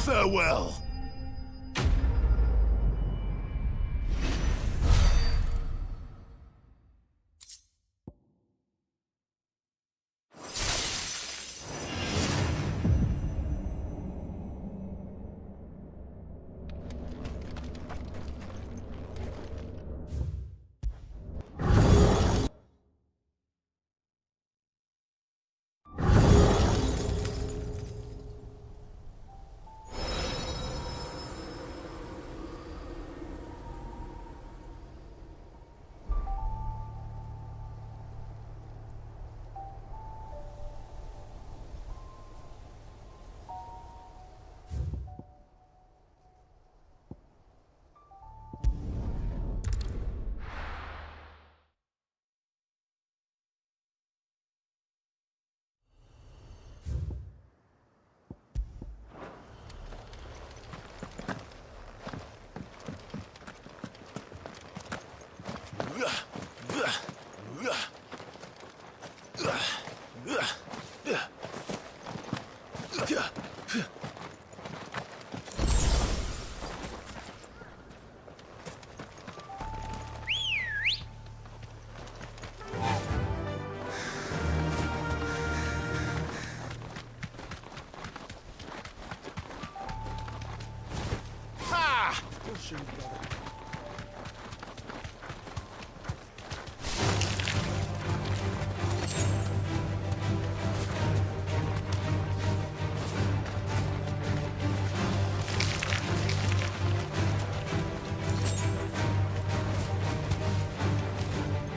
Farewell.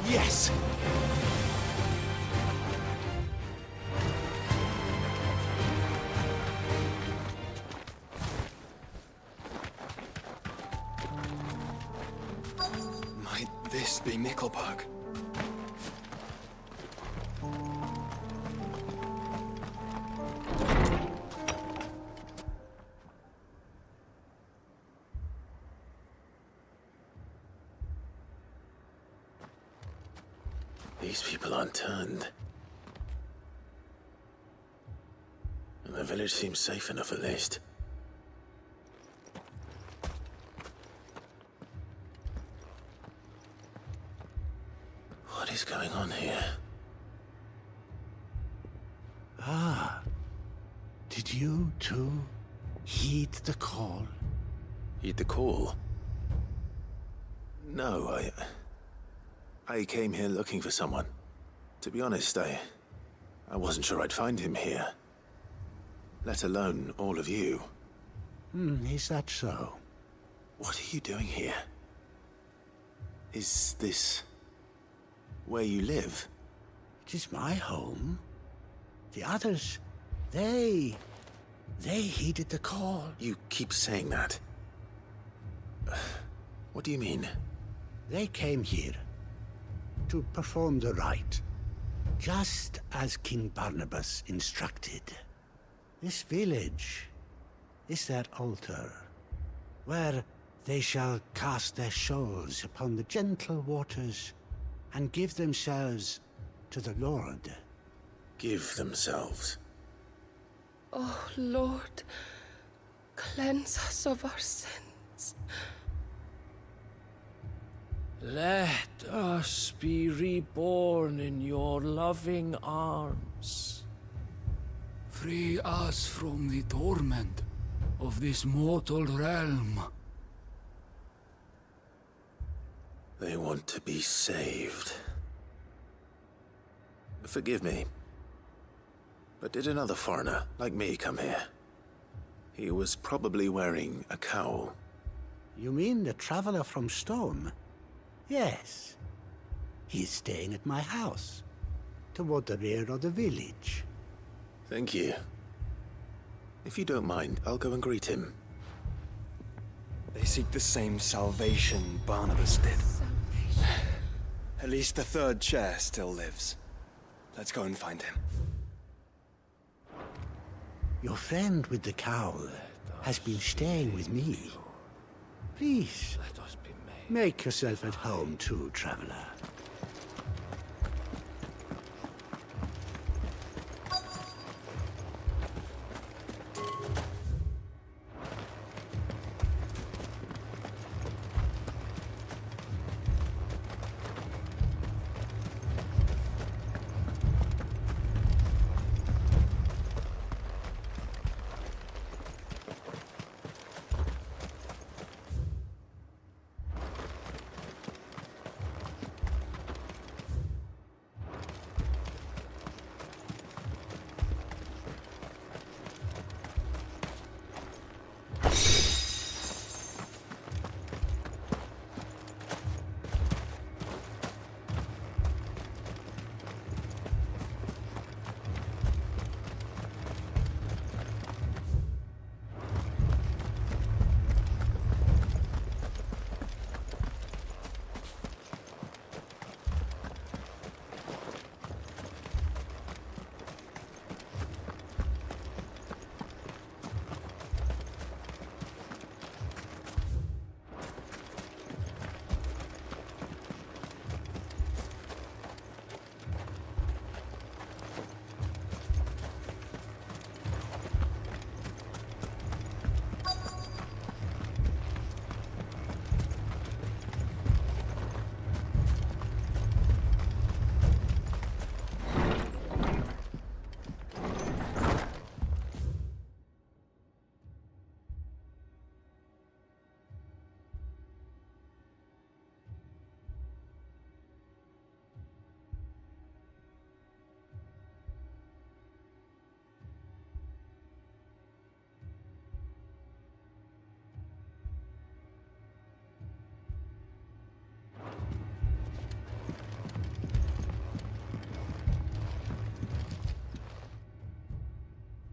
Yes! Might this be Nickelberg? These people aren't turned. And the village seems safe enough at least. What is going on here? Ah. Did you too heed the call? Heed the call? No, I came here looking for someone. To be honest, I wasn't sure I'd find him here. Let alone all of you. Is that so? What are you doing here? Is this where you live? It is my home. The others, they heeded the call. You keep saying that. What do you mean? They came here to perform the rite, just as King Barnabas instructed. This village is their altar, where they shall cast their souls upon the gentle waters and give themselves to the Lord. Give themselves? Oh, Lord, cleanse us of our sins. Let us be reborn in your loving arms. Free us from the torment of this mortal realm. They want to be saved. Forgive me. But did another foreigner, like me, come here? He was probably wearing a cowl. You mean the traveler from Storm? Yes. He's staying at my house, toward the rear of the village. Thank you. If you don't mind, I'll go and greet him. They seek the same salvation Barnabas did. At least the third chair still lives. Let's go and find him. Your friend with the cowl has been staying with me. Please, make yourself at home too, traveler.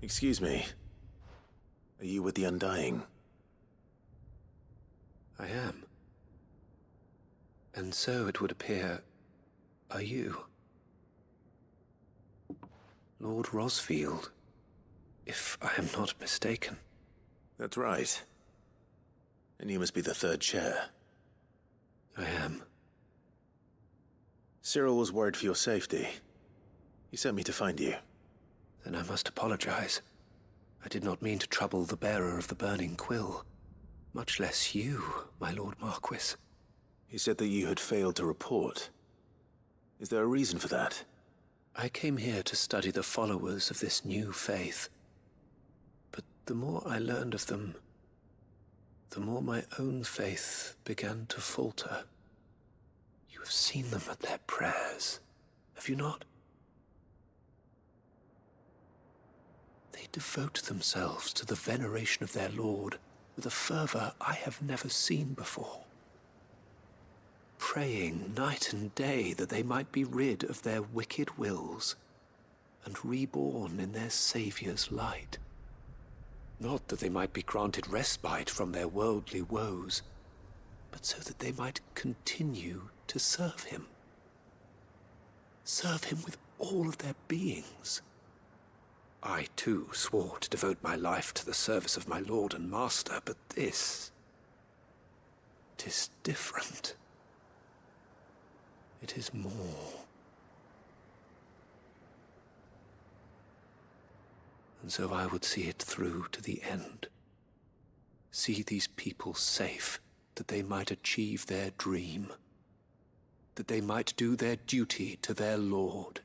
Excuse me. Are you with the Undying? I am. And so it would appear, are you? Lord Rosfield, if I am not mistaken. That's right. And you must be the third chair. I am. Cyril was worried for your safety. He sent me to find you. Then I must apologize. I did not mean to trouble the bearer of the burning quill. Much less you, my Lord Marquis. He said that you had failed to report. Is there a reason for that? I came here to study the followers of this new faith. But the more I learned of them, the more my own faith began to falter. You have seen them at their prayers, have you not? They devote themselves to the veneration of their Lord with a fervor I have never seen before. Praying night and day that they might be rid of their wicked wills and reborn in their Saviour's light. Not that they might be granted respite from their worldly woes, but so that they might continue to serve him. Serve him with all of their beings. I, too, swore to devote my life to the service of my Lord and Master, but this... 'tis different. It is more. And so I would see it through to the end. See these people safe, that they might achieve their dream. That they might do their duty to their Lord.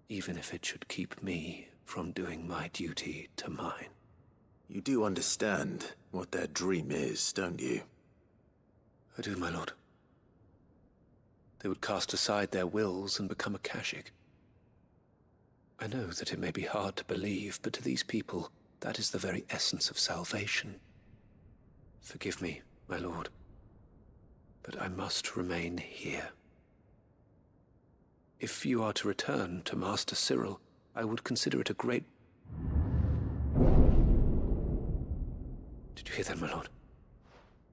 Even if it should keep me from doing my duty to mine. You do understand what their dream is, don't you? I do, my lord. They would cast aside their wills and become Akashic. I know that it may be hard to believe, but to these people, that is the very essence of salvation. Forgive me, my lord, but I must remain here. If you are to return to Master Cyril, I would consider it a great... Did you hear that, my lord?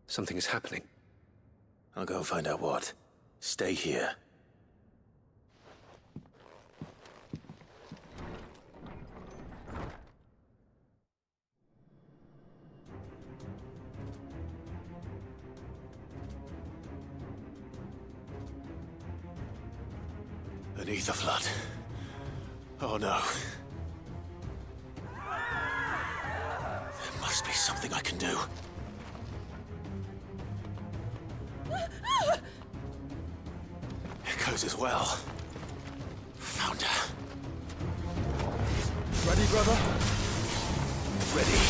Something is happening. I'll go and find out what. Stay here. An ether flood. Oh no. There must be something I can do. Echoes as well. Found her. Ready, brother? Ready.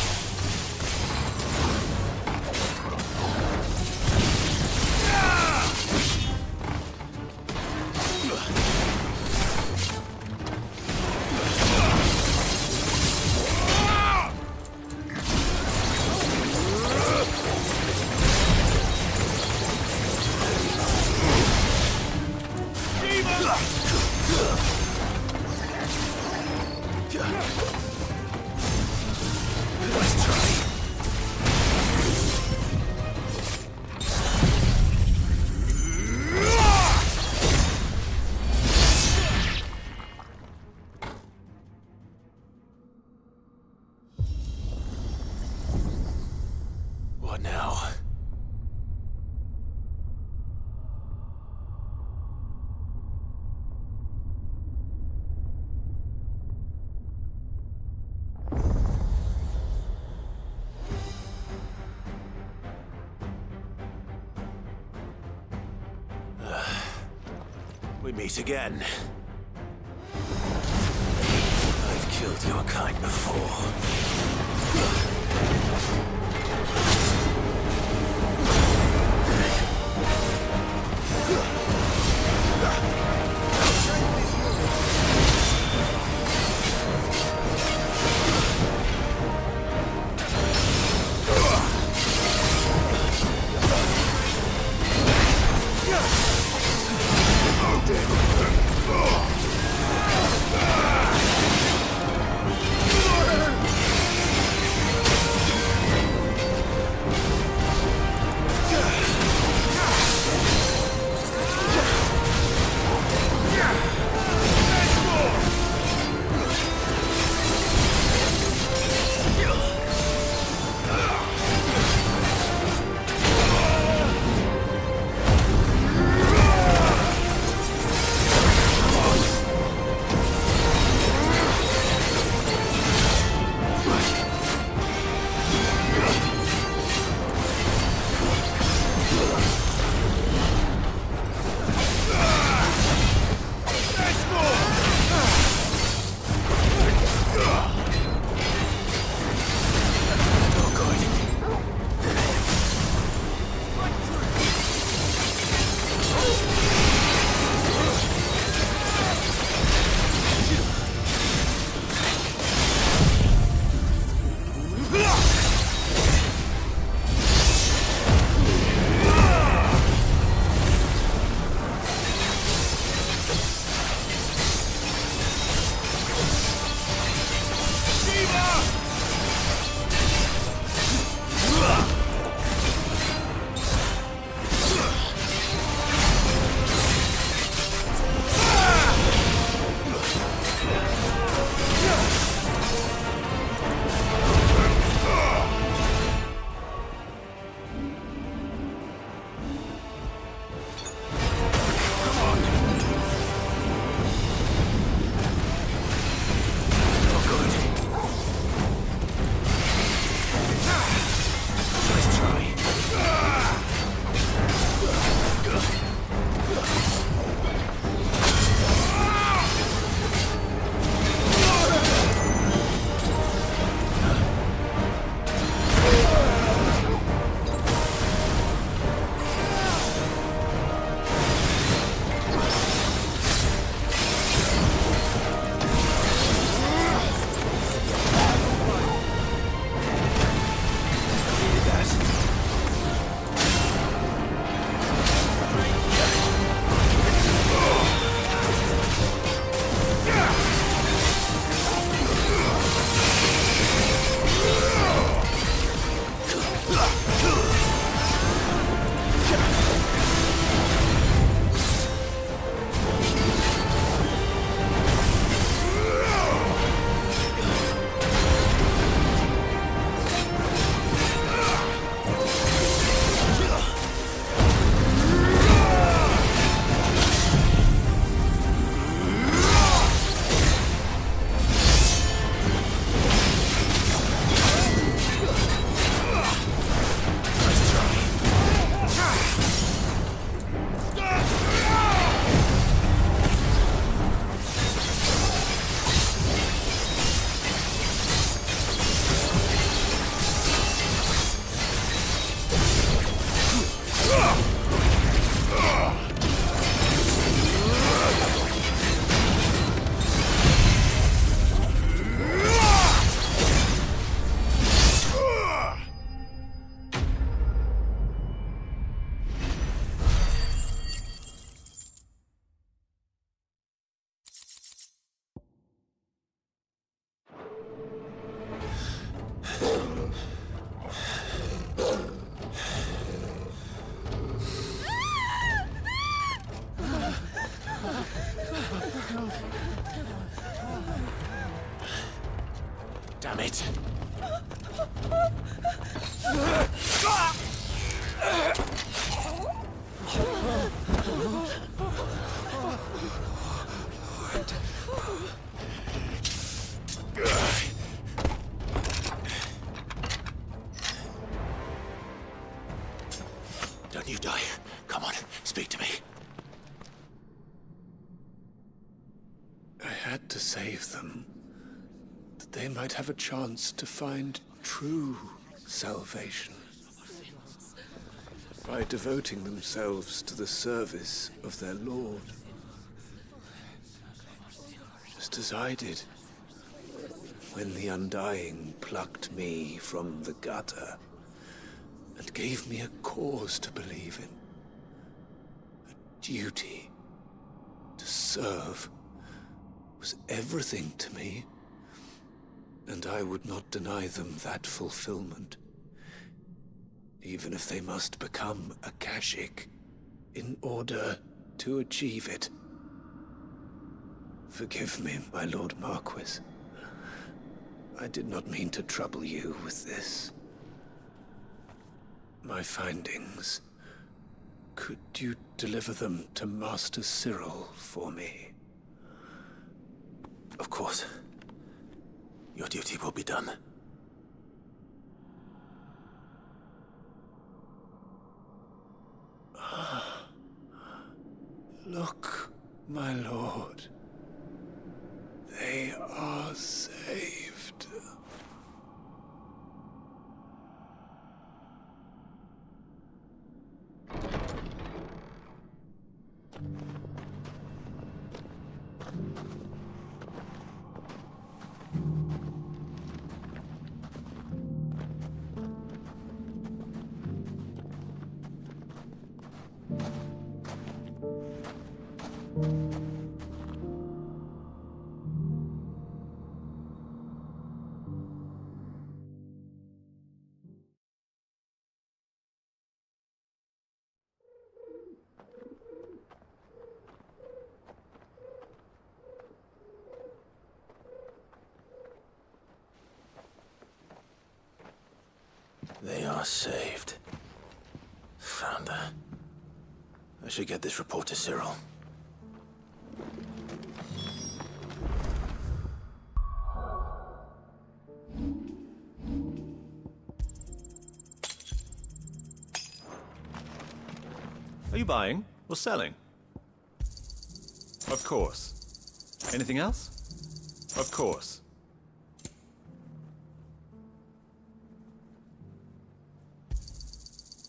What now? We meet again. I've killed your kind before. Damn it. Don't you die. Come on, speak to me. I had to save them, that they might have a chance to find true salvation. By devoting themselves to the service of their Lord. Just as I did, when the Undying plucked me from the gutter and gave me a cause to believe in. A duty to serve was everything to me, and I would not deny them that fulfillment, even if they must become a Kashik in order to achieve it. Forgive me, my Lord Marquis. I did not mean to trouble you with this. My findings. Could you deliver them to Master Cyril for me? Of course. Your duty will be done. Look, my lord. They are saved. They are saved. Founder. I should get this report to Cyril. Are you buying or selling? Of course. Anything else? Of course.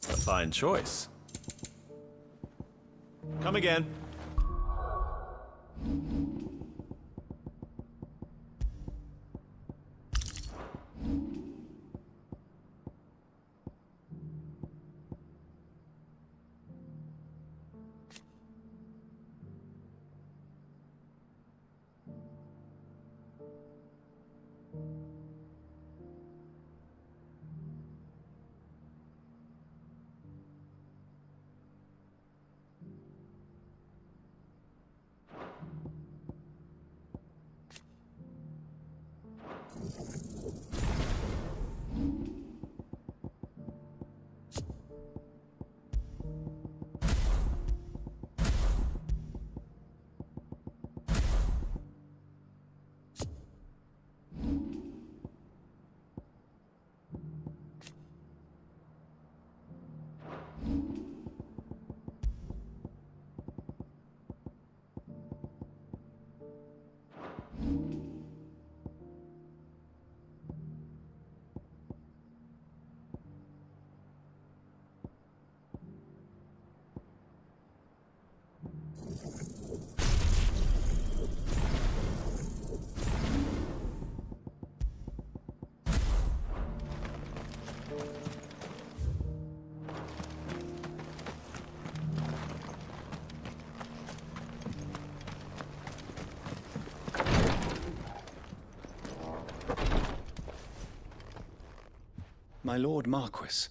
A fine choice. Come again. My Lord Marquis,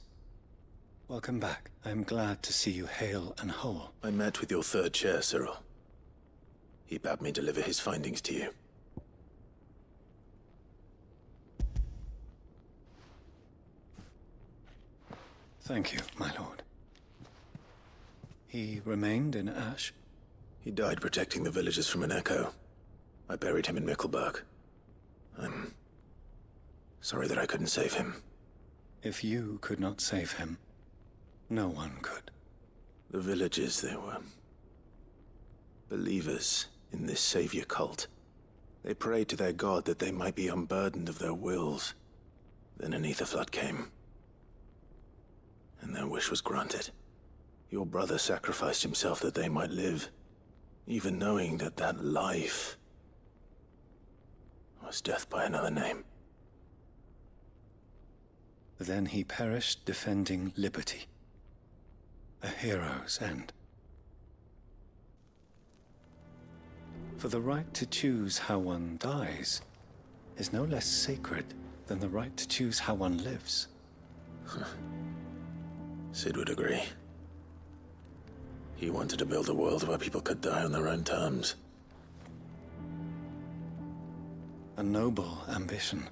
welcome back. I am glad to see you hale and whole. I met with your third chair, Cyril. He bade me deliver his findings to you. Thank you, my lord. He remained in Ash? He died protecting the villagers from an echo. I buried him in Mickelberg. I'm sorry that I couldn't save him. If you could not save him, no one could. The villagers, they were believers in this savior cult. They prayed to their god that they might be unburdened of their wills. Then an ether flood came, and their wish was granted. Your brother sacrificed himself that they might live, even knowing that that life was death by another name. Then he perished defending liberty. A hero's end. For the right to choose how one dies is no less sacred than the right to choose how one lives. Sid would agree. He wanted to build a world where people could die on their own terms. A noble ambition.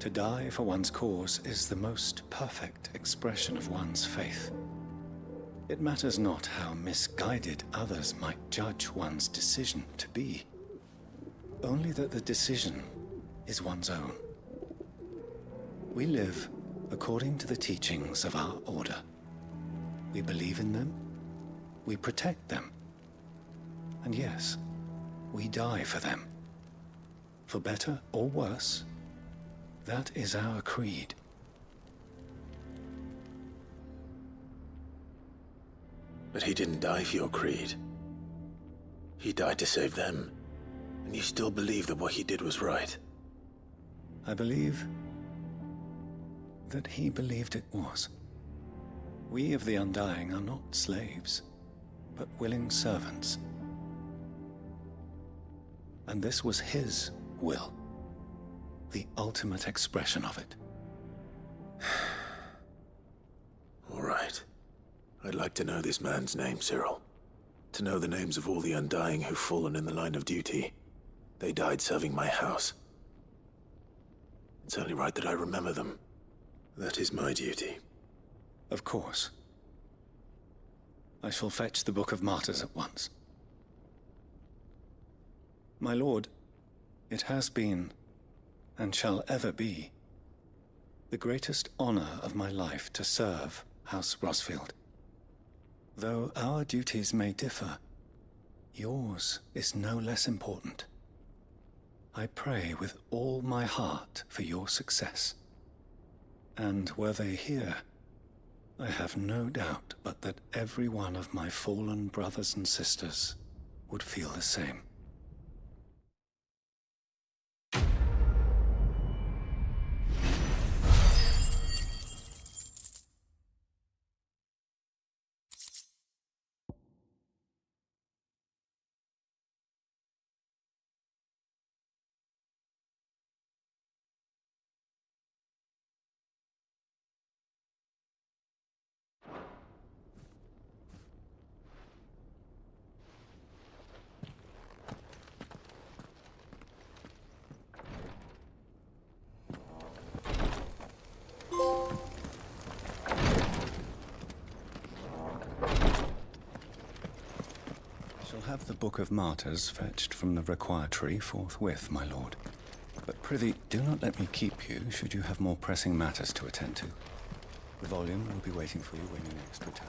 To die for one's cause is the most perfect expression of one's faith. It matters not how misguided others might judge one's decision to be. Only that the decision is one's own. We live according to the teachings of our order. We believe in them, we protect them, and yes, we die for them. For better or worse, that is our creed. But he didn't die for your creed. He died to save them, and you still believe that what he did was right. I believe that he believed it was. We of the Undying are not slaves, but willing servants. And this was his will, the ultimate expression of it. All right. I'd like to know this man's name, Cyril. To know the names of all the Undying who've fallen in the line of duty. They died serving my house. It's only right that I remember them. That is my duty. Of course. I shall fetch the Book of Martyrs at once. My lord, it has been, and shall ever be, the greatest honor of my life to serve House Rosfield. Though our duties may differ, yours is no less important. I pray with all my heart for your success. And were they here, I have no doubt but that every one of my fallen brothers and sisters would feel the same. Have the Book of Martyrs fetched from the requiratory forthwith, my lord. But prithee, do not let me keep you, should you have more pressing matters to attend to. The volume will be waiting for you when you next return.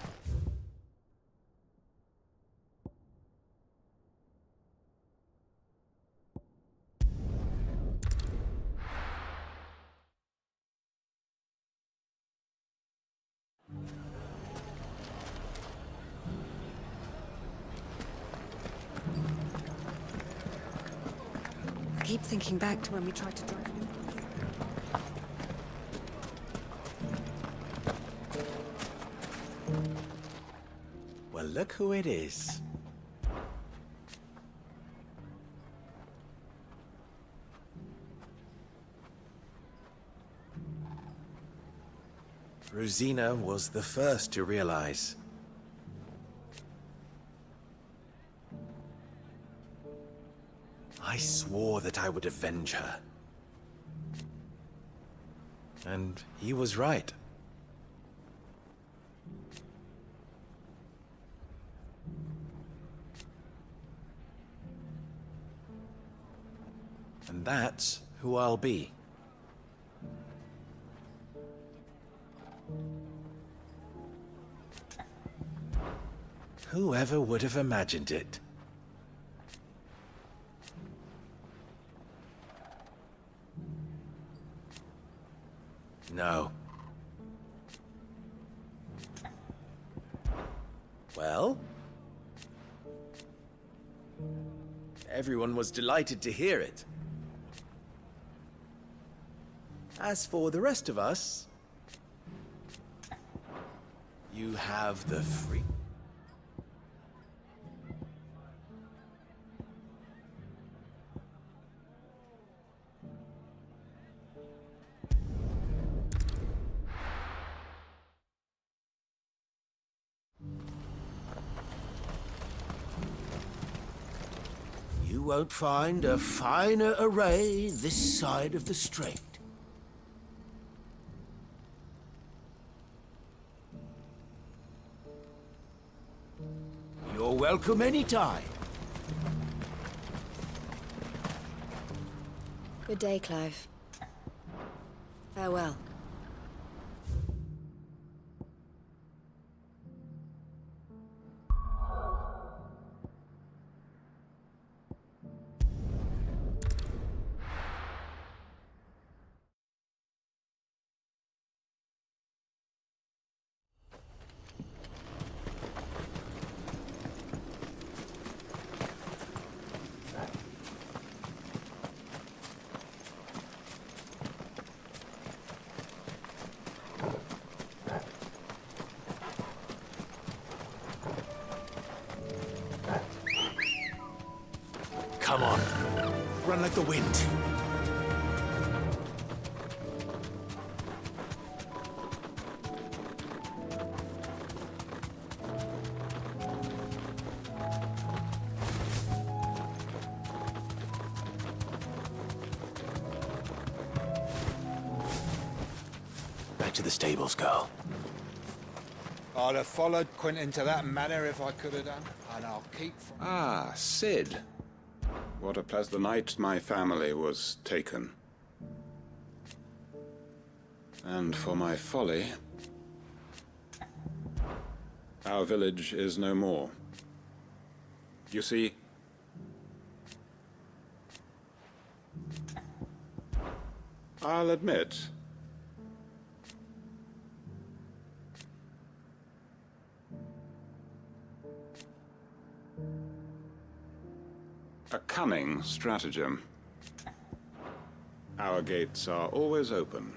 I keep thinking back to when we tried to drive north. Well, look who it is. Rosina was the first to realize. I swore that I would avenge her. And he was right. And that's who I'll be. Whoever would have imagined it? No. Well? Everyone was delighted to hear it. As for the rest of us, you have the free... You won't find a finer array this side of the strait. You're welcome anytime. Good day, Clive. Farewell. Come on. Run like the wind. Back to the stables, girl. I'd have followed Quentin to that manor if I could have done, and I'll keep... Ah, Sid. What a pleasant... The night my family was taken. And for my folly, our village is no more. You see, I'll admit, a cunning stratagem. Our gates are always open.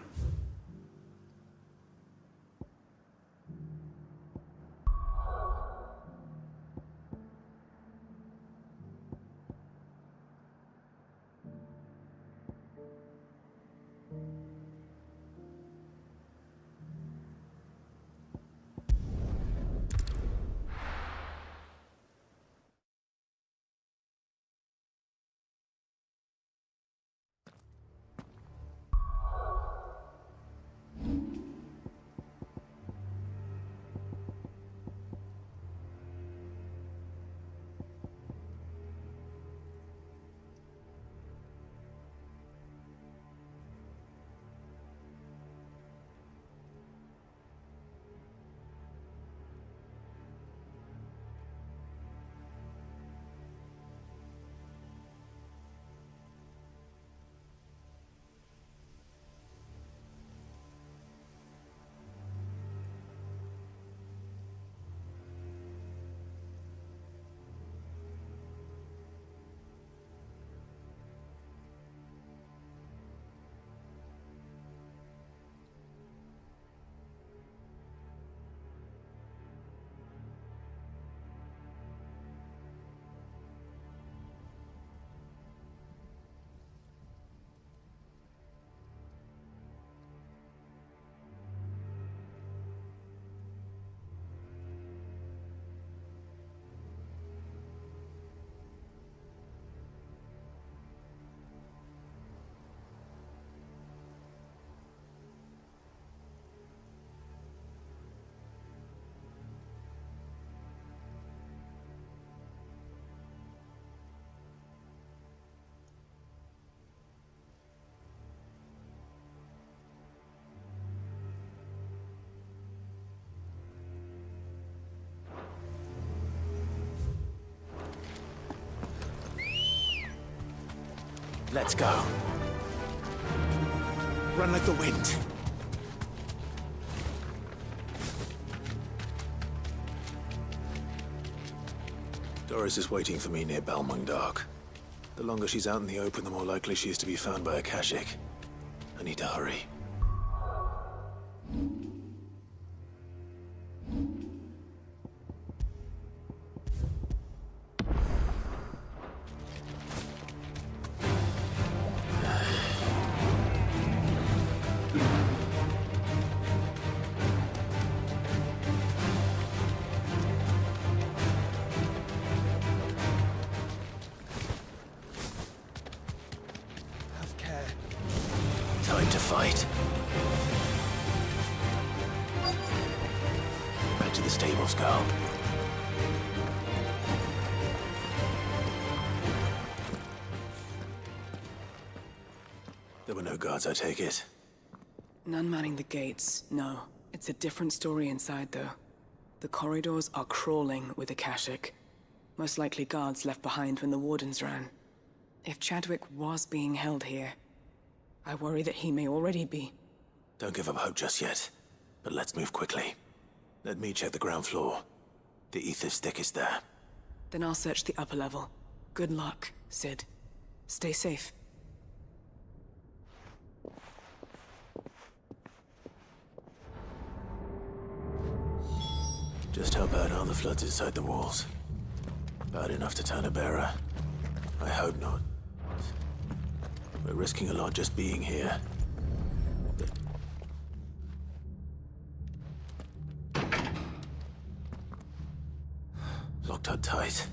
Let's go. Run like the wind. Doris is waiting for me near Balmung Dark. The longer she's out in the open, the more likely she is to be found by a Kashik. I need to hurry. Time to fight. Back to the stables, girl. There were no guards, I take it. None manning the gates, no. It's a different story inside, though. The corridors are crawling with Akashic. Most likely guards left behind when the Wardens ran. If Chadwick was being held here, I worry that he may already be. Don't give up hope just yet, but let's move quickly. Let me check the ground floor. The ether's thickest there. Then I'll search the upper level. Good luck, Sid. Stay safe. Just how bad are the floods inside the walls? Bad enough to turn a bearer? I hope not. We're risking a lot just being here. Locked up tight.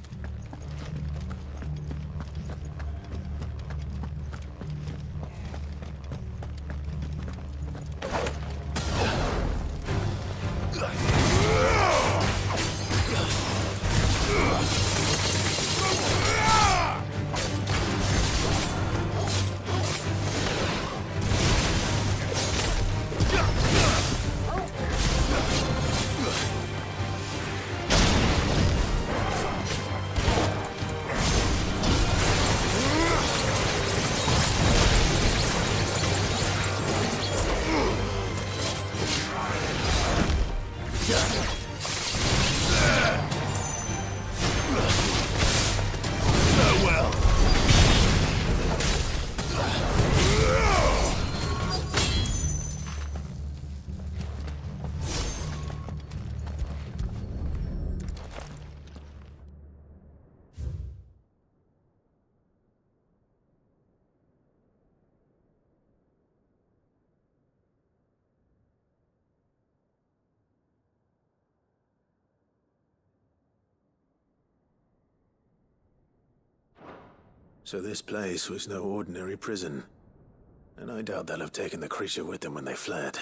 So this place was no ordinary prison. And I doubt they'll have taken the creature with them when they fled.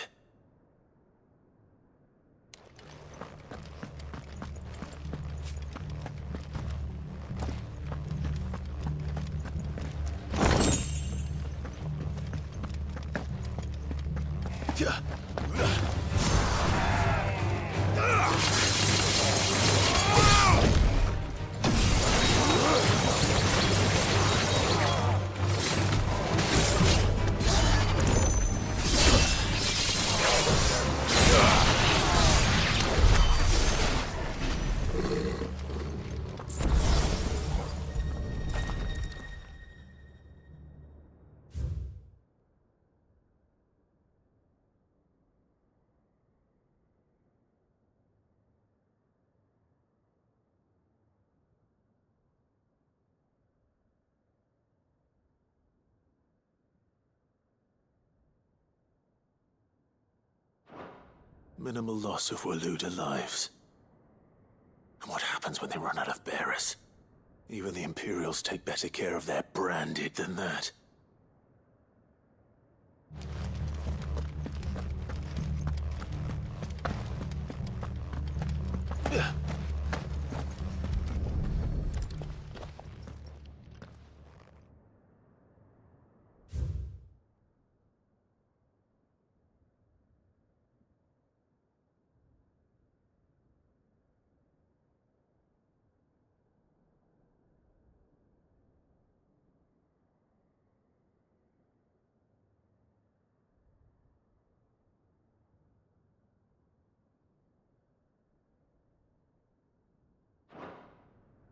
Minimal loss of Waluda lives. And what happens when they run out of bearers? Even the Imperials take better care of their branded than that.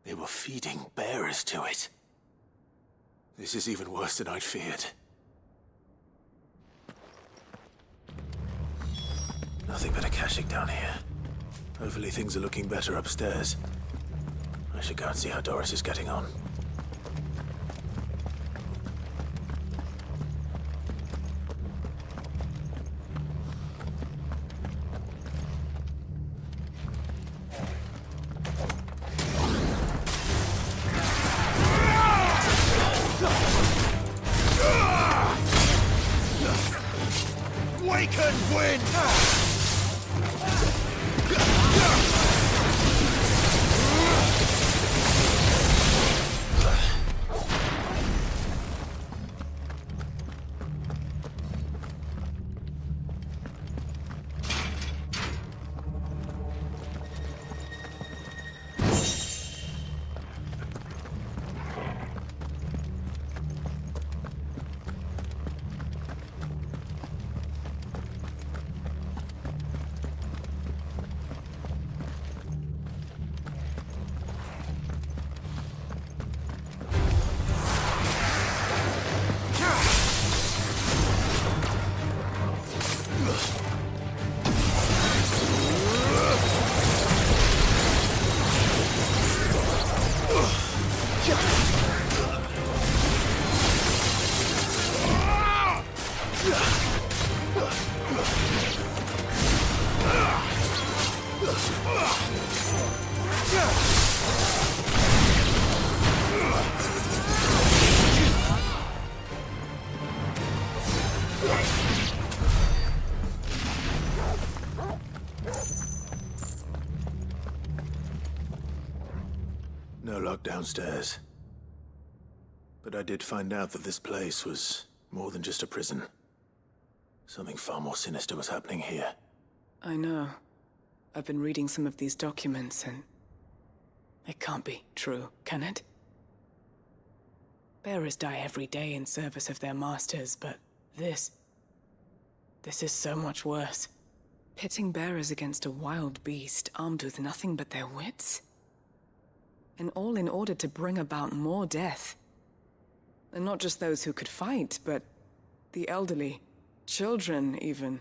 They were feeding bearers to it. This is even worse than I'd feared. Nothing but a caching down here. Hopefully things are looking better upstairs. I should go and see how Doris is getting on. Waken wind! No luck downstairs. But I did find out that this place was more than just a prison. Something far more sinister was happening here. I know. I've been reading some of these documents and... it can't be true, can it? Bearers die every day in service of their masters, but this is so much worse. Pitting bearers against a wild beast armed with nothing but their wits? And all in order to bring about more death. And not just those who could fight, but the elderly, children even.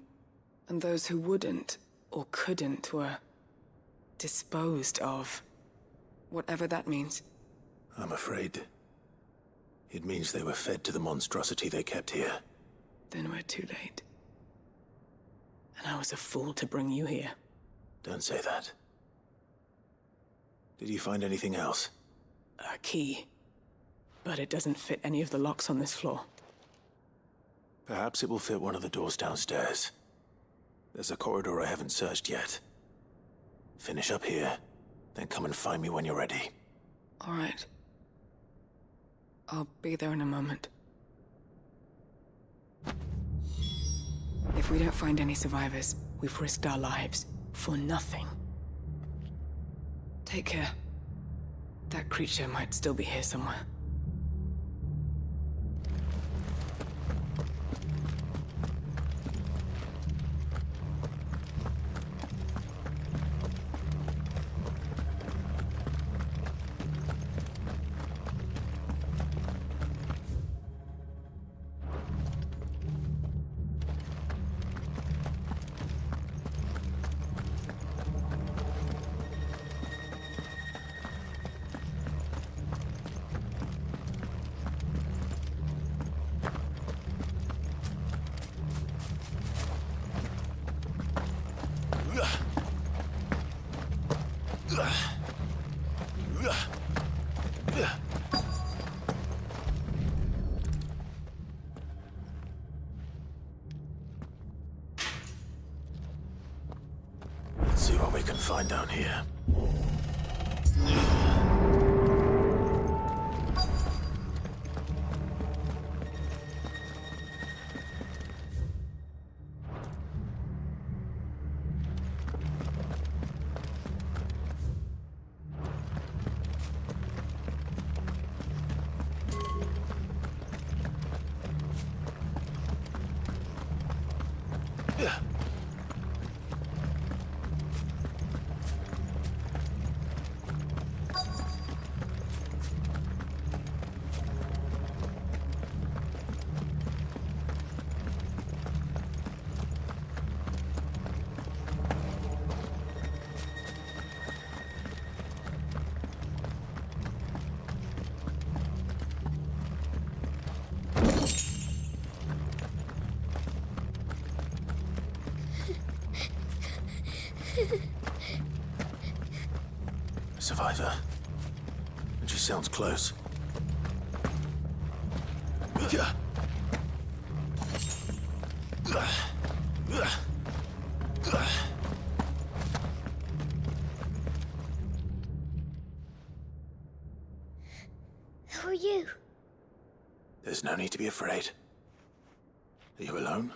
And those who wouldn't or couldn't were disposed of. Whatever that means. I'm afraid it means they were fed to the monstrosity they kept here. Then we're too late. And I was a fool to bring you here. Don't say that. Did you find anything else? A key. But it doesn't fit any of the locks on this floor. Perhaps it will fit one of the doors downstairs. There's a corridor I haven't searched yet. Finish up here, then come and find me when you're ready. All right. I'll be there in a moment. If we don't find any survivors, we've risked our lives for nothing. Take care. That creature might still be here somewhere. Let's see what we can find down here. survivor. And she sounds close. Who are you? There's no need to be afraid. Are you alone?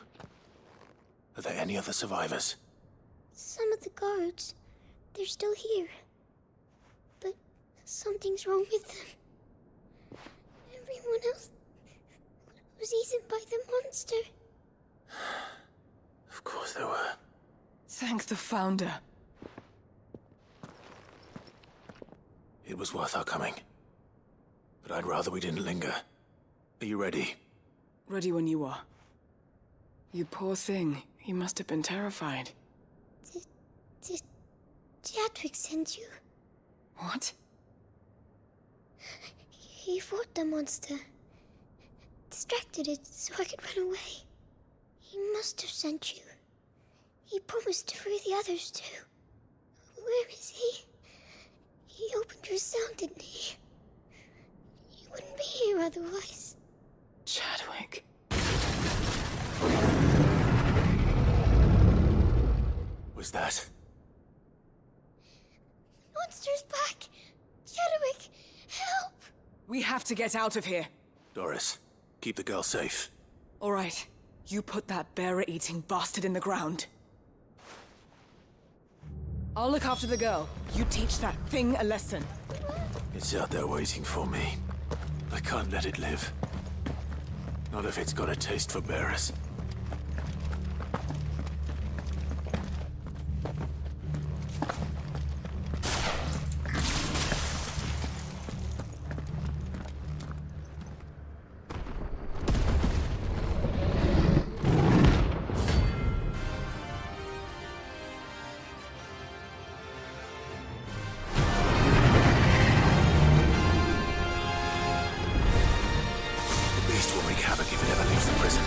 Are there any other survivors? Some of the guards. They're still here. But something's wrong with them. Everyone else was eaten by the monster. Of course there were. Thank the Founder. It was worth our coming. But I'd rather we didn't linger. Are you ready? Ready when you are. You poor thing. You must have been terrified. Did Chadwick send you? What? He fought the monster. Distracted it so I could run away. He must have sent you. He promised to free the others too. Where is he? He opened your cell, didn't he? He wouldn't be here otherwise. Chadwick. Was that? Monster's back! Chadwick, help! We have to get out of here. Doris, keep the girl safe. All right. You put that bearer-eating bastard in the ground. I'll look after the girl. You teach that thing a lesson. It's out there waiting for me. I can't let it live. Not if it's got a taste for bearers. The beast will wreak havoc if it ever leaves the prison.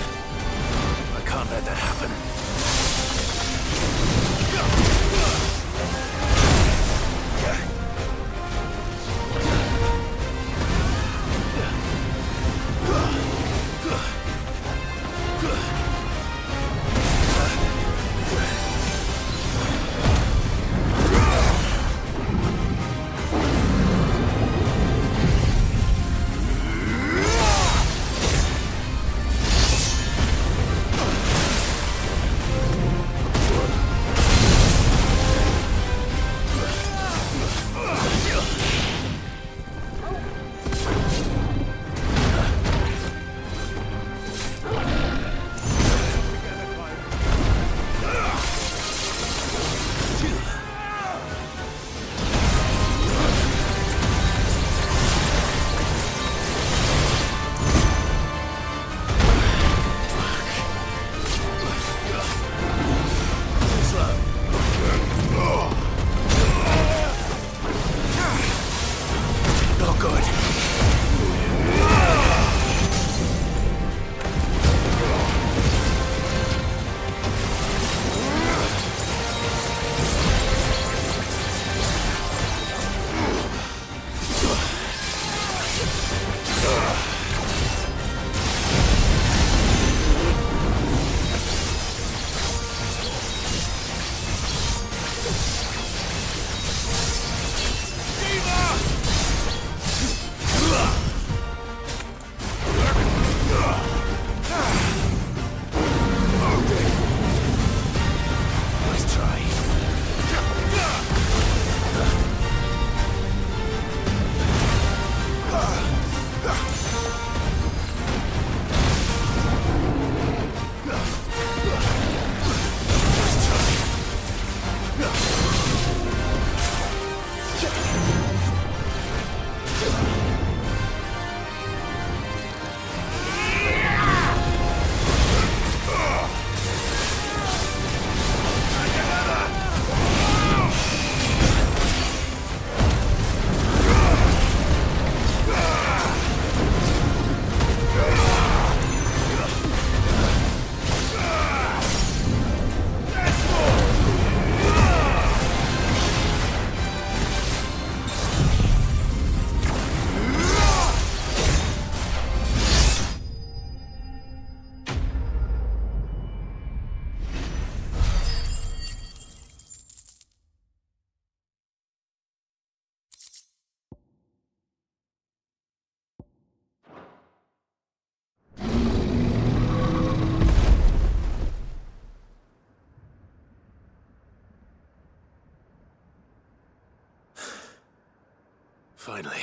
Finally.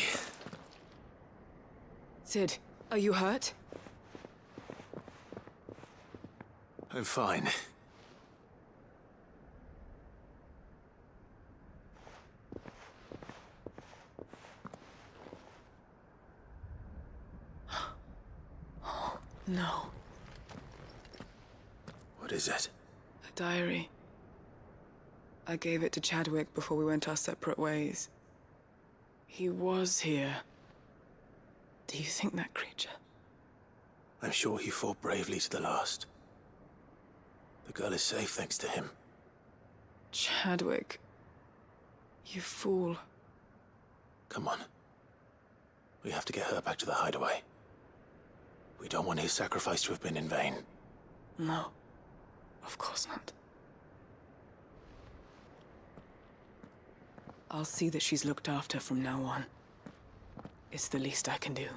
Sid, are you hurt? I'm fine. Oh, no. What is it? A diary. I gave it to Chadwick before we went our separate ways. He was here. Do you think that creature? I'm sure he fought bravely to the last. The girl is safe thanks to him. Chadwick. You fool. Come on. We have to get her back to the hideaway. We don't want his sacrifice to have been in vain. No. Of course not. I'll see that she's looked after from now on. It's the least I can do.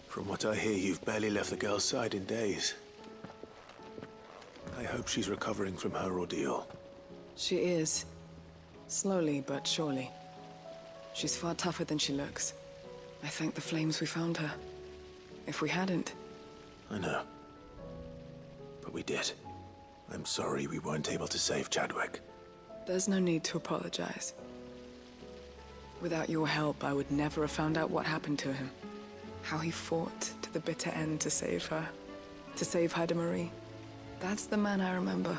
From what I hear, you've barely left the girl's side in days. I hope she's recovering from her ordeal. She is. Slowly but surely. She's far tougher than she looks. I thank the flames we found her. If we hadn't... I know. But we did. I'm sorry we weren't able to save Chadwick. There's no need to apologize. Without your help, I would never have found out what happened to him. How he fought to the bitter end to save her. To save Haida Marie. That's the man I remember.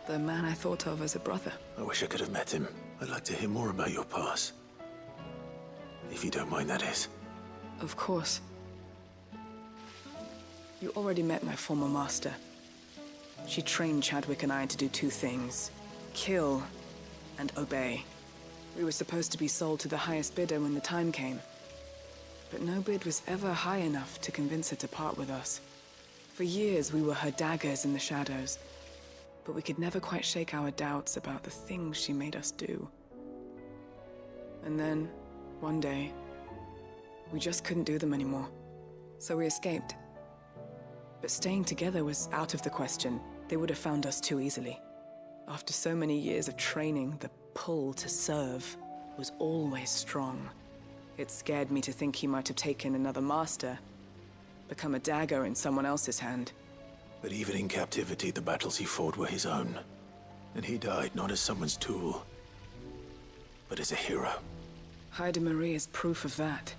The man I thought of as a brother. I wish I could have met him. I'd like to hear more about your past. If you don't mind, that is. Of course. You already met my former master. She trained Chadwick and I to do two things. Kill and obey. We were supposed to be sold to the highest bidder when the time came. But no bid was ever high enough to convince her to part with us. For years, we were her daggers in the shadows. But we could never quite shake our doubts about the things she made us do. And then, one day, we just couldn't do them anymore. So we escaped. But staying together was out of the question. They would have found us too easily. After so many years of training, the pull to serve was always strong. It scared me to think he might have taken another master, become a dagger in someone else's hand. But even in captivity, the battles he fought were his own. And he died not as someone's tool, but as a hero. Haida Marie is proof of that.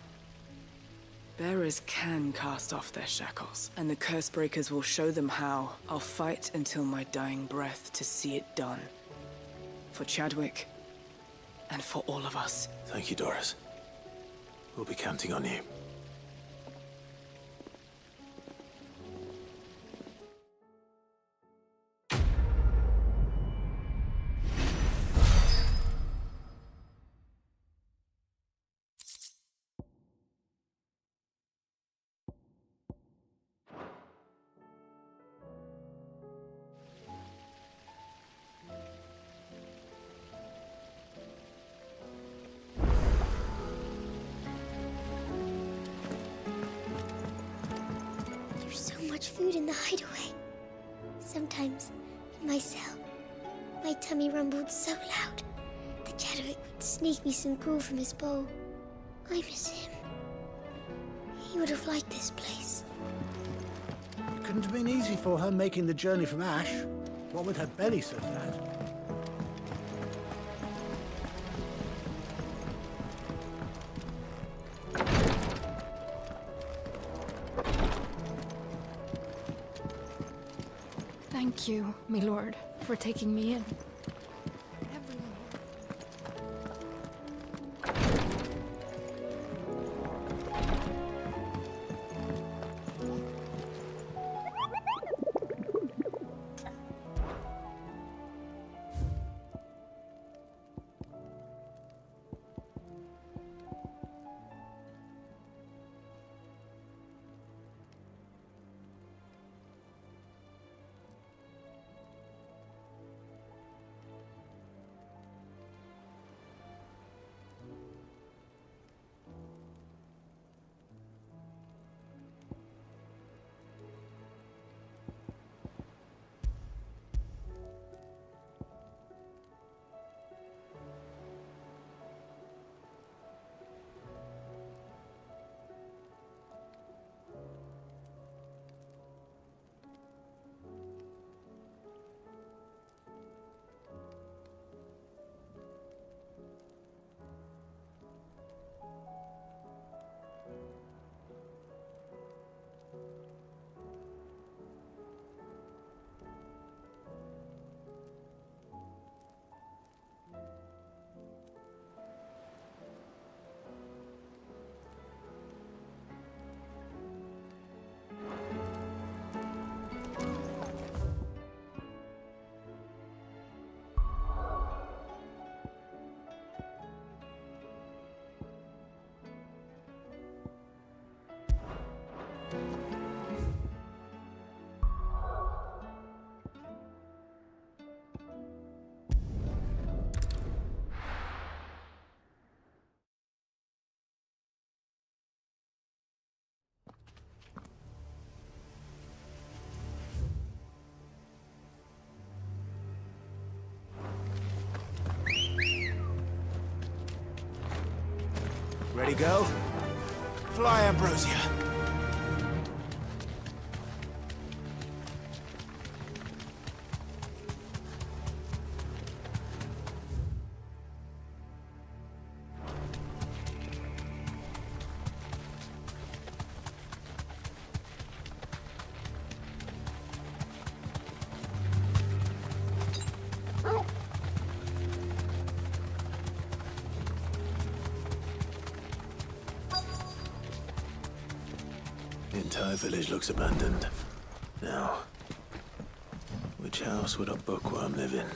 Bearers can cast off their shackles, and the curse breakers will show them how. I'll fight until my dying breath to see it done. For Chadwick, and for all of us. Thank you, Doris. We'll be counting on you. Food in the hideaway. Sometimes, in my cell, my tummy rumbled so loud that Chadwick would sneak me some gruel from his bowl. I miss him. He would have liked this place. It couldn't have been easy for her making the journey from Ash, what with her belly so fat. Thank you, my lord, for taking me in. you go. Fly, Ambrosia. The entire village looks abandoned. Now, which house would a bookworm live in?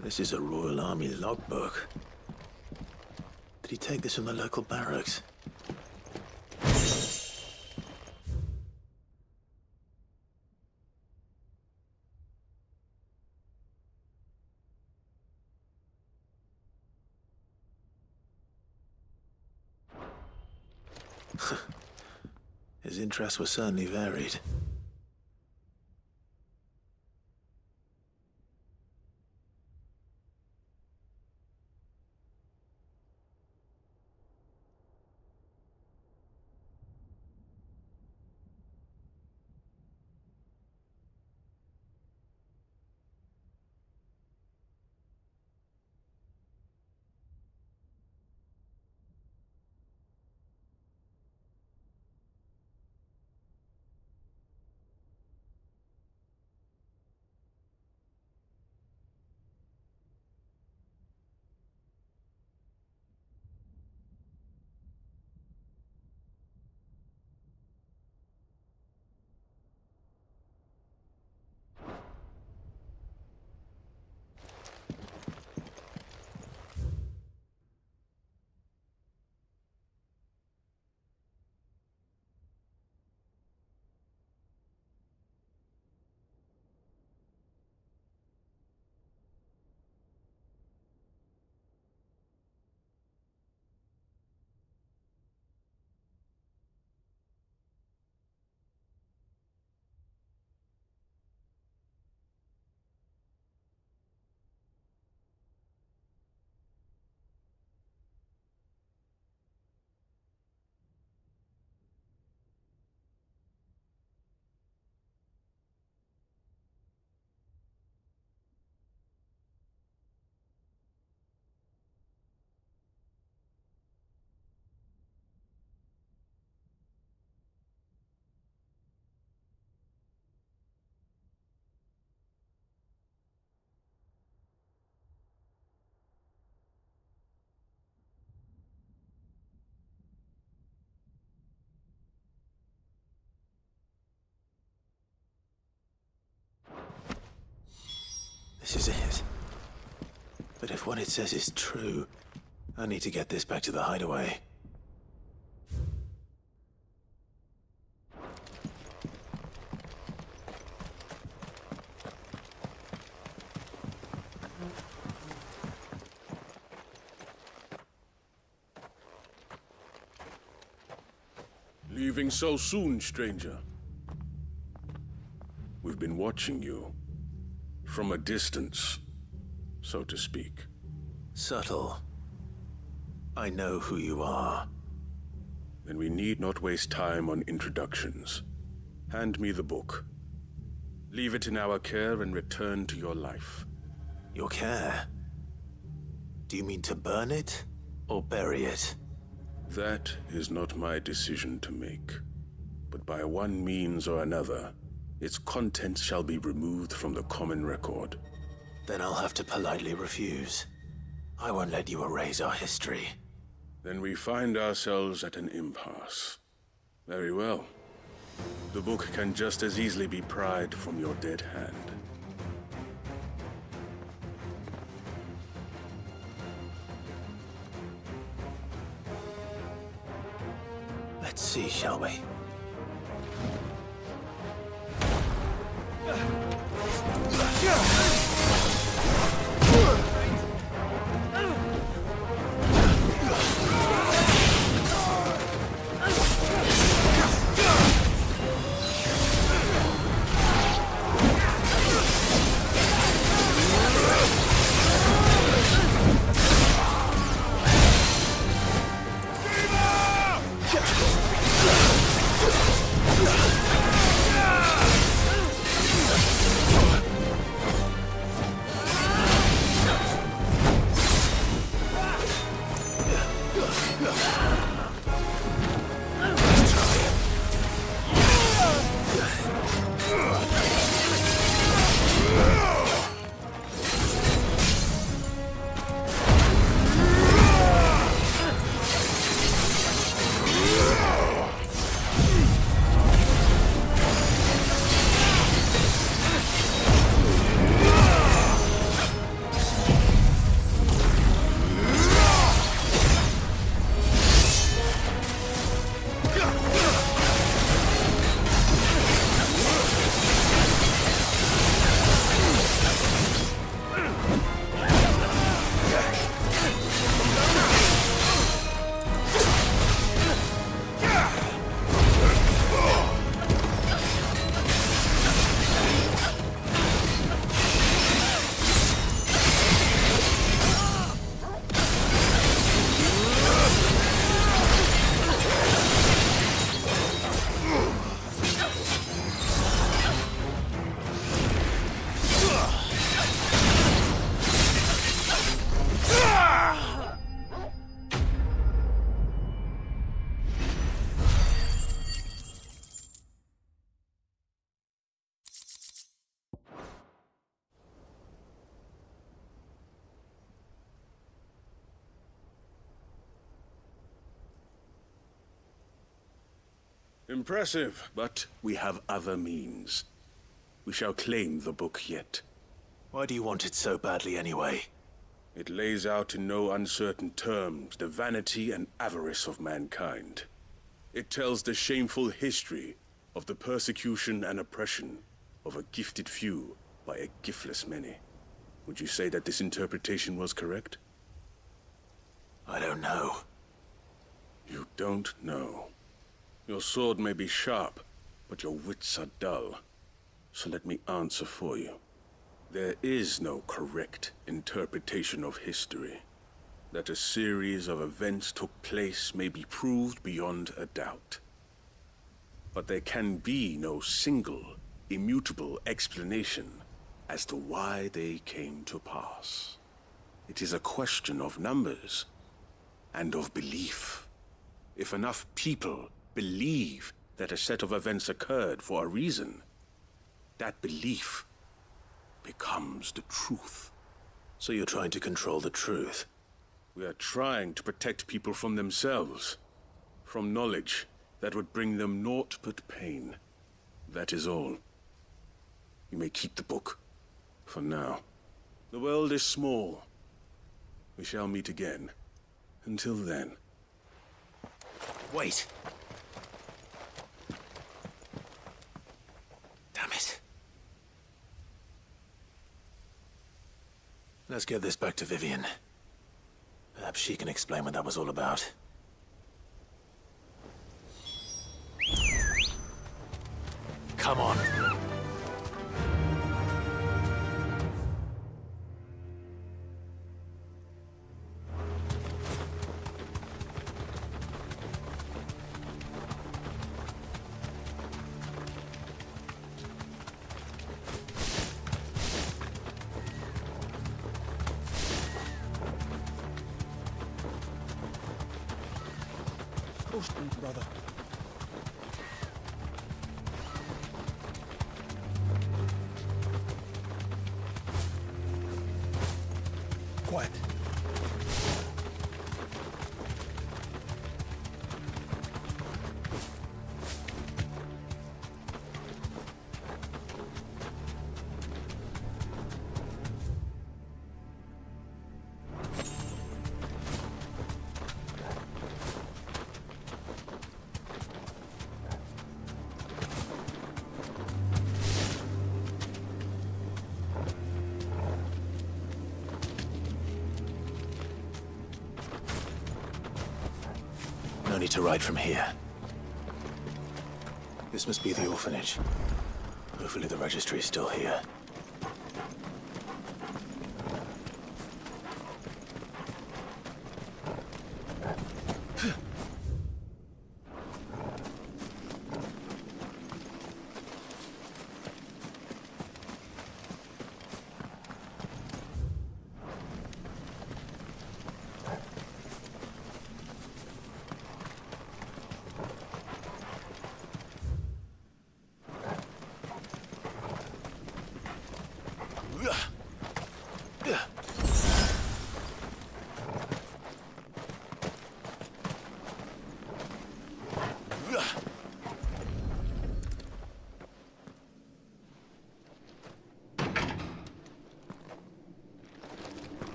This is a Royal Army logbook. Did he take this from the local barracks? His interests were certainly varied. This is it. But if what it says is true, I need to get this back to the hideaway. Leaving so soon, stranger? We've been watching you. From a distance, so to speak. Subtle. I know who you are. Then we need not waste time on introductions. Hand me the book. Leave it in our care and return to your life. Your care? Do you mean to burn it, or bury it? That is not my decision to make. But by one means or another, its contents shall be removed from the common record. Then I'll have to politely refuse. I won't let you erase our history. Then we find ourselves at an impasse. Very well. The book can just as easily be pried from your dead hand. Let's see, shall we? Impressive, but we have other means. We shall claim the book yet. Why do you want it so badly anyway? It lays out in no uncertain terms the vanity and avarice of mankind. It tells the shameful history of the persecution and oppression of a gifted few by a giftless many. Would you say that this interpretation was correct? I don't know. You don't know. Your sword may be sharp, but your wits are dull. So let me answer for you. There is no correct interpretation of history. That a series of events took place may be proved beyond a doubt. But there can be no single, immutable explanation as to why they came to pass. It is a question of numbers and of belief. If enough people believe that a set of events occurred for a reason, that belief becomes the truth. So you're trying to control the truth? We are trying to protect people from themselves, from knowledge that would bring them naught but pain. That is all. You may keep the book, for now. The world is small. We shall meet again. Until then. Wait! Damn it. Let's get this back to Vivian. Perhaps she can explain what that was all about. Come on. brother. Quiet. No need to ride from here. This must be the orphanage. Hopefully the registry is still here.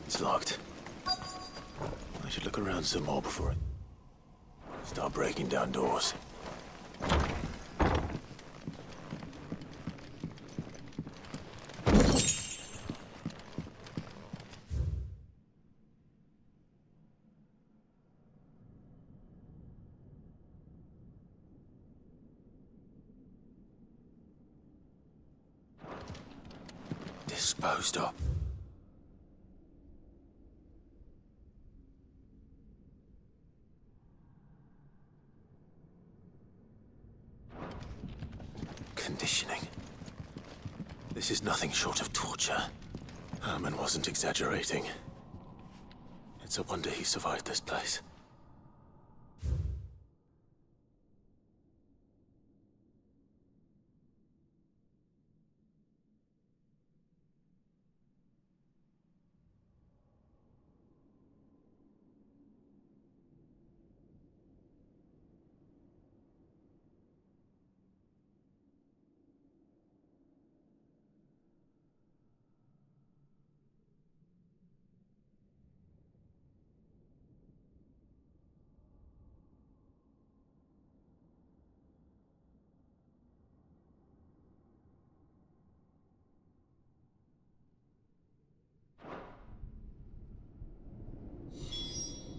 It's locked. I should look around some more before I start breaking down doors. Disposed of. Conditioning. This is nothing short of torture. Herman wasn't exaggerating. It's a wonder he survived this place.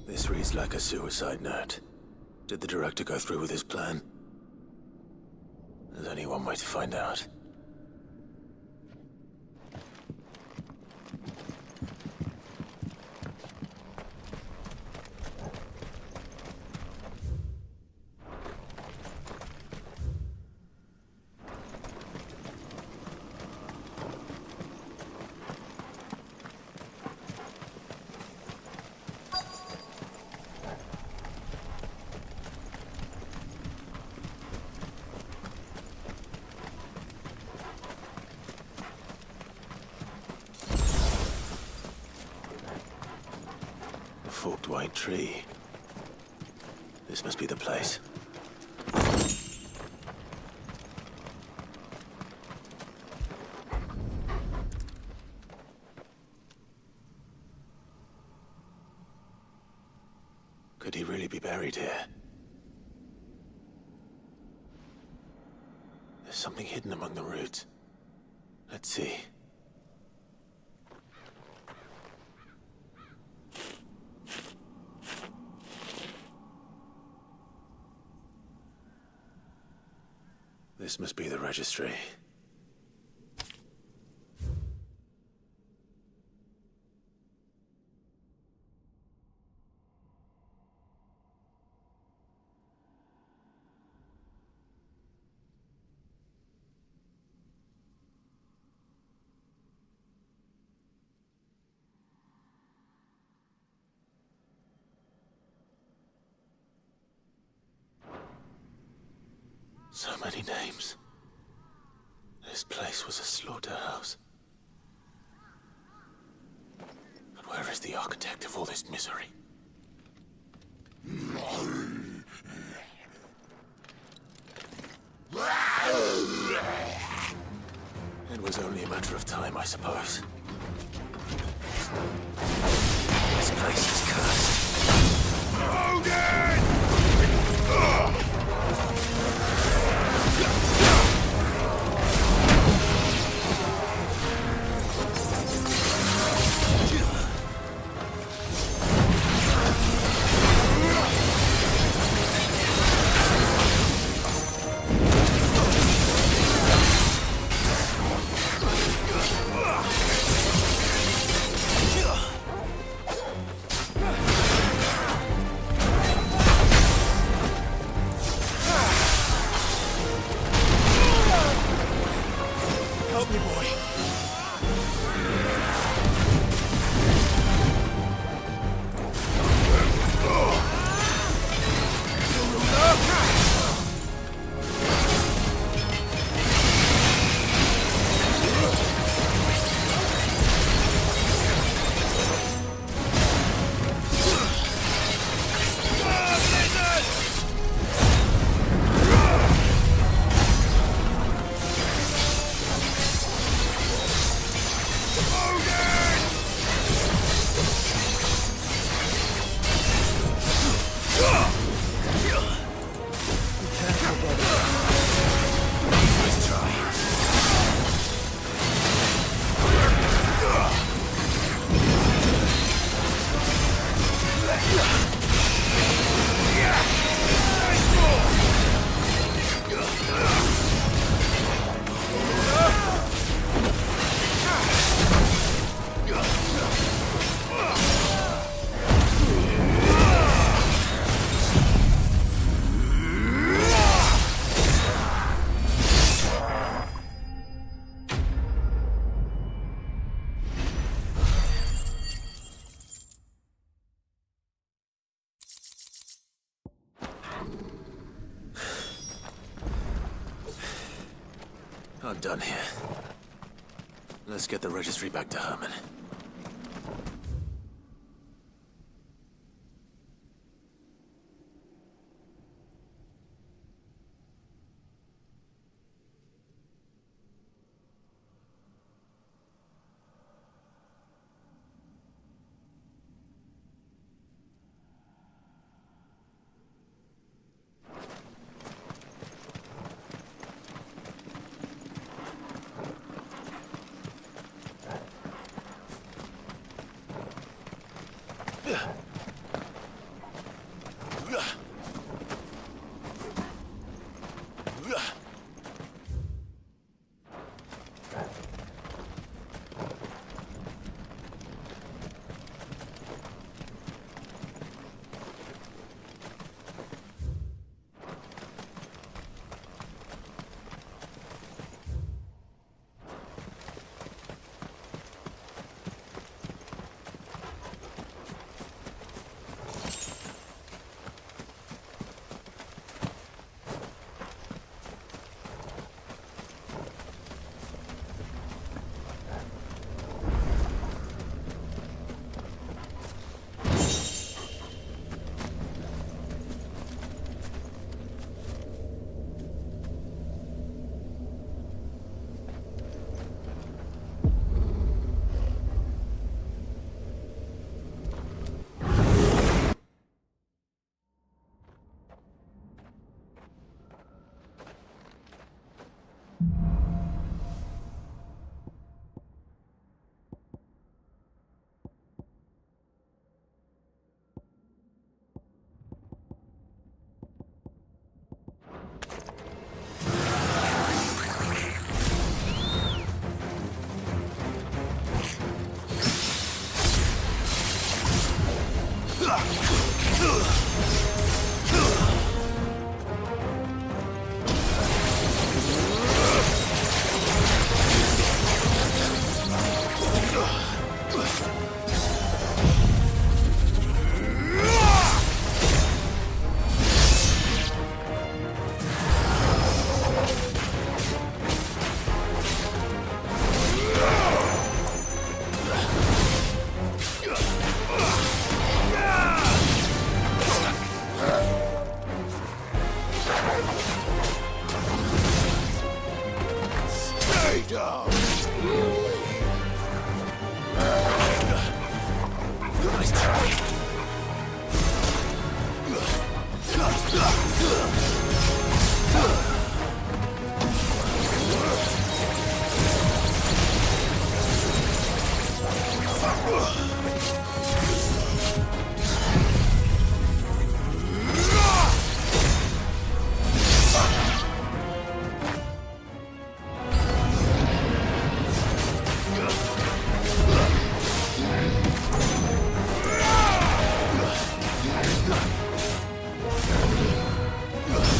This reads like a suicide note. Did the director go through with his plan? There's only one way to find out. Forked white tree. This must be the place. Could he really be buried here? There's something hidden among the roots. Let's see. This must be the registry. So many names. This place was a slaughterhouse. But where is the architect of all this misery? It was only a matter of time, I suppose. This place is cursed. Logan! Help me, boy. I'm done here. Let's get the registry back to Herman. Nice try. Ugh.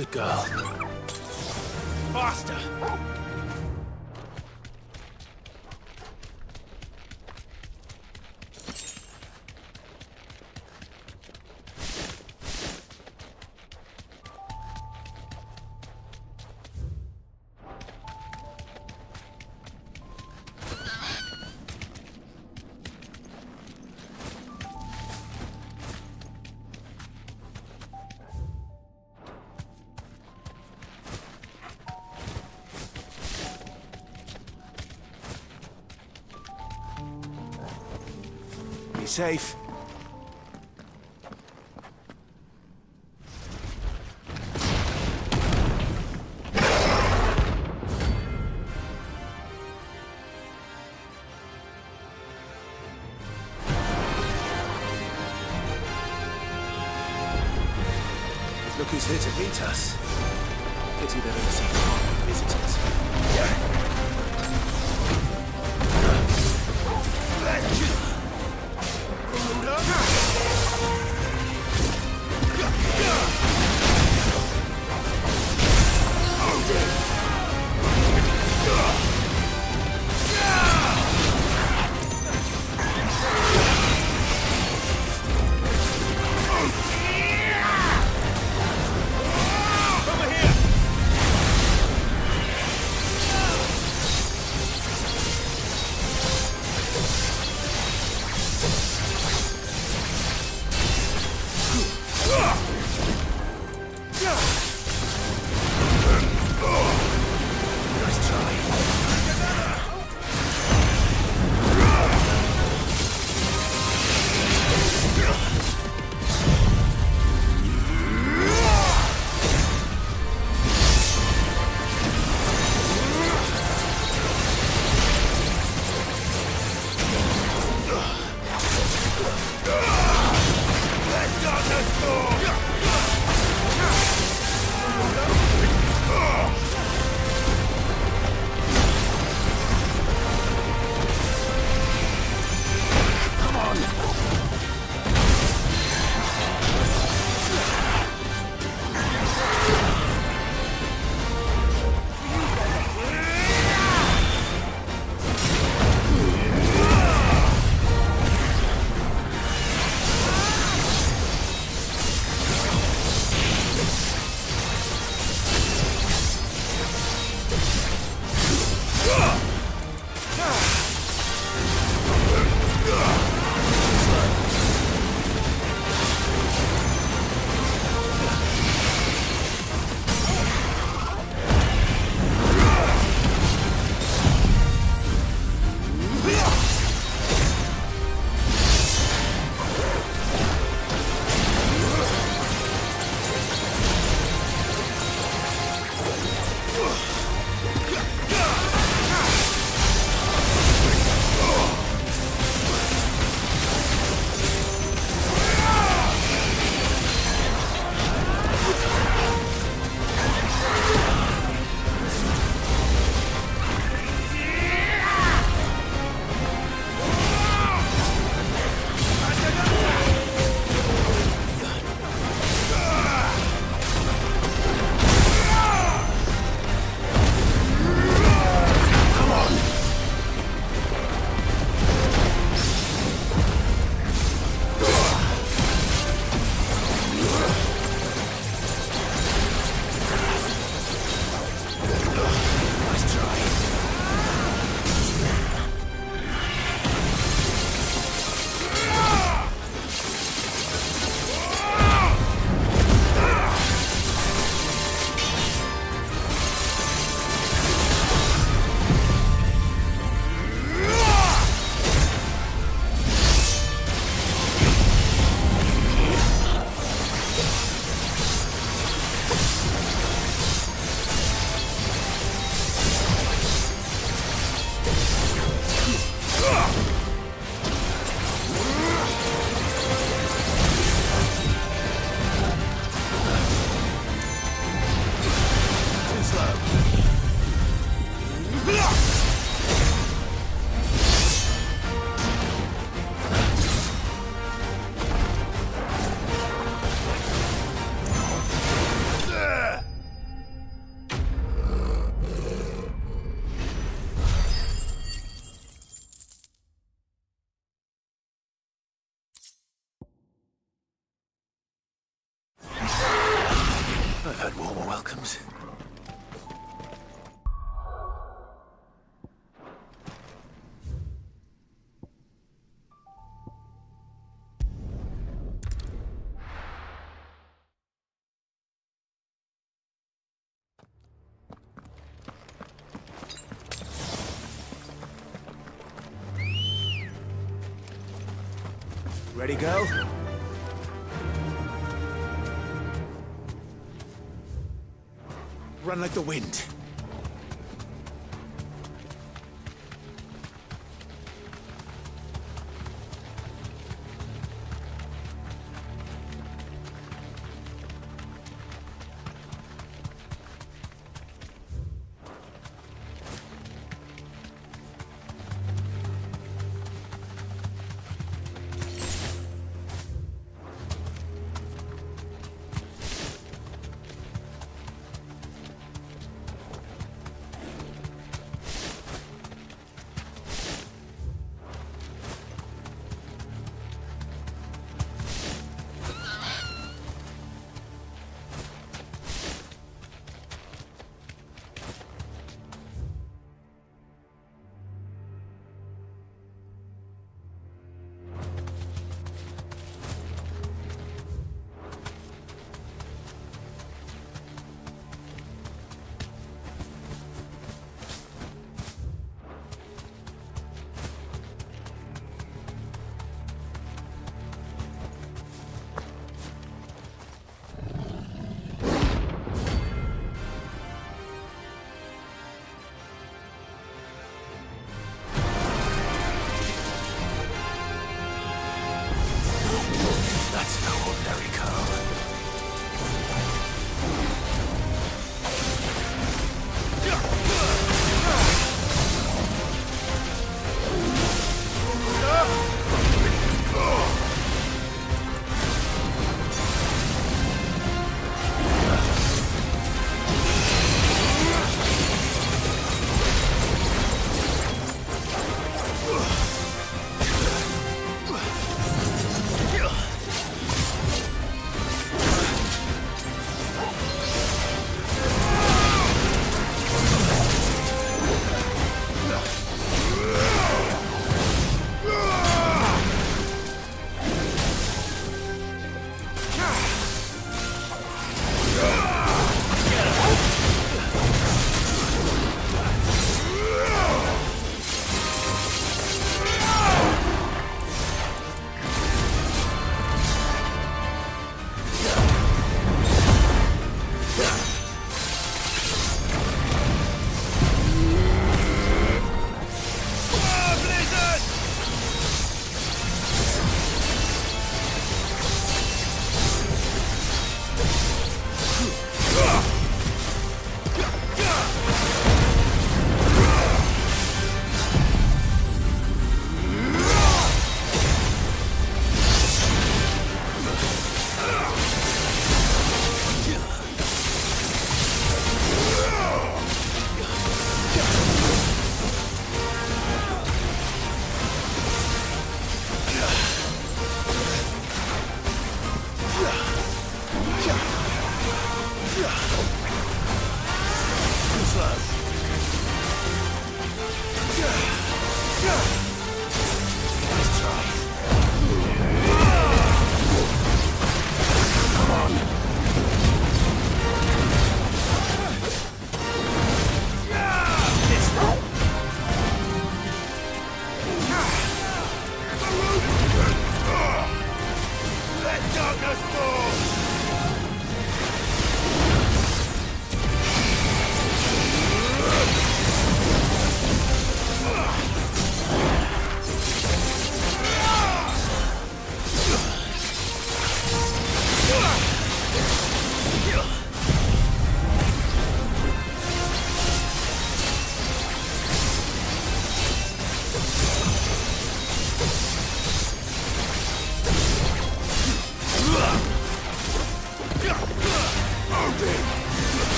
Good girl. Faster! Be safe. Look who's here to meet us. Pity they've only seen one visitors. Welcomes. Ready, go? Run like the wind. That's no ordinary girl.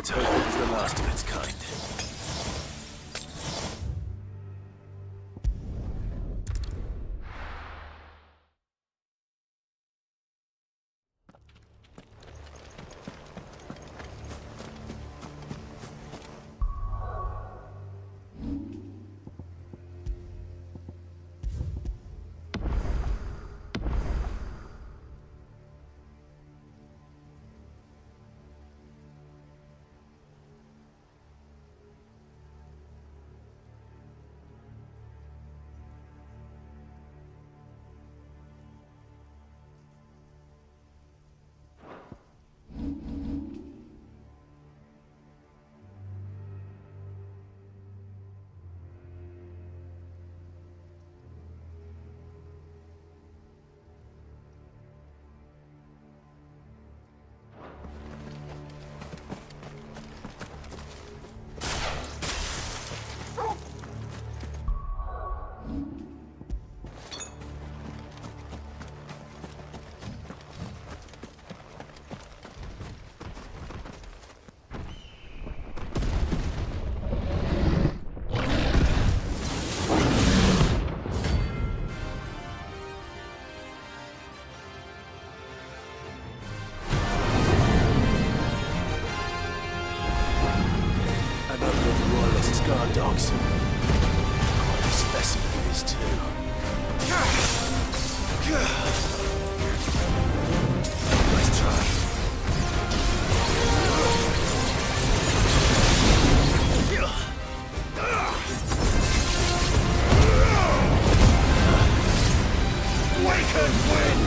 Let's hope it was the last of its kind. Dogs. Quite a specimen it is, too. Nice try. Waken wind!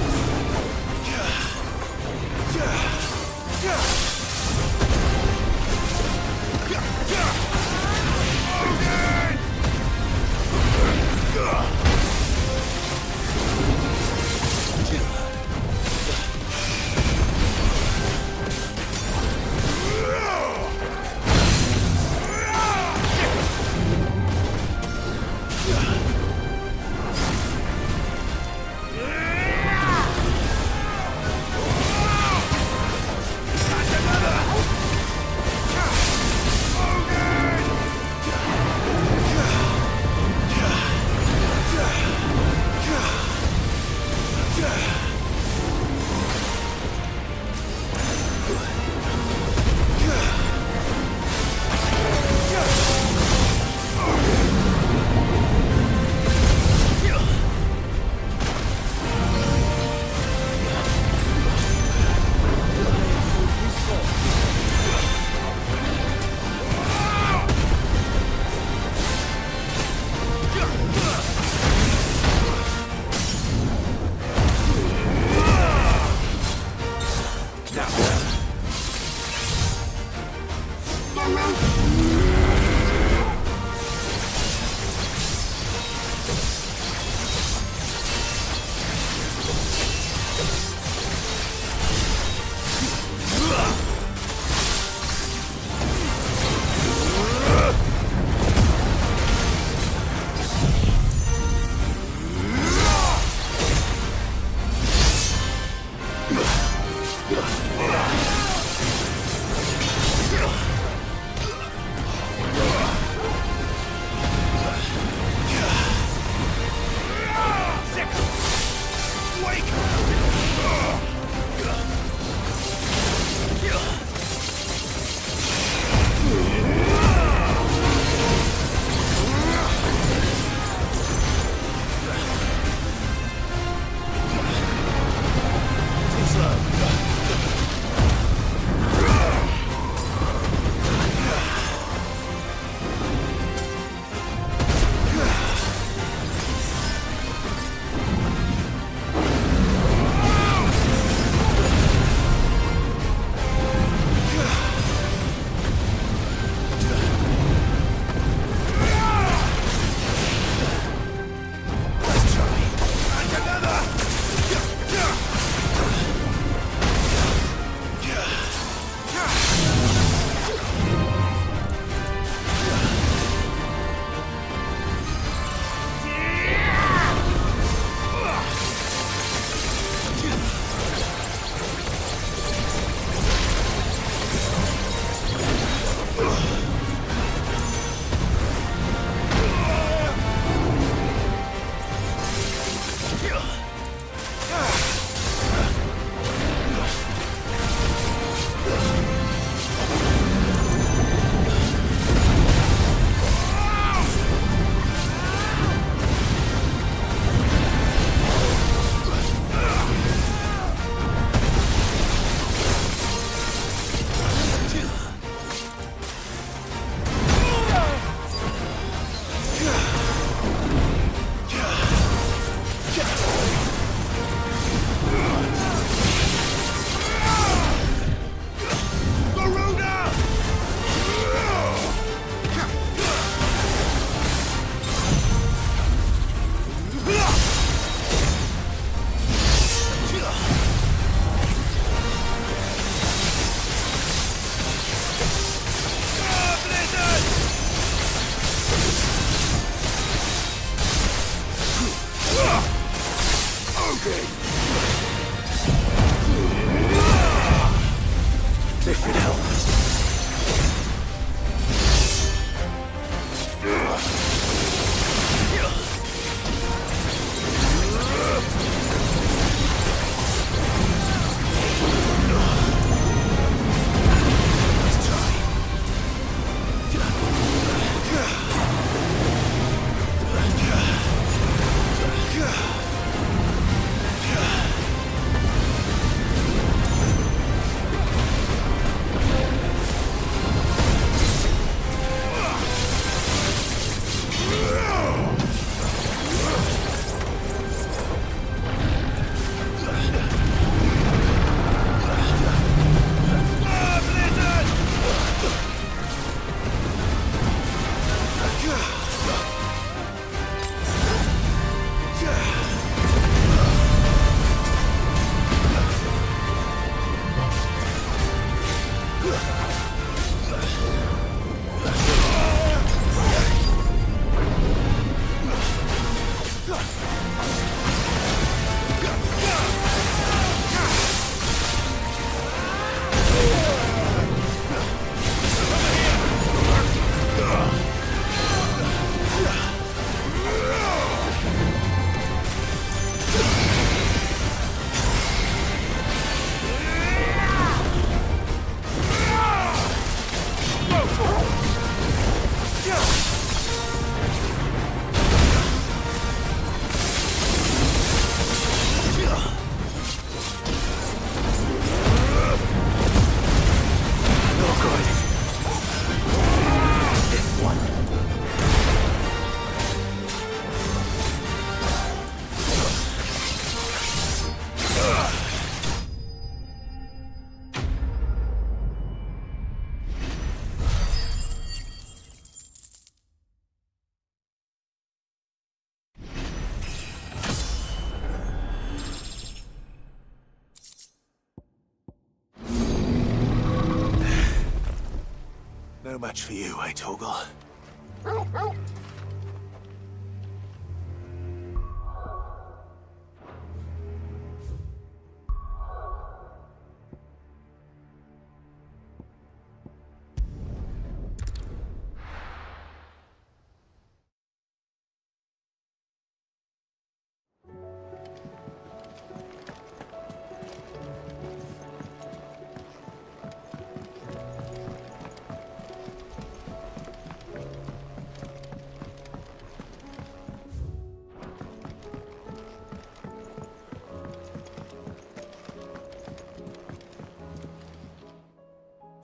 No match for you, eh, Torgal?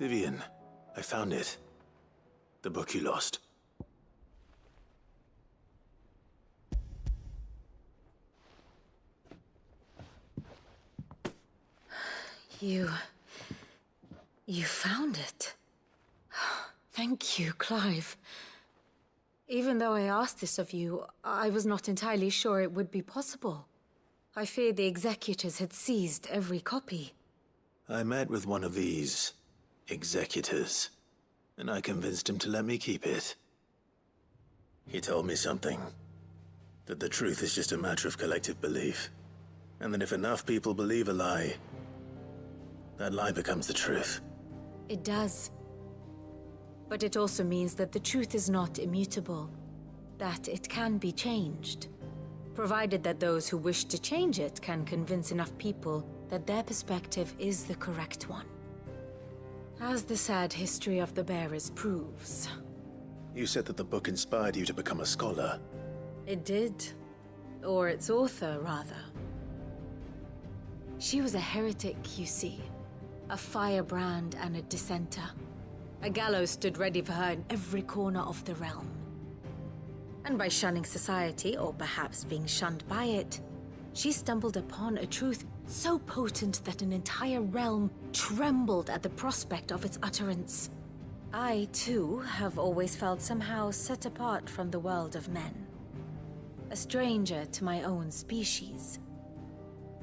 Vivian, I found it. The book you lost. You found it. Thank you, Clive. Even though I asked this of you, I was not entirely sure it would be possible. I feared the executors had seized every copy. I met with one of these executors, and I convinced him to let me keep it. He told me something. That the truth is just a matter of collective belief. And that if enough people believe a lie, that lie becomes the truth. It does. But it also means that the truth is not immutable. That it can be changed. Provided that those who wish to change it can convince enough people that their perspective is the correct one. As the sad history of the bearers proves. You said that the book inspired you to become a scholar. It did. Or its author, rather. She was a heretic, you see. A firebrand and a dissenter. A gallows stood ready for her in every corner of the realm. And by shunning society, or perhaps being shunned by it, she stumbled upon a truth so potent that an entire realm trembled at the prospect of its utterance. I, too, have always felt somehow set apart from the world of men. A stranger to my own species.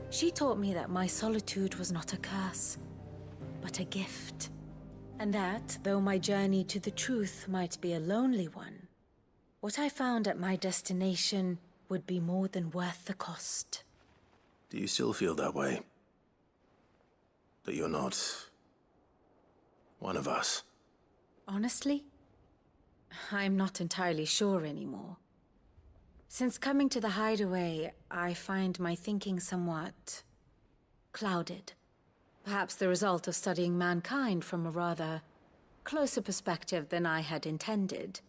She taught me that my solitude was not a curse, but a gift. And that, though my journey to the truth might be a lonely one, what I found at my destination would be more than worth the cost. Do you still feel that way? That you're not one of us? Honestly, I'm not entirely sure anymore. Since coming to the hideaway, I find my thinking somewhat clouded. Perhaps the result of studying mankind from a rather closer perspective than I had intended.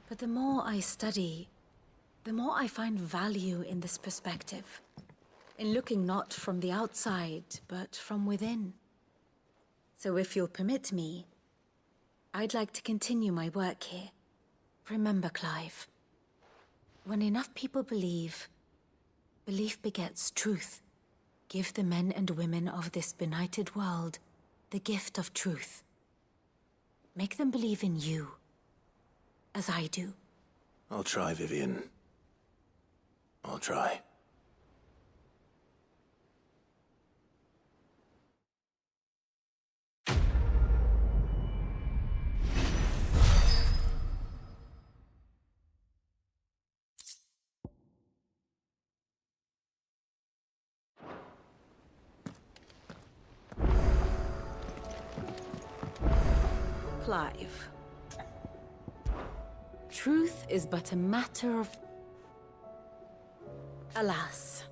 But the more I study, the more I find value in this perspective. In looking not from the outside, but from within. So if you'll permit me, I'd like to continue my work here. Remember, Clive, when enough people believe, belief begets truth. Give the men and women of this benighted world the gift of truth. Make them believe in you, as I do. I'll try, Vivian. I'll try. Clive. Truth is but a matter of... Alas.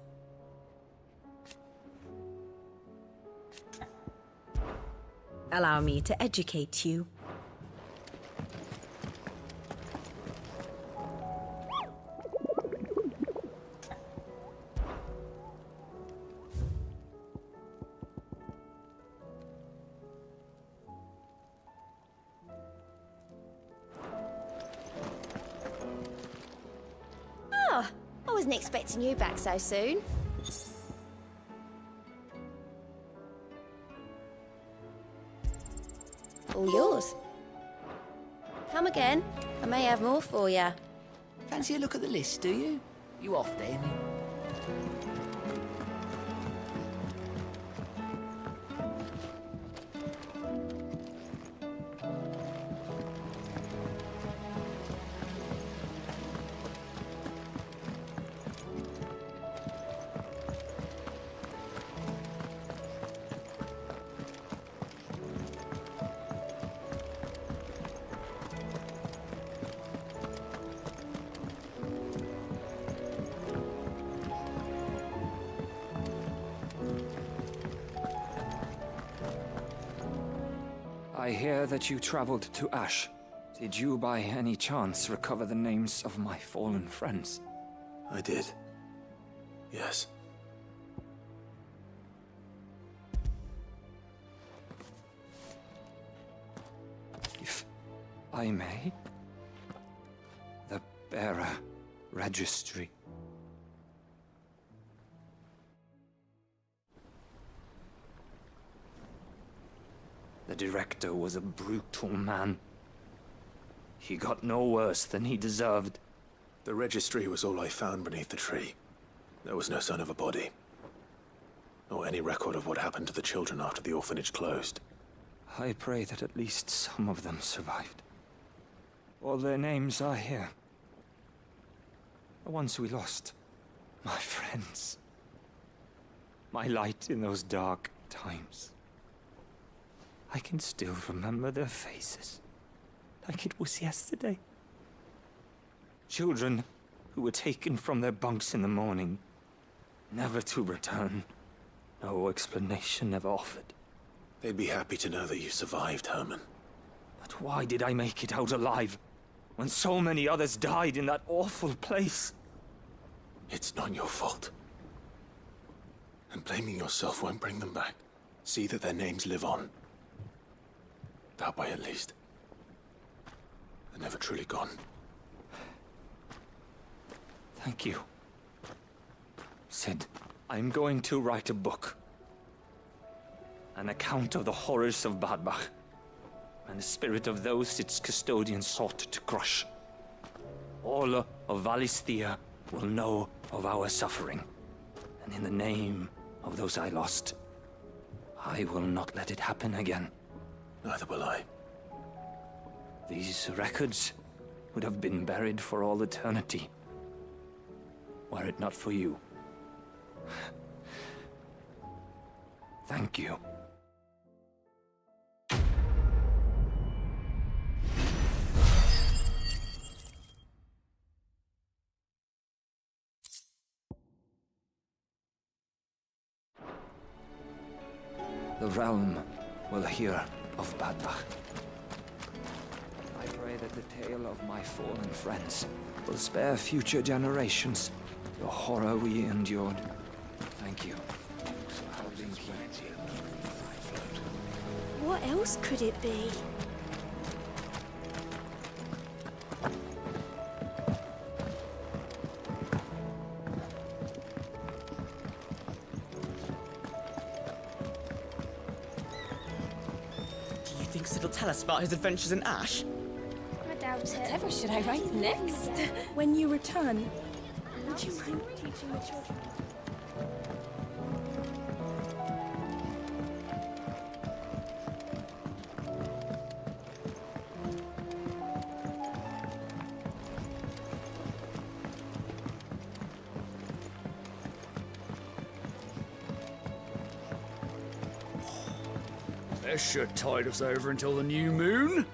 Allow me to educate you. I wasn't expecting you back so soon. All yours. Come again. I may have more for you. Fancy a look at the list, do you? You off then? I hear that you traveled to Ash. Did you by any chance recover the names of my fallen friends? I did. Yes. If I may, the bearer registry. The director was a brutal man. He got no worse than he deserved. The registry was all I found beneath the tree. There was no sign of a body. Or any record of what happened to the children after the orphanage closed. I pray that at least some of them survived. All their names are here. The ones we lost. My friends. My light in those dark times. I can still remember their faces, like it was yesterday. Children who were taken from their bunks in the morning, never to return. No explanation ever offered. They'd be happy to know that you survived, Herman. But why did I make it out alive, when so many others died in that awful place? It's not your fault. And blaming yourself won't bring them back. See that their names live on. That way, at least. They're never truly gone. Thank you. Sid, I'm going to write a book. An account of the horrors of Bad Bach, and the spirit of those its custodians sought to crush. All of Valisthea will know of our suffering, and in the name of those I lost, I will not let it happen again. Neither will I. These records would have been buried for all eternity, were it not for you. Thank you. The realm will hear of Bad Bach. I pray that the tale of my fallen friends will spare future generations the horror we endured. Thank you. What else could it be? Do you think Sid will tell us about his adventures in Ash? I doubt it. Whatever should I write next? When you return, would you mind teaching the children? This should tide us over until the new moon.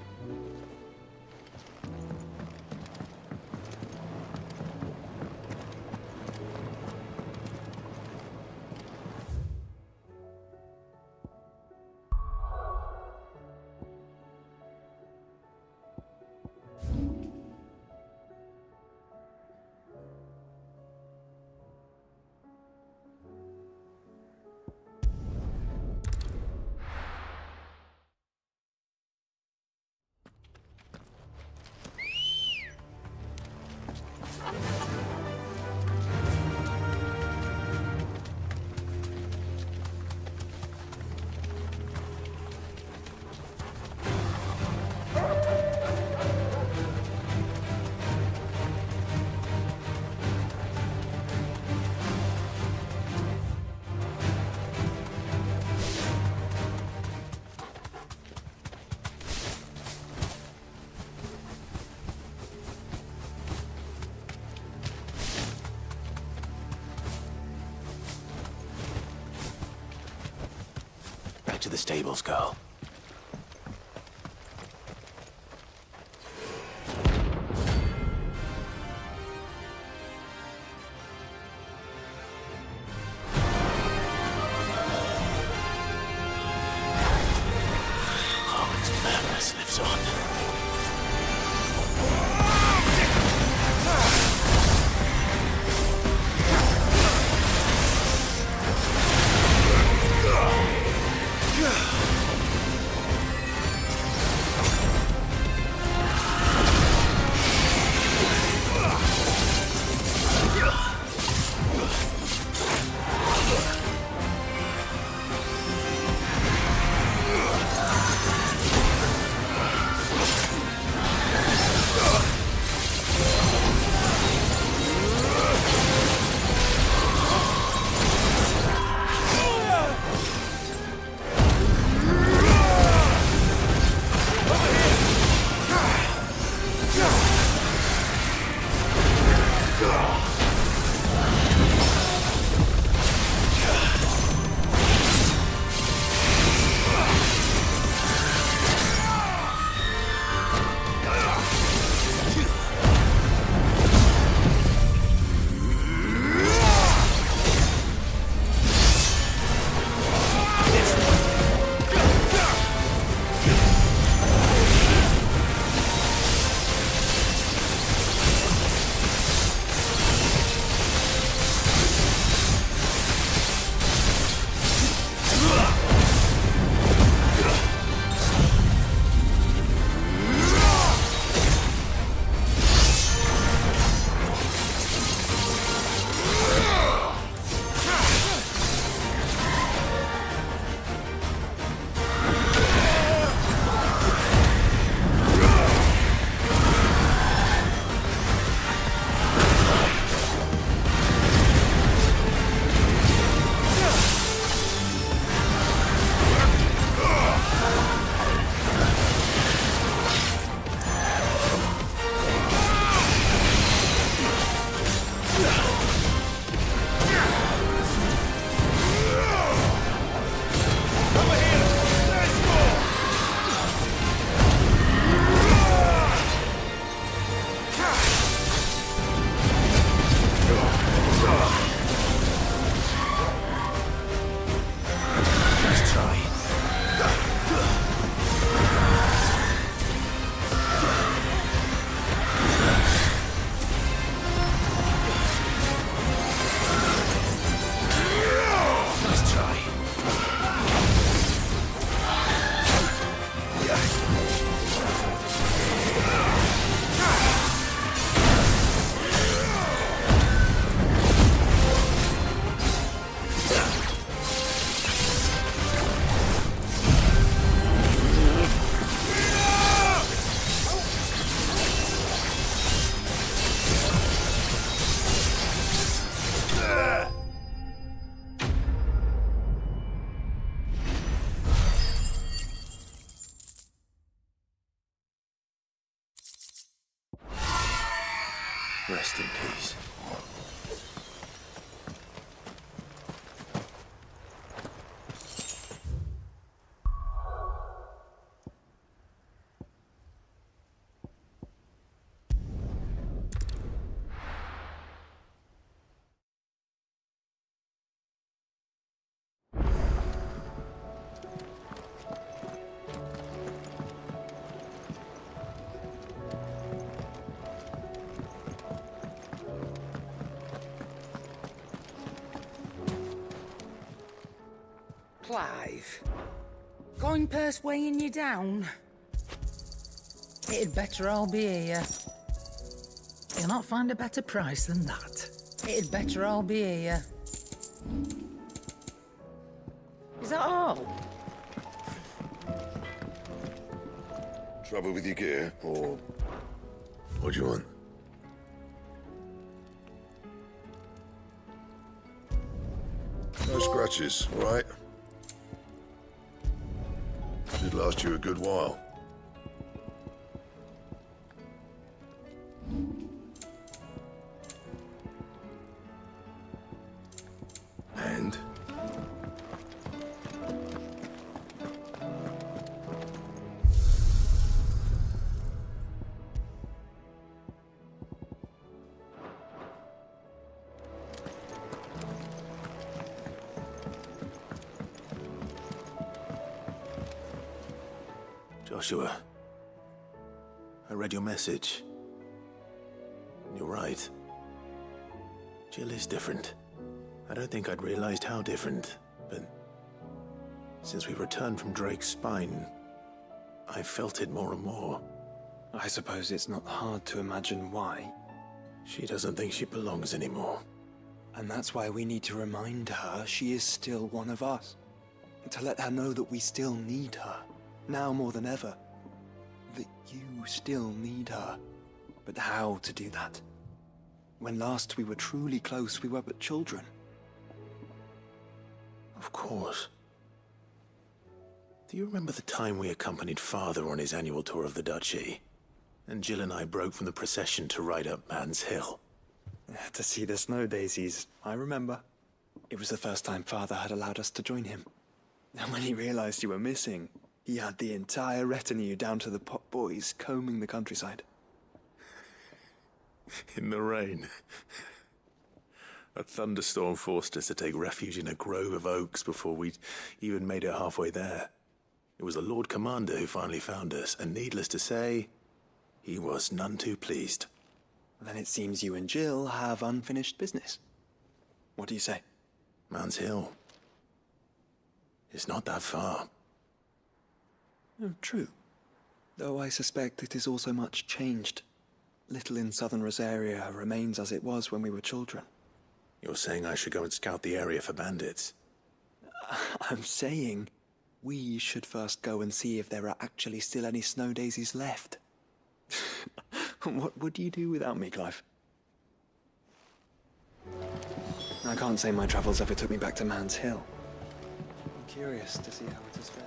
Back to the stables, girl. Harmon's curse lives on. Rest in peace. Clive, going purse weighing you down? It'd better all be here. You'll not find a better price than that. It'd better all be here. Is that all? Trouble with your gear, or what do you want? No scratches, all right? Should last you a good while. And? Joshua, I read your message. You're right. Jill is different. I don't think I'd realized how different, but since we returned from Drake's spine, I felt it more and more. I suppose it's not hard to imagine why. She doesn't think she belongs anymore. And that's why we need to remind her she is still one of us. To let her know that we still need her, now more than ever. That you still need her. But how to do that? When last we were truly close, we were but children. Of course. Do you remember the time we accompanied Father on his annual tour of the Duchy? And Jill and I broke from the procession to ride up Man's Hill. To see the snow daisies, I remember. It was the first time Father had allowed us to join him. And when he realized you were missing, he had the entire retinue down to the pot boys combing the countryside. In the rain. A thunderstorm forced us to take refuge in a grove of oaks before we'd even made it halfway there. It was the Lord Commander who finally found us, and needless to say, he was none too pleased. Then it seems you and Jill have unfinished business. What do you say? Man's Hill. It's not that far. Oh, true. Though I suspect it is also much changed. Little in southern Rosaria remains as it was when we were children. You're saying I should go and scout the area for bandits? I'm saying we should first go and see if there are actually still any snow daisies left. What would you do without me, Clive? I can't say my travels ever took me back to Man's Hill. I'm curious to see how it has fared.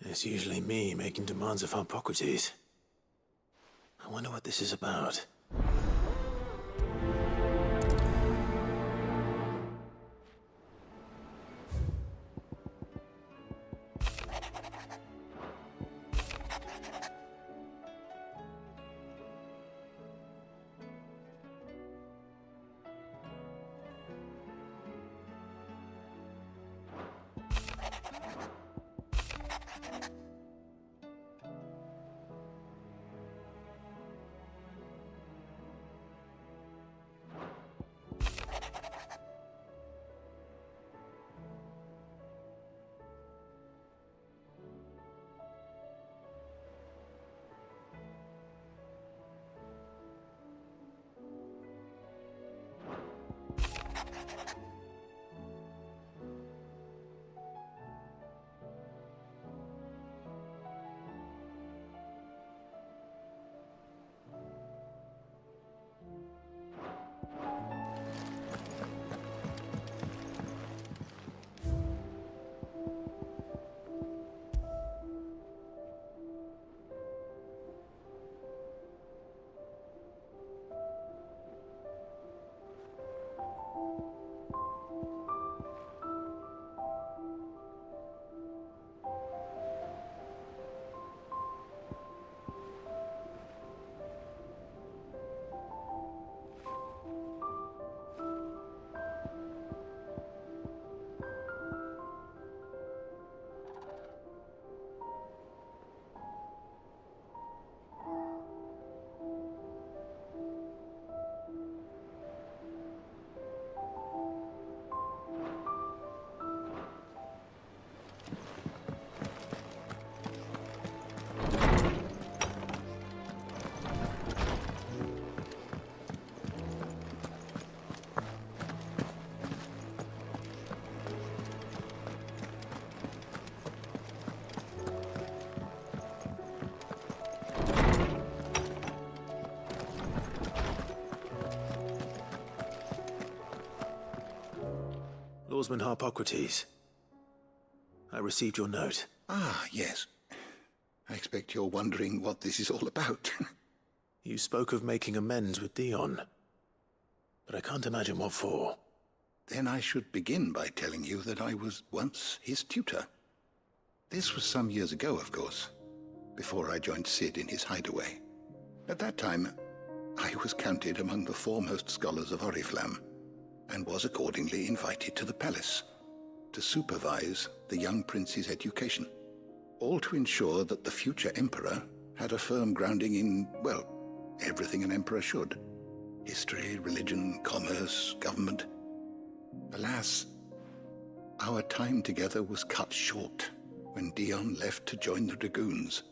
It's usually me making demands of Hippocrates. I wonder what this is about. Lawsman Harpocrates. I received your note. Ah, yes. I expect you're wondering what this is all about. You spoke of making amends with Dion, but I can't imagine what for. Then I should begin by telling you that I was once his tutor. This was some years ago, of course, before I joined Cid in his hideaway. At that time, I was counted among the foremost scholars of Oriflamme, and was accordingly invited to the palace to supervise the young prince's education, all to ensure that the future emperor had a firm grounding in, well, everything an emperor should. History, religion, commerce, government. Alas, our time together was cut short when Dion left to join the Dragoons,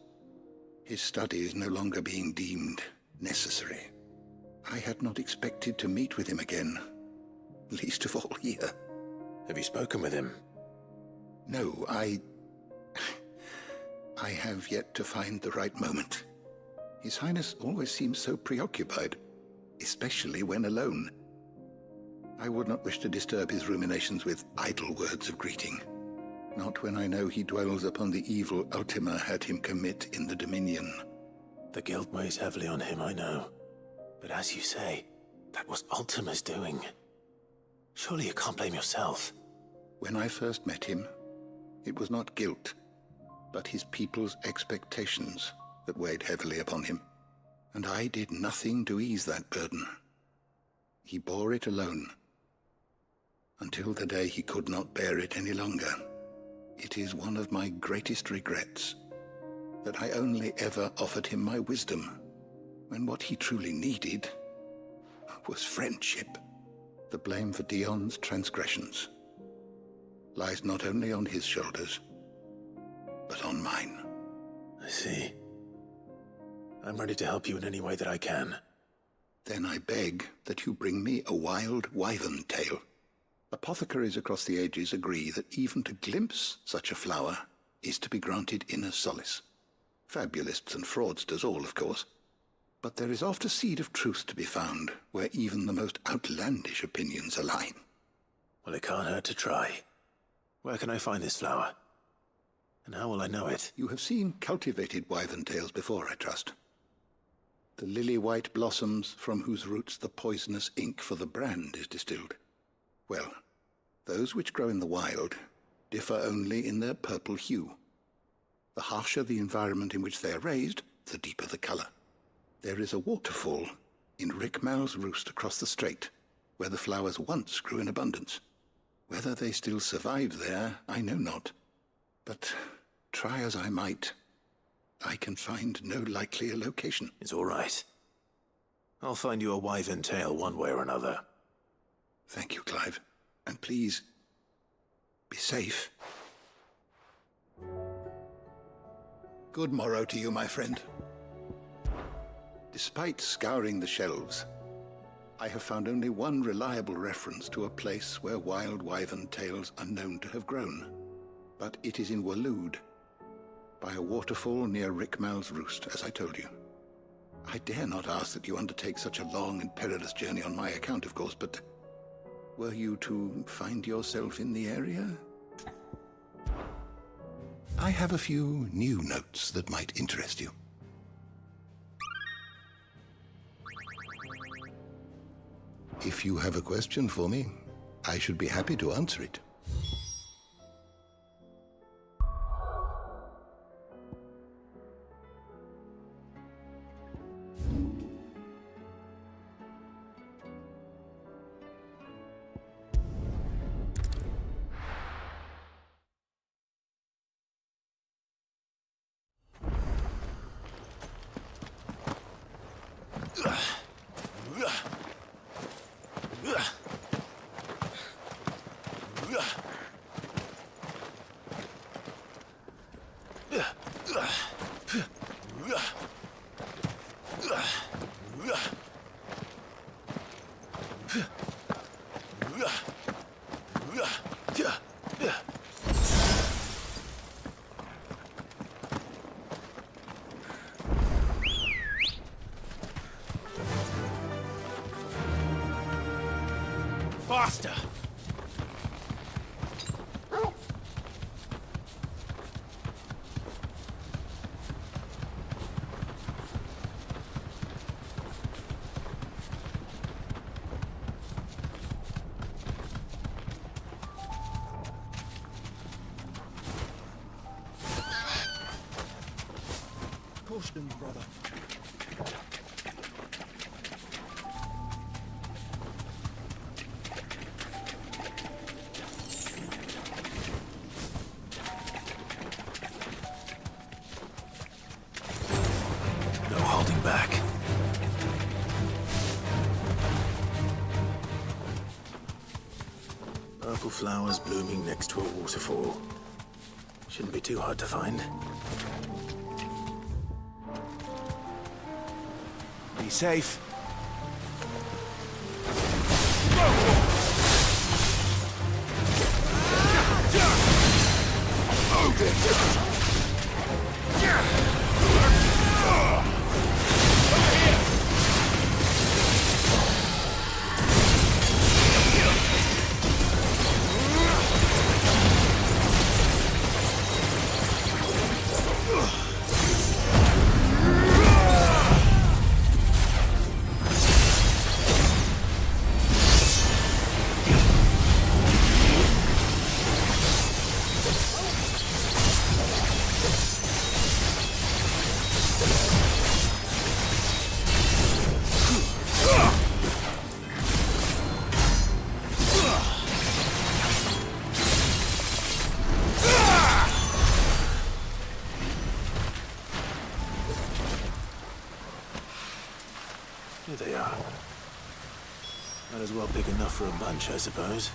his studies no longer being deemed necessary. I had not expected to meet with him again, least of all here. Have you spoken with him? No, I have yet to find the right moment. His Highness always seems so preoccupied, especially when alone. I would not wish to disturb his ruminations with idle words of greeting, not when I know he dwells upon the evil Ultima had him commit in the Dominion. The guilt weighs heavily on him, I know. But as you say, that was Ultima's doing. Surely you can't blame yourself. When I first met him, it was not guilt, but his people's expectations that weighed heavily upon him, and I did nothing to ease that burden. He bore it alone, until the day he could not bear it any longer. It is one of my greatest regrets that I only ever offered him my wisdom, when what he truly needed was friendship. The blame for Dion's transgressions lies not only on his shoulders, but on mine. I see. I'm ready to help you in any way that I can. Then I beg that you bring me a wild wyvern tail. Apothecaries across the ages agree that even to glimpse such a flower is to be granted inner solace. Fabulists and fraudsters all, of course. But there is oft a seed of truth to be found where even the most outlandish opinions align. Well, it can't hurt to try. Where can I find this flower? And how will I know it? You have seen cultivated wyvern tails before, I trust. The lily-white blossoms from whose roots the poisonous ink for the brand is distilled. Well, those which grow in the wild differ only in their purple hue. The harsher the environment in which they are raised, the deeper the color. There is a waterfall in Rickmal's roost across the strait, where the flowers once grew in abundance. Whether they still survive there, I know not. But try as I might, I can find no likelier location. It's all right. I'll find you a wyvern tail one way or another. Thank you, Clive. And please, be safe. Good morrow to you, my friend. Despite scouring the shelves, I have found only one reliable reference to a place where wild wyvern tails are known to have grown. But it is in Waloed, by a waterfall near Rickmal's roost, as I told you. I dare not ask that you undertake such a long and perilous journey on my account, of course, but were you to find yourself in the area? I have a few new notes that might interest you. If you have a question for me, I should be happy to answer it. Faster! exhaustion, brother. No holding back. Purple flowers blooming next to a waterfall. Shouldn't be too hard to find. Be safe. Here they are. Might as well pick enough for a bunch, I suppose.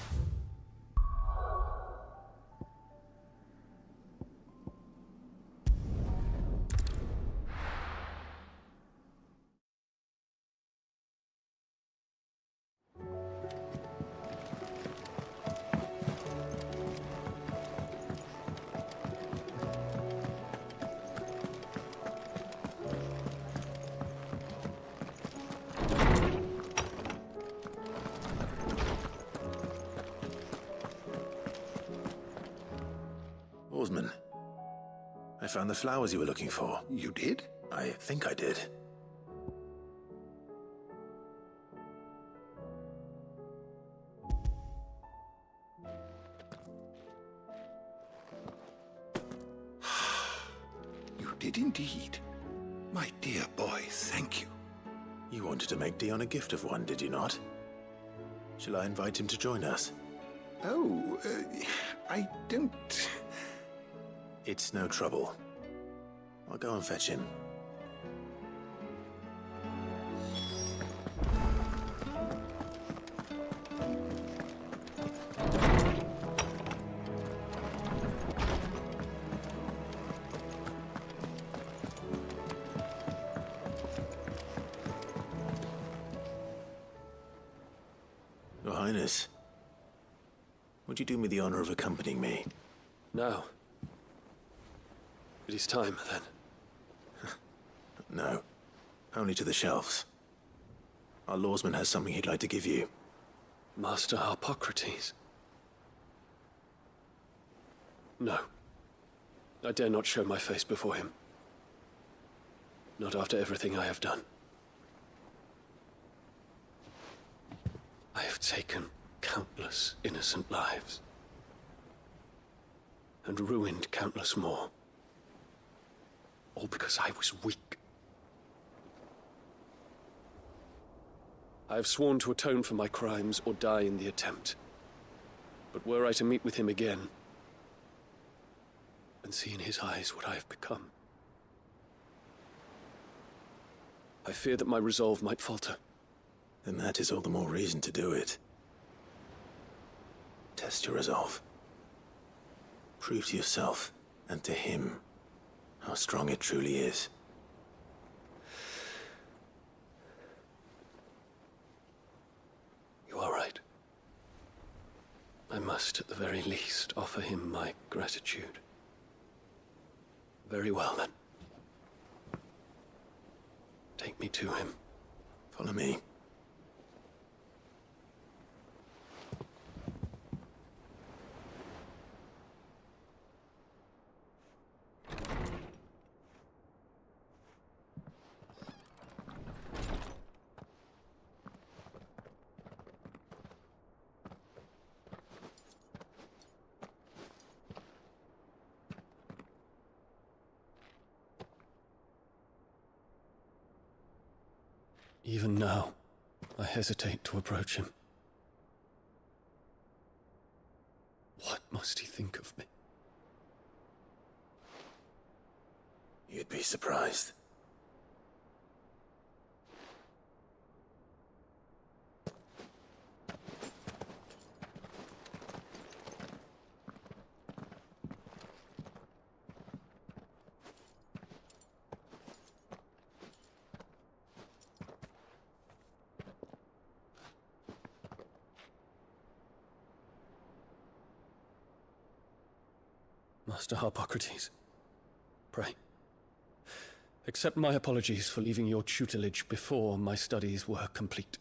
Oarsman, I found the flowers you were looking for. You did? I think I did. You did indeed. My dear boy, thank you. You wanted to make Dion a gift of one, did you not? Shall I invite him to join us? Oh, I don't... It's no trouble. I'll go and fetch him. Your Highness, would you do me the honor of accompanying me? No. It is time, then. No. Only to the shelves. Our lawsman has something he'd like to give you. Master Harpocrates. No. I dare not show my face before him. Not after everything I have done. I have taken countless innocent lives. And ruined countless more. All because I was weak. I have sworn to atone for my crimes or die in the attempt. But were I to meet with him again, and see in his eyes what I have become, I fear that my resolve might falter. Then that is all the more reason to do it. Test your resolve. Prove to yourself, and to him, how strong it truly is. You are right. I must, at the very least, offer him my gratitude. Very well, then. Take me to him. Follow me. Even now, I hesitate to approach him. What must he think of me? You'd be surprised. Master Harpocrates, pray, accept my apologies for leaving your tutelage before my studies were complete.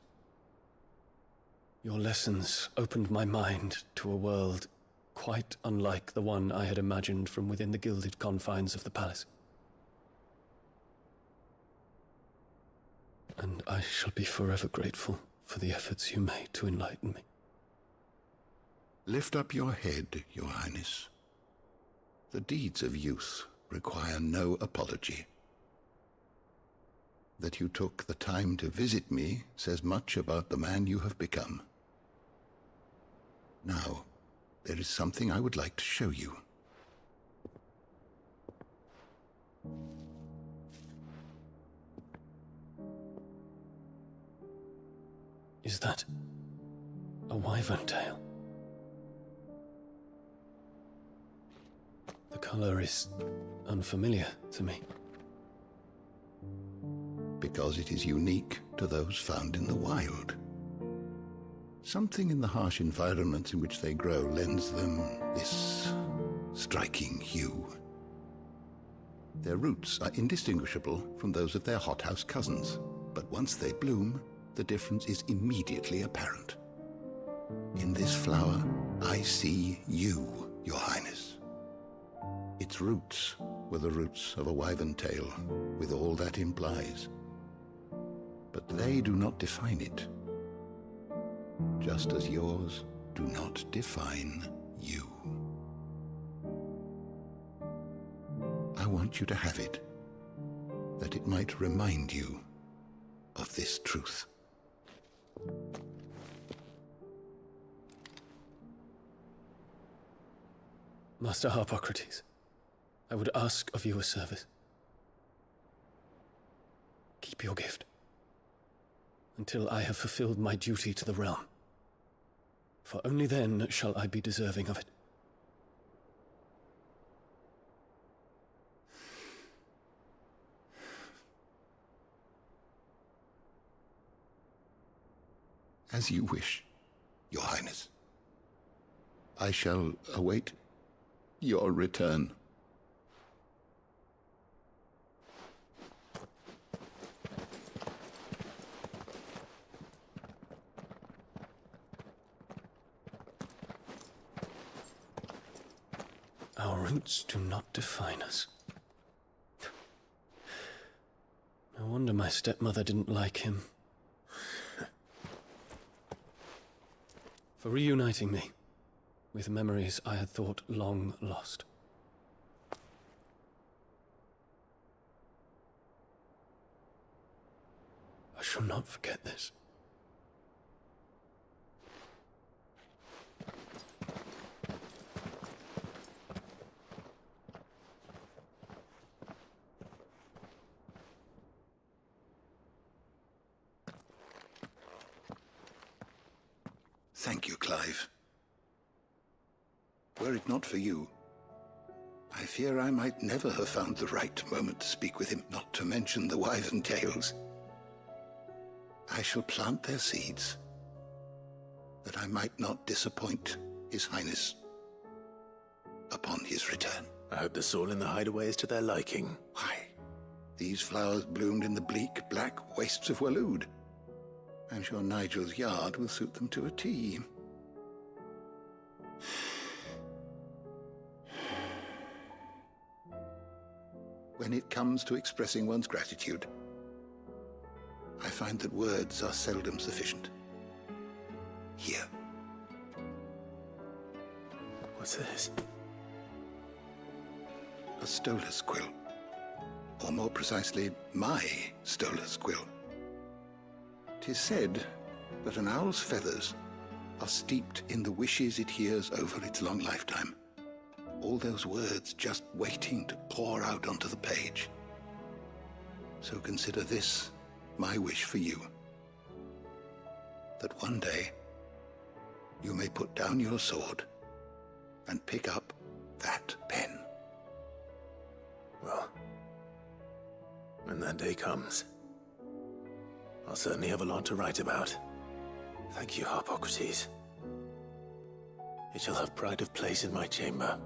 Your lessons opened my mind to a world quite unlike the one I had imagined from within the gilded confines of the palace. And I shall be forever grateful for the efforts you made to enlighten me. Lift up your head, Your Highness. The deeds of youth require no apology. That you took the time to visit me says much about the man you have become. Now, there is something I would like to show you. Is that a wyvern tail? The color is unfamiliar to me. Because it is unique to those found in the wild. Something in the harsh environments in which they grow lends them this striking hue. Their roots are indistinguishable from those of their hothouse cousins, but once they bloom, the difference is immediately apparent. In this flower, I see you, Your Highness. Its roots were the roots of a wyvern tail, with all that implies. But they do not define it, just as yours do not define you. I want you to have it, that it might remind you of this truth. Master Harpocrates, I would ask of you a service. Keep your gift until I have fulfilled my duty to the realm, for only then shall I be deserving of it. As you wish, Your Highness. I shall await your return. Our roots do not define us. No wonder my stepmother didn't like him. For reuniting me with memories I had thought long lost. I shall not forget this. Thank you, Clive. Were it not for you, I fear I might never have found the right moment to speak with him, not to mention the wyvern tales. I shall plant their seeds, that I might not disappoint His Highness upon his return. I hope the soil in the hideaway is to their liking. Why, these flowers bloomed in the bleak, black wastes of Waloed. I'm sure Nigel's yard will suit them to a T. When it comes to expressing one's gratitude, I find that words are seldom sufficient. Here. What's this? A stolas quill. Or more precisely, my stolas quill. 'Tis said that an owl's feathers are steeped in the wishes it hears over its long lifetime. All those words just waiting to pour out onto the page. So consider this my wish for you. That one day you may put down your sword and pick up that pen. Well, when that day comes, I'll certainly have a lot to write about. Thank you, Harpocrates. It shall have pride of place in my chamber.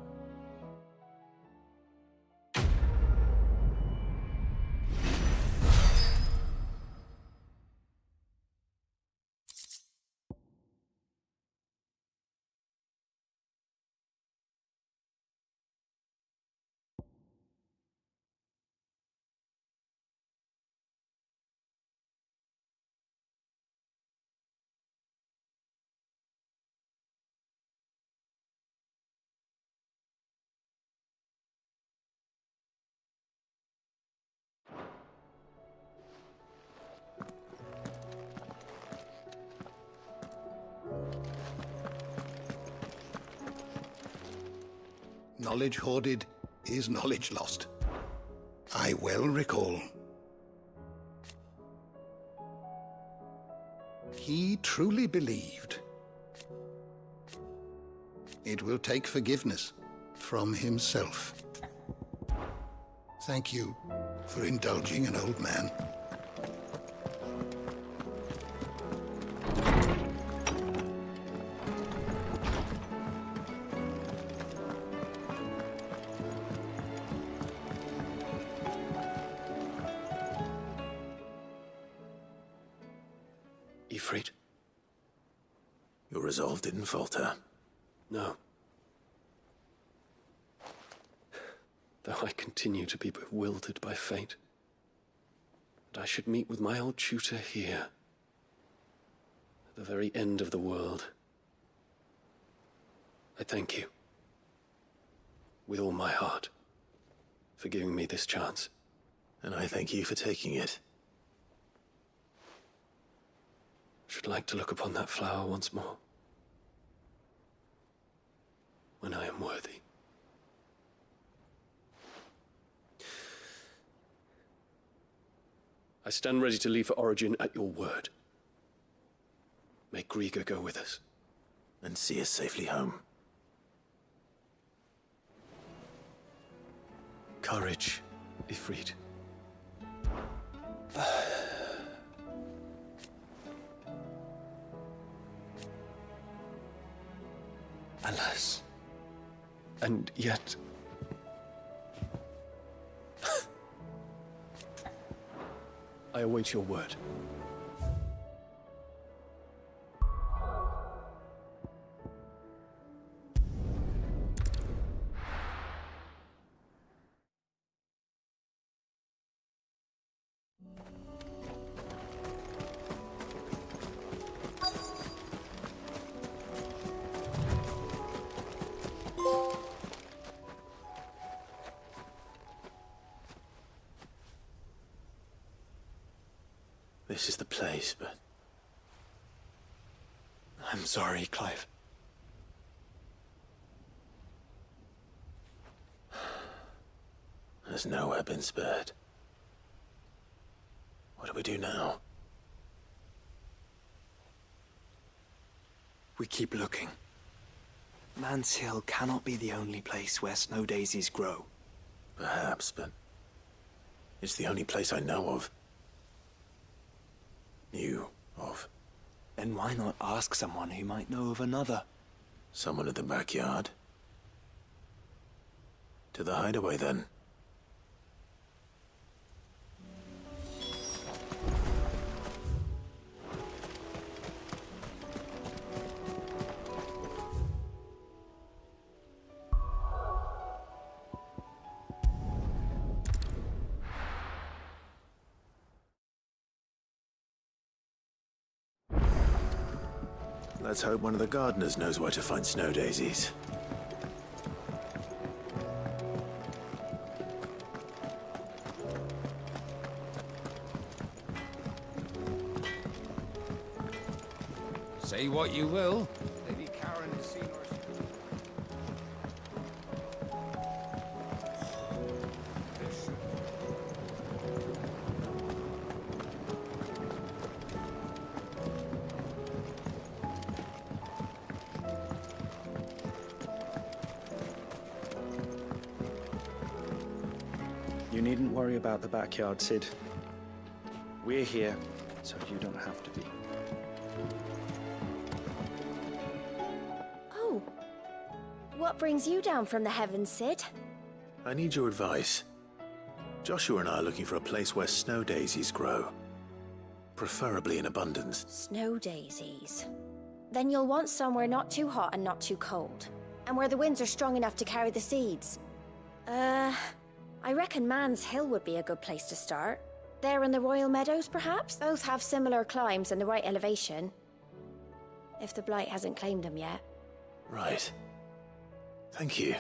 Knowledge hoarded is knowledge lost. I well recall. He truly believed. It will take forgiveness from himself. Thank you for indulging an old man. Ifrit, your resolve didn't falter. No. Though I continue to be bewildered by fate, that I should meet with my old tutor here, at the very end of the world. I thank you, with all my heart, for giving me this chance. And I thank you for taking it. I should like to look upon that flower once more, when I am worthy. I stand ready to leave for Origin at your word. May Griga go with us. And see us safely home. Courage, Ifrit. Alas. And yet... I await your word. This is the place, but... I'm sorry, Clive. Has nowhere been spared. What do we do now? We keep looking. Man's Hill cannot be the only place where snow daisies grow. Perhaps, but... it's the only place I know of. Knew of. Then why not ask someone who might know of another? Someone at the backyard. To the hideaway, then. Let's hope one of the gardeners knows where to find snow daisies. Say what you will. Lady Karen has seen her. You needn't worry about the backyard, Sid. We're here, so you don't have to be. Oh. What brings you down from the heavens, Sid? I need your advice. Joshua and I are looking for a place where snow daisies grow. Preferably in abundance. Snow daisies. Then you'll want somewhere not too hot and not too cold. And where the winds are strong enough to carry the seeds. I reckon Man's Hill would be a good place to start. There in the Royal Meadows, perhaps? Both have similar climbs and the right elevation. If the Blight hasn't claimed them yet. Right. Thank you.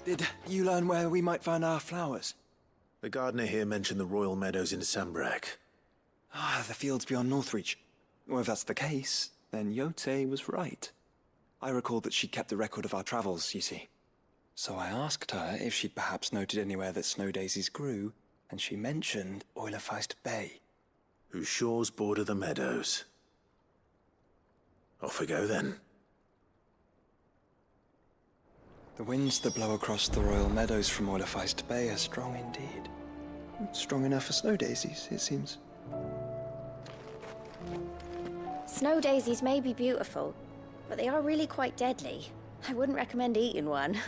Did you learn where we might find our flowers? The gardener here mentioned the Royal Meadows in Sambrek. Ah, the fields beyond Northreach. Well, if that's the case, then Yote was right. I recalled that she kept the record of our travels, you see. So I asked her if she'd perhaps noted anywhere that snow daisies grew, and she mentioned Oilefeist Bay. Whose shores border the meadows. Off we go then. The winds that blow across the Royal Meadows from Oilefeist Bay are strong indeed. Strong enough for snow daisies, it seems. Snow daisies may be beautiful, but they are really quite deadly. I wouldn't recommend eating one.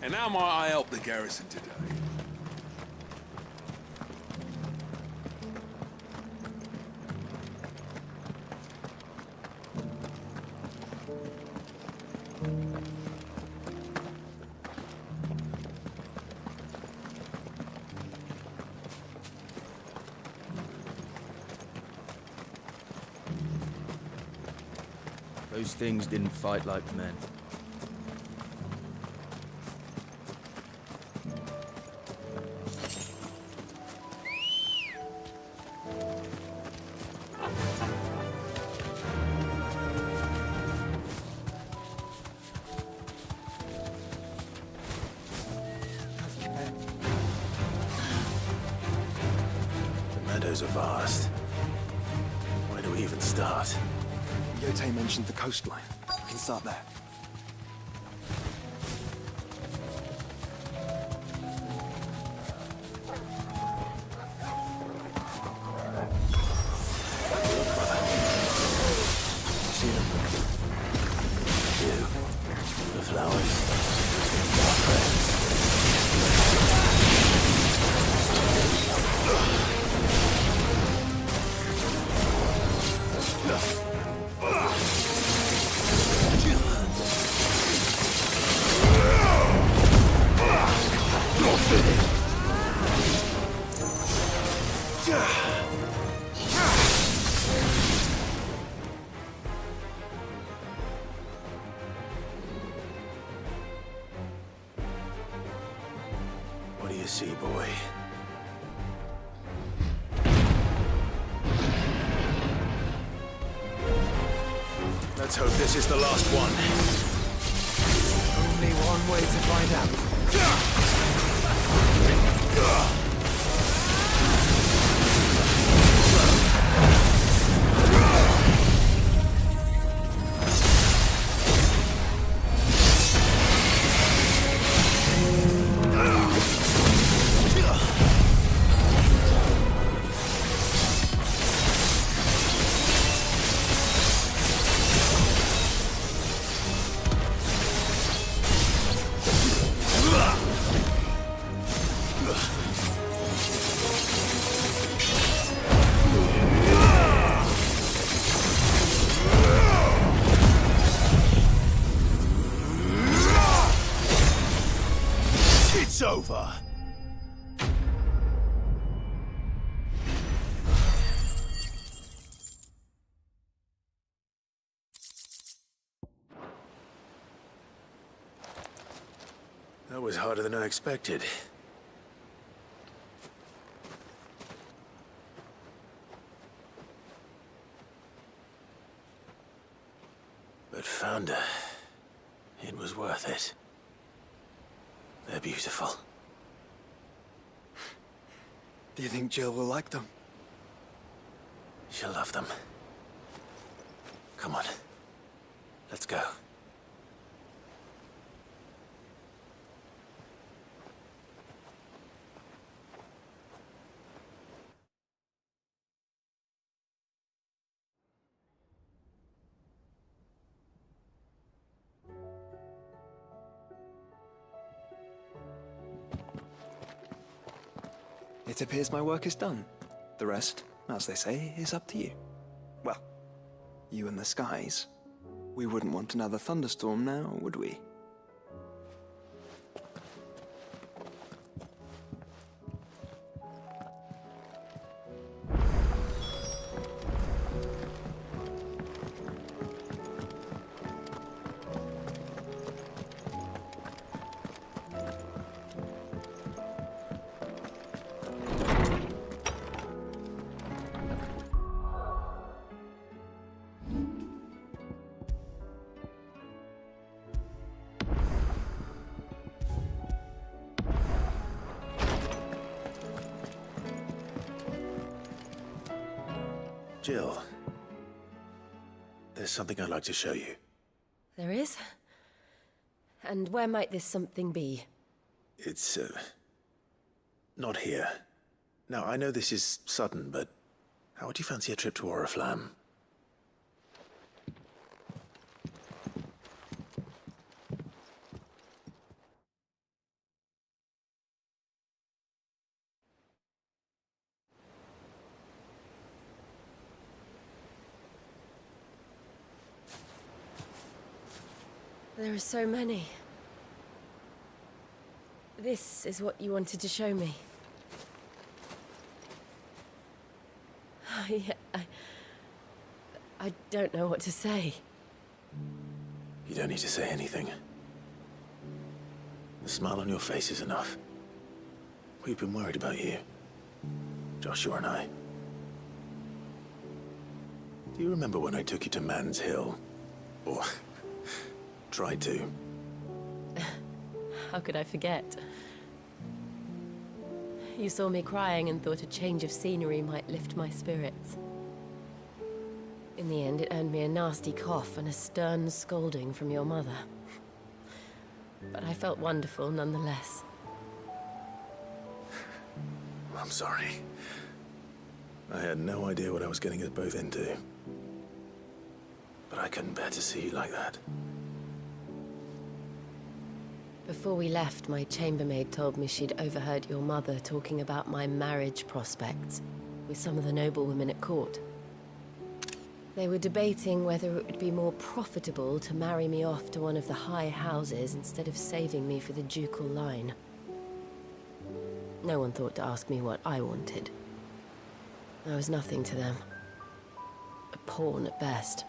And how might I help the garrison today? Those things didn't fight like men. The meadows are vast. Where do we even start? Yote mentioned the coastline. We can start there. See them? You. The flowers. Our friends. What do you see, boy? Let's hope this is the last one. Only one way to find out. It's over. That was harder than I expected. But found her. It was worth it. They're beautiful. Do you think Jill will like them? She'll love them. Come on. Let's go. It appears my work is done. The rest, as they say, is up to you. Well, you and the skies. We wouldn't want another thunderstorm now, would we? Jill, there's something I'd like to show you. There is? And where might this something be? It's, not here. Now, I know this is sudden, but how would you fancy a trip to Oriflamme? There are so many. This is what you wanted to show me. Yeah, I don't know what to say. You don't need to say anything. The smile on your face is enough. We've been worried about you. Joshua and I. Do you remember when I took you to Man's Hill? Or tried to? How could I forget? You saw me crying and thought a change of scenery might lift my spirits. In the end, it earned me a nasty cough and a stern scolding from your mother. But I felt wonderful nonetheless. I'm sorry. I had no idea what I was getting us both into. But I couldn't bear to see you like that. Before we left, my chambermaid told me she'd overheard your mother talking about my marriage prospects with some of the noblewomen at court. They were debating whether it would be more profitable to marry me off to one of the high houses instead of saving me for the ducal line. No one thought to ask me what I wanted. I was nothing to them. A pawn at best.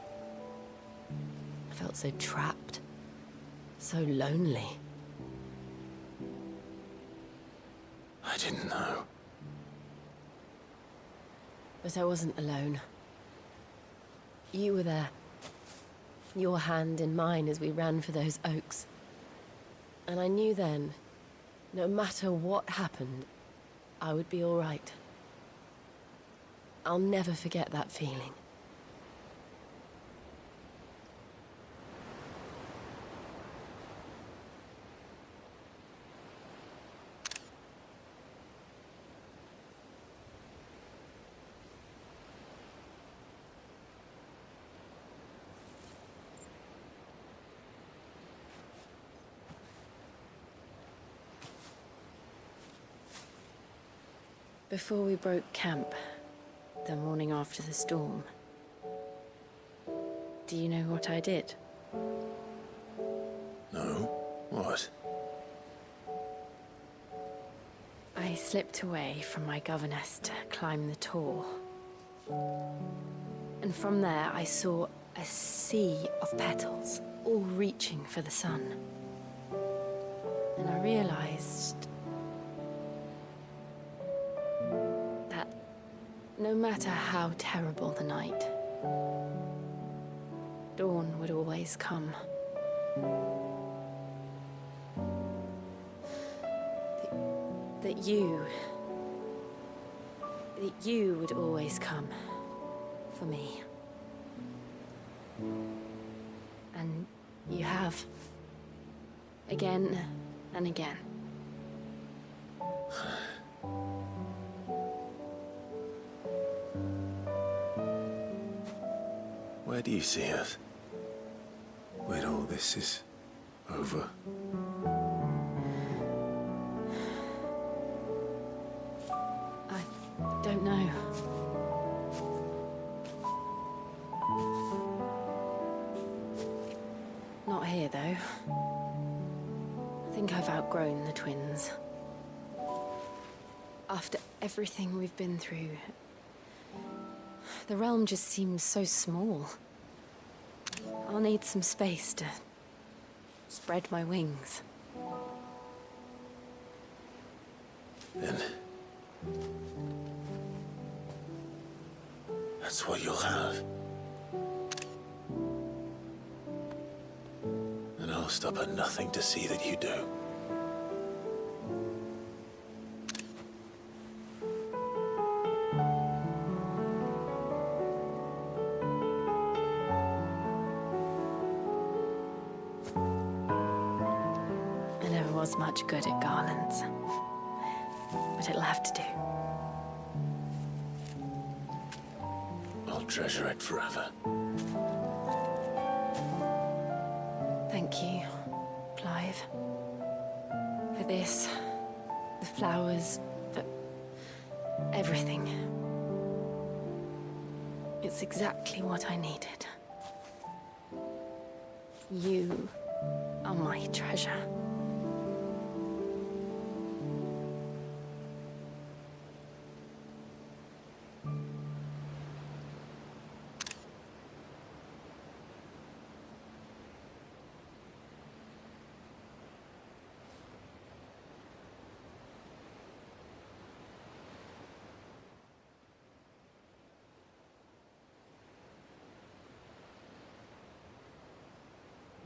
I felt so trapped. So lonely. I didn't know. But I wasn't alone. You were there. Your hand in mine as we ran for those oaks. And I knew then, no matter what happened, I would be all right. I'll never forget that feeling. Before we broke camp, the morning after the storm, do you know what I did? No? What? I slipped away from my governess to climb the tor. And from there I saw a sea of petals, all reaching for the sun. And I realized that no matter how terrible the night, dawn would always come. That you would always come for me. And you have. Again and again. Where do you see us? When all this is over? I don't know. Not here, though. I think I've outgrown the twins. After everything we've been through, the realm just seems so small. I'll need some space to spread my wings. Then that's what you'll have. And I'll stop at nothing to see that you do. I never was much good at garlands, but it'll have to do. I'll treasure it forever. Thank you, Clive. For this, the flowers, for everything. It's exactly what I needed. You are my treasure.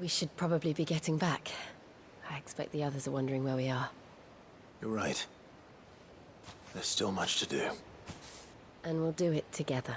We should probably be getting back. I expect the others are wondering where we are. You're right. There's still much to do. And we'll do it together.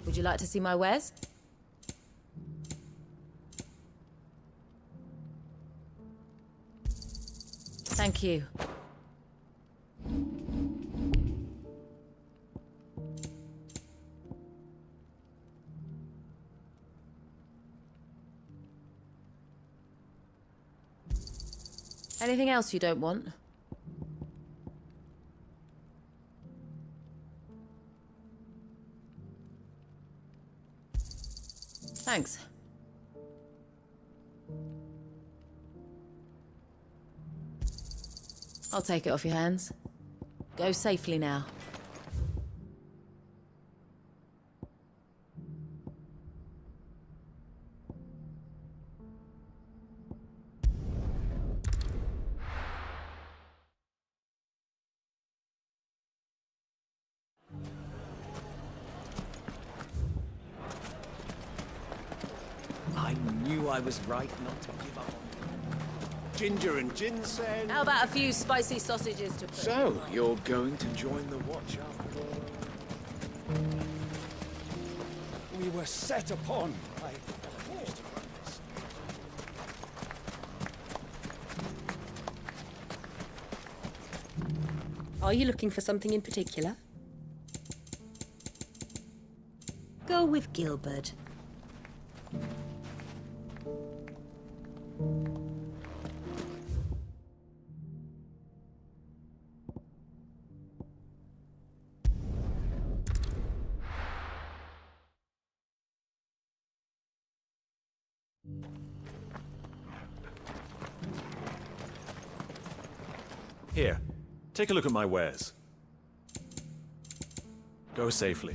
Would you like to see my wares? Thank you. Anything else you don't want? Thanks. I'll take it off your hands. Go safely now. I knew I was right not to give up on you. Ginger and ginseng. How about a few spicy sausages to put? So, you're going to join the Watch after all? We were set upon by... Are you looking for something in particular? Go with Gilbert. Here, take a look at my wares. Go safely.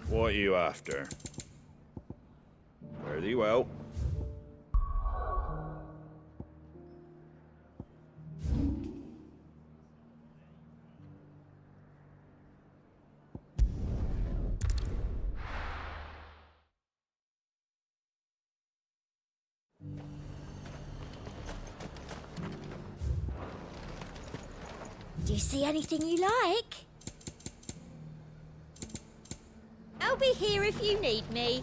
What are you after? Fare thee well. Do you see anything you like? I'll be here if you need me.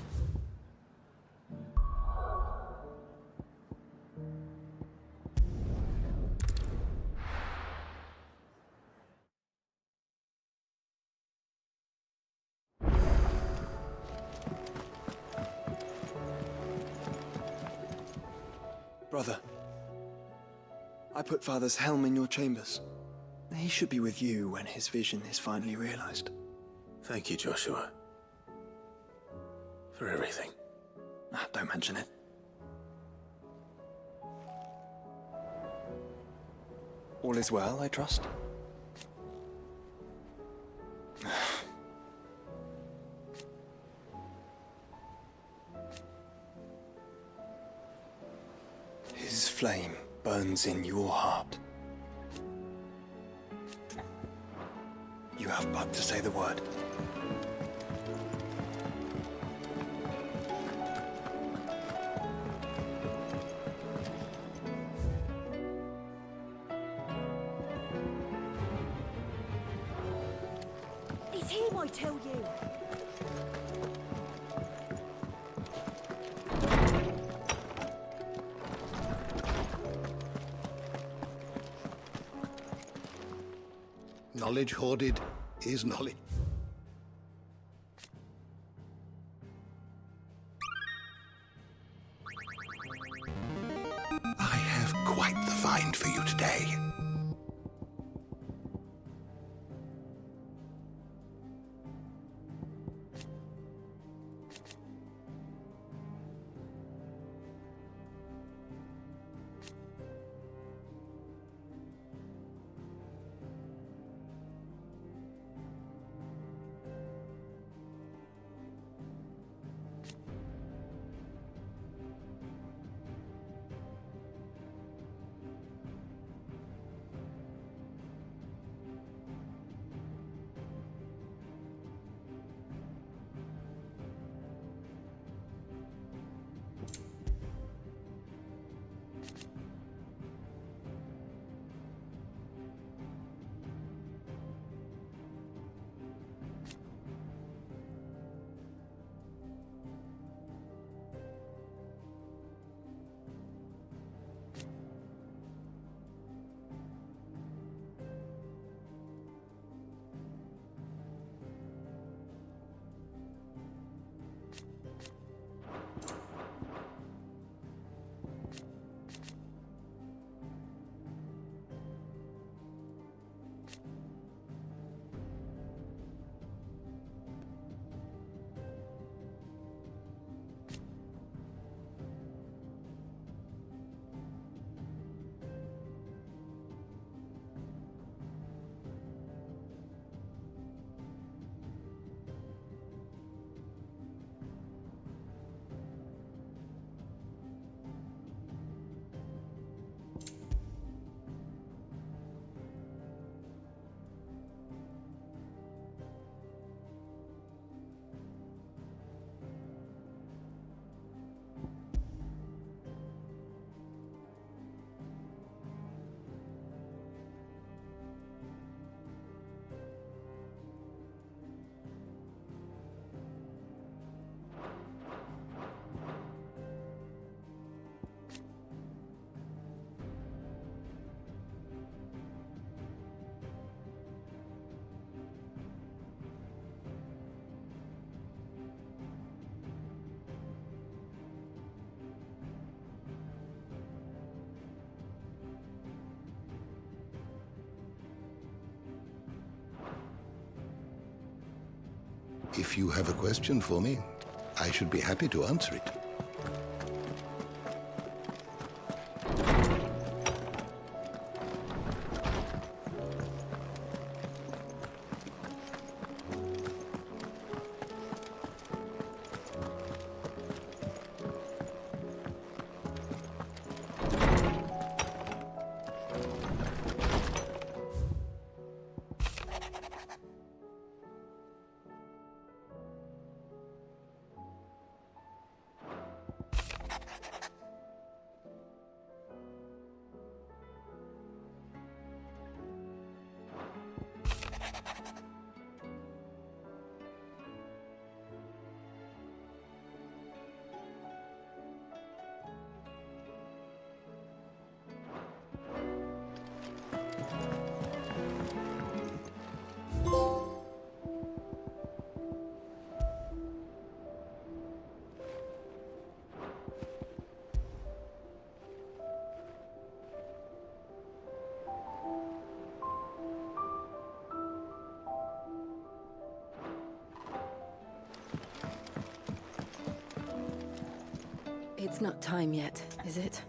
Brother, I put Father's helm in your chambers. He should be with you when his vision is finally realized. Thank you, Joshua. For everything. Don't mention it. All is well, I trust? His flame burns in your heart. You have but to say the word. It's him, I tell you. Knowledge hoarded is knowledge. I have quite the find for you today. If you have a question for me, I should be happy to answer it. It's not time yet, is it?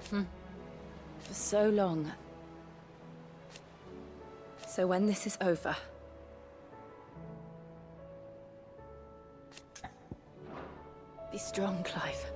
For so long. So when this is over... Be strong, Clive.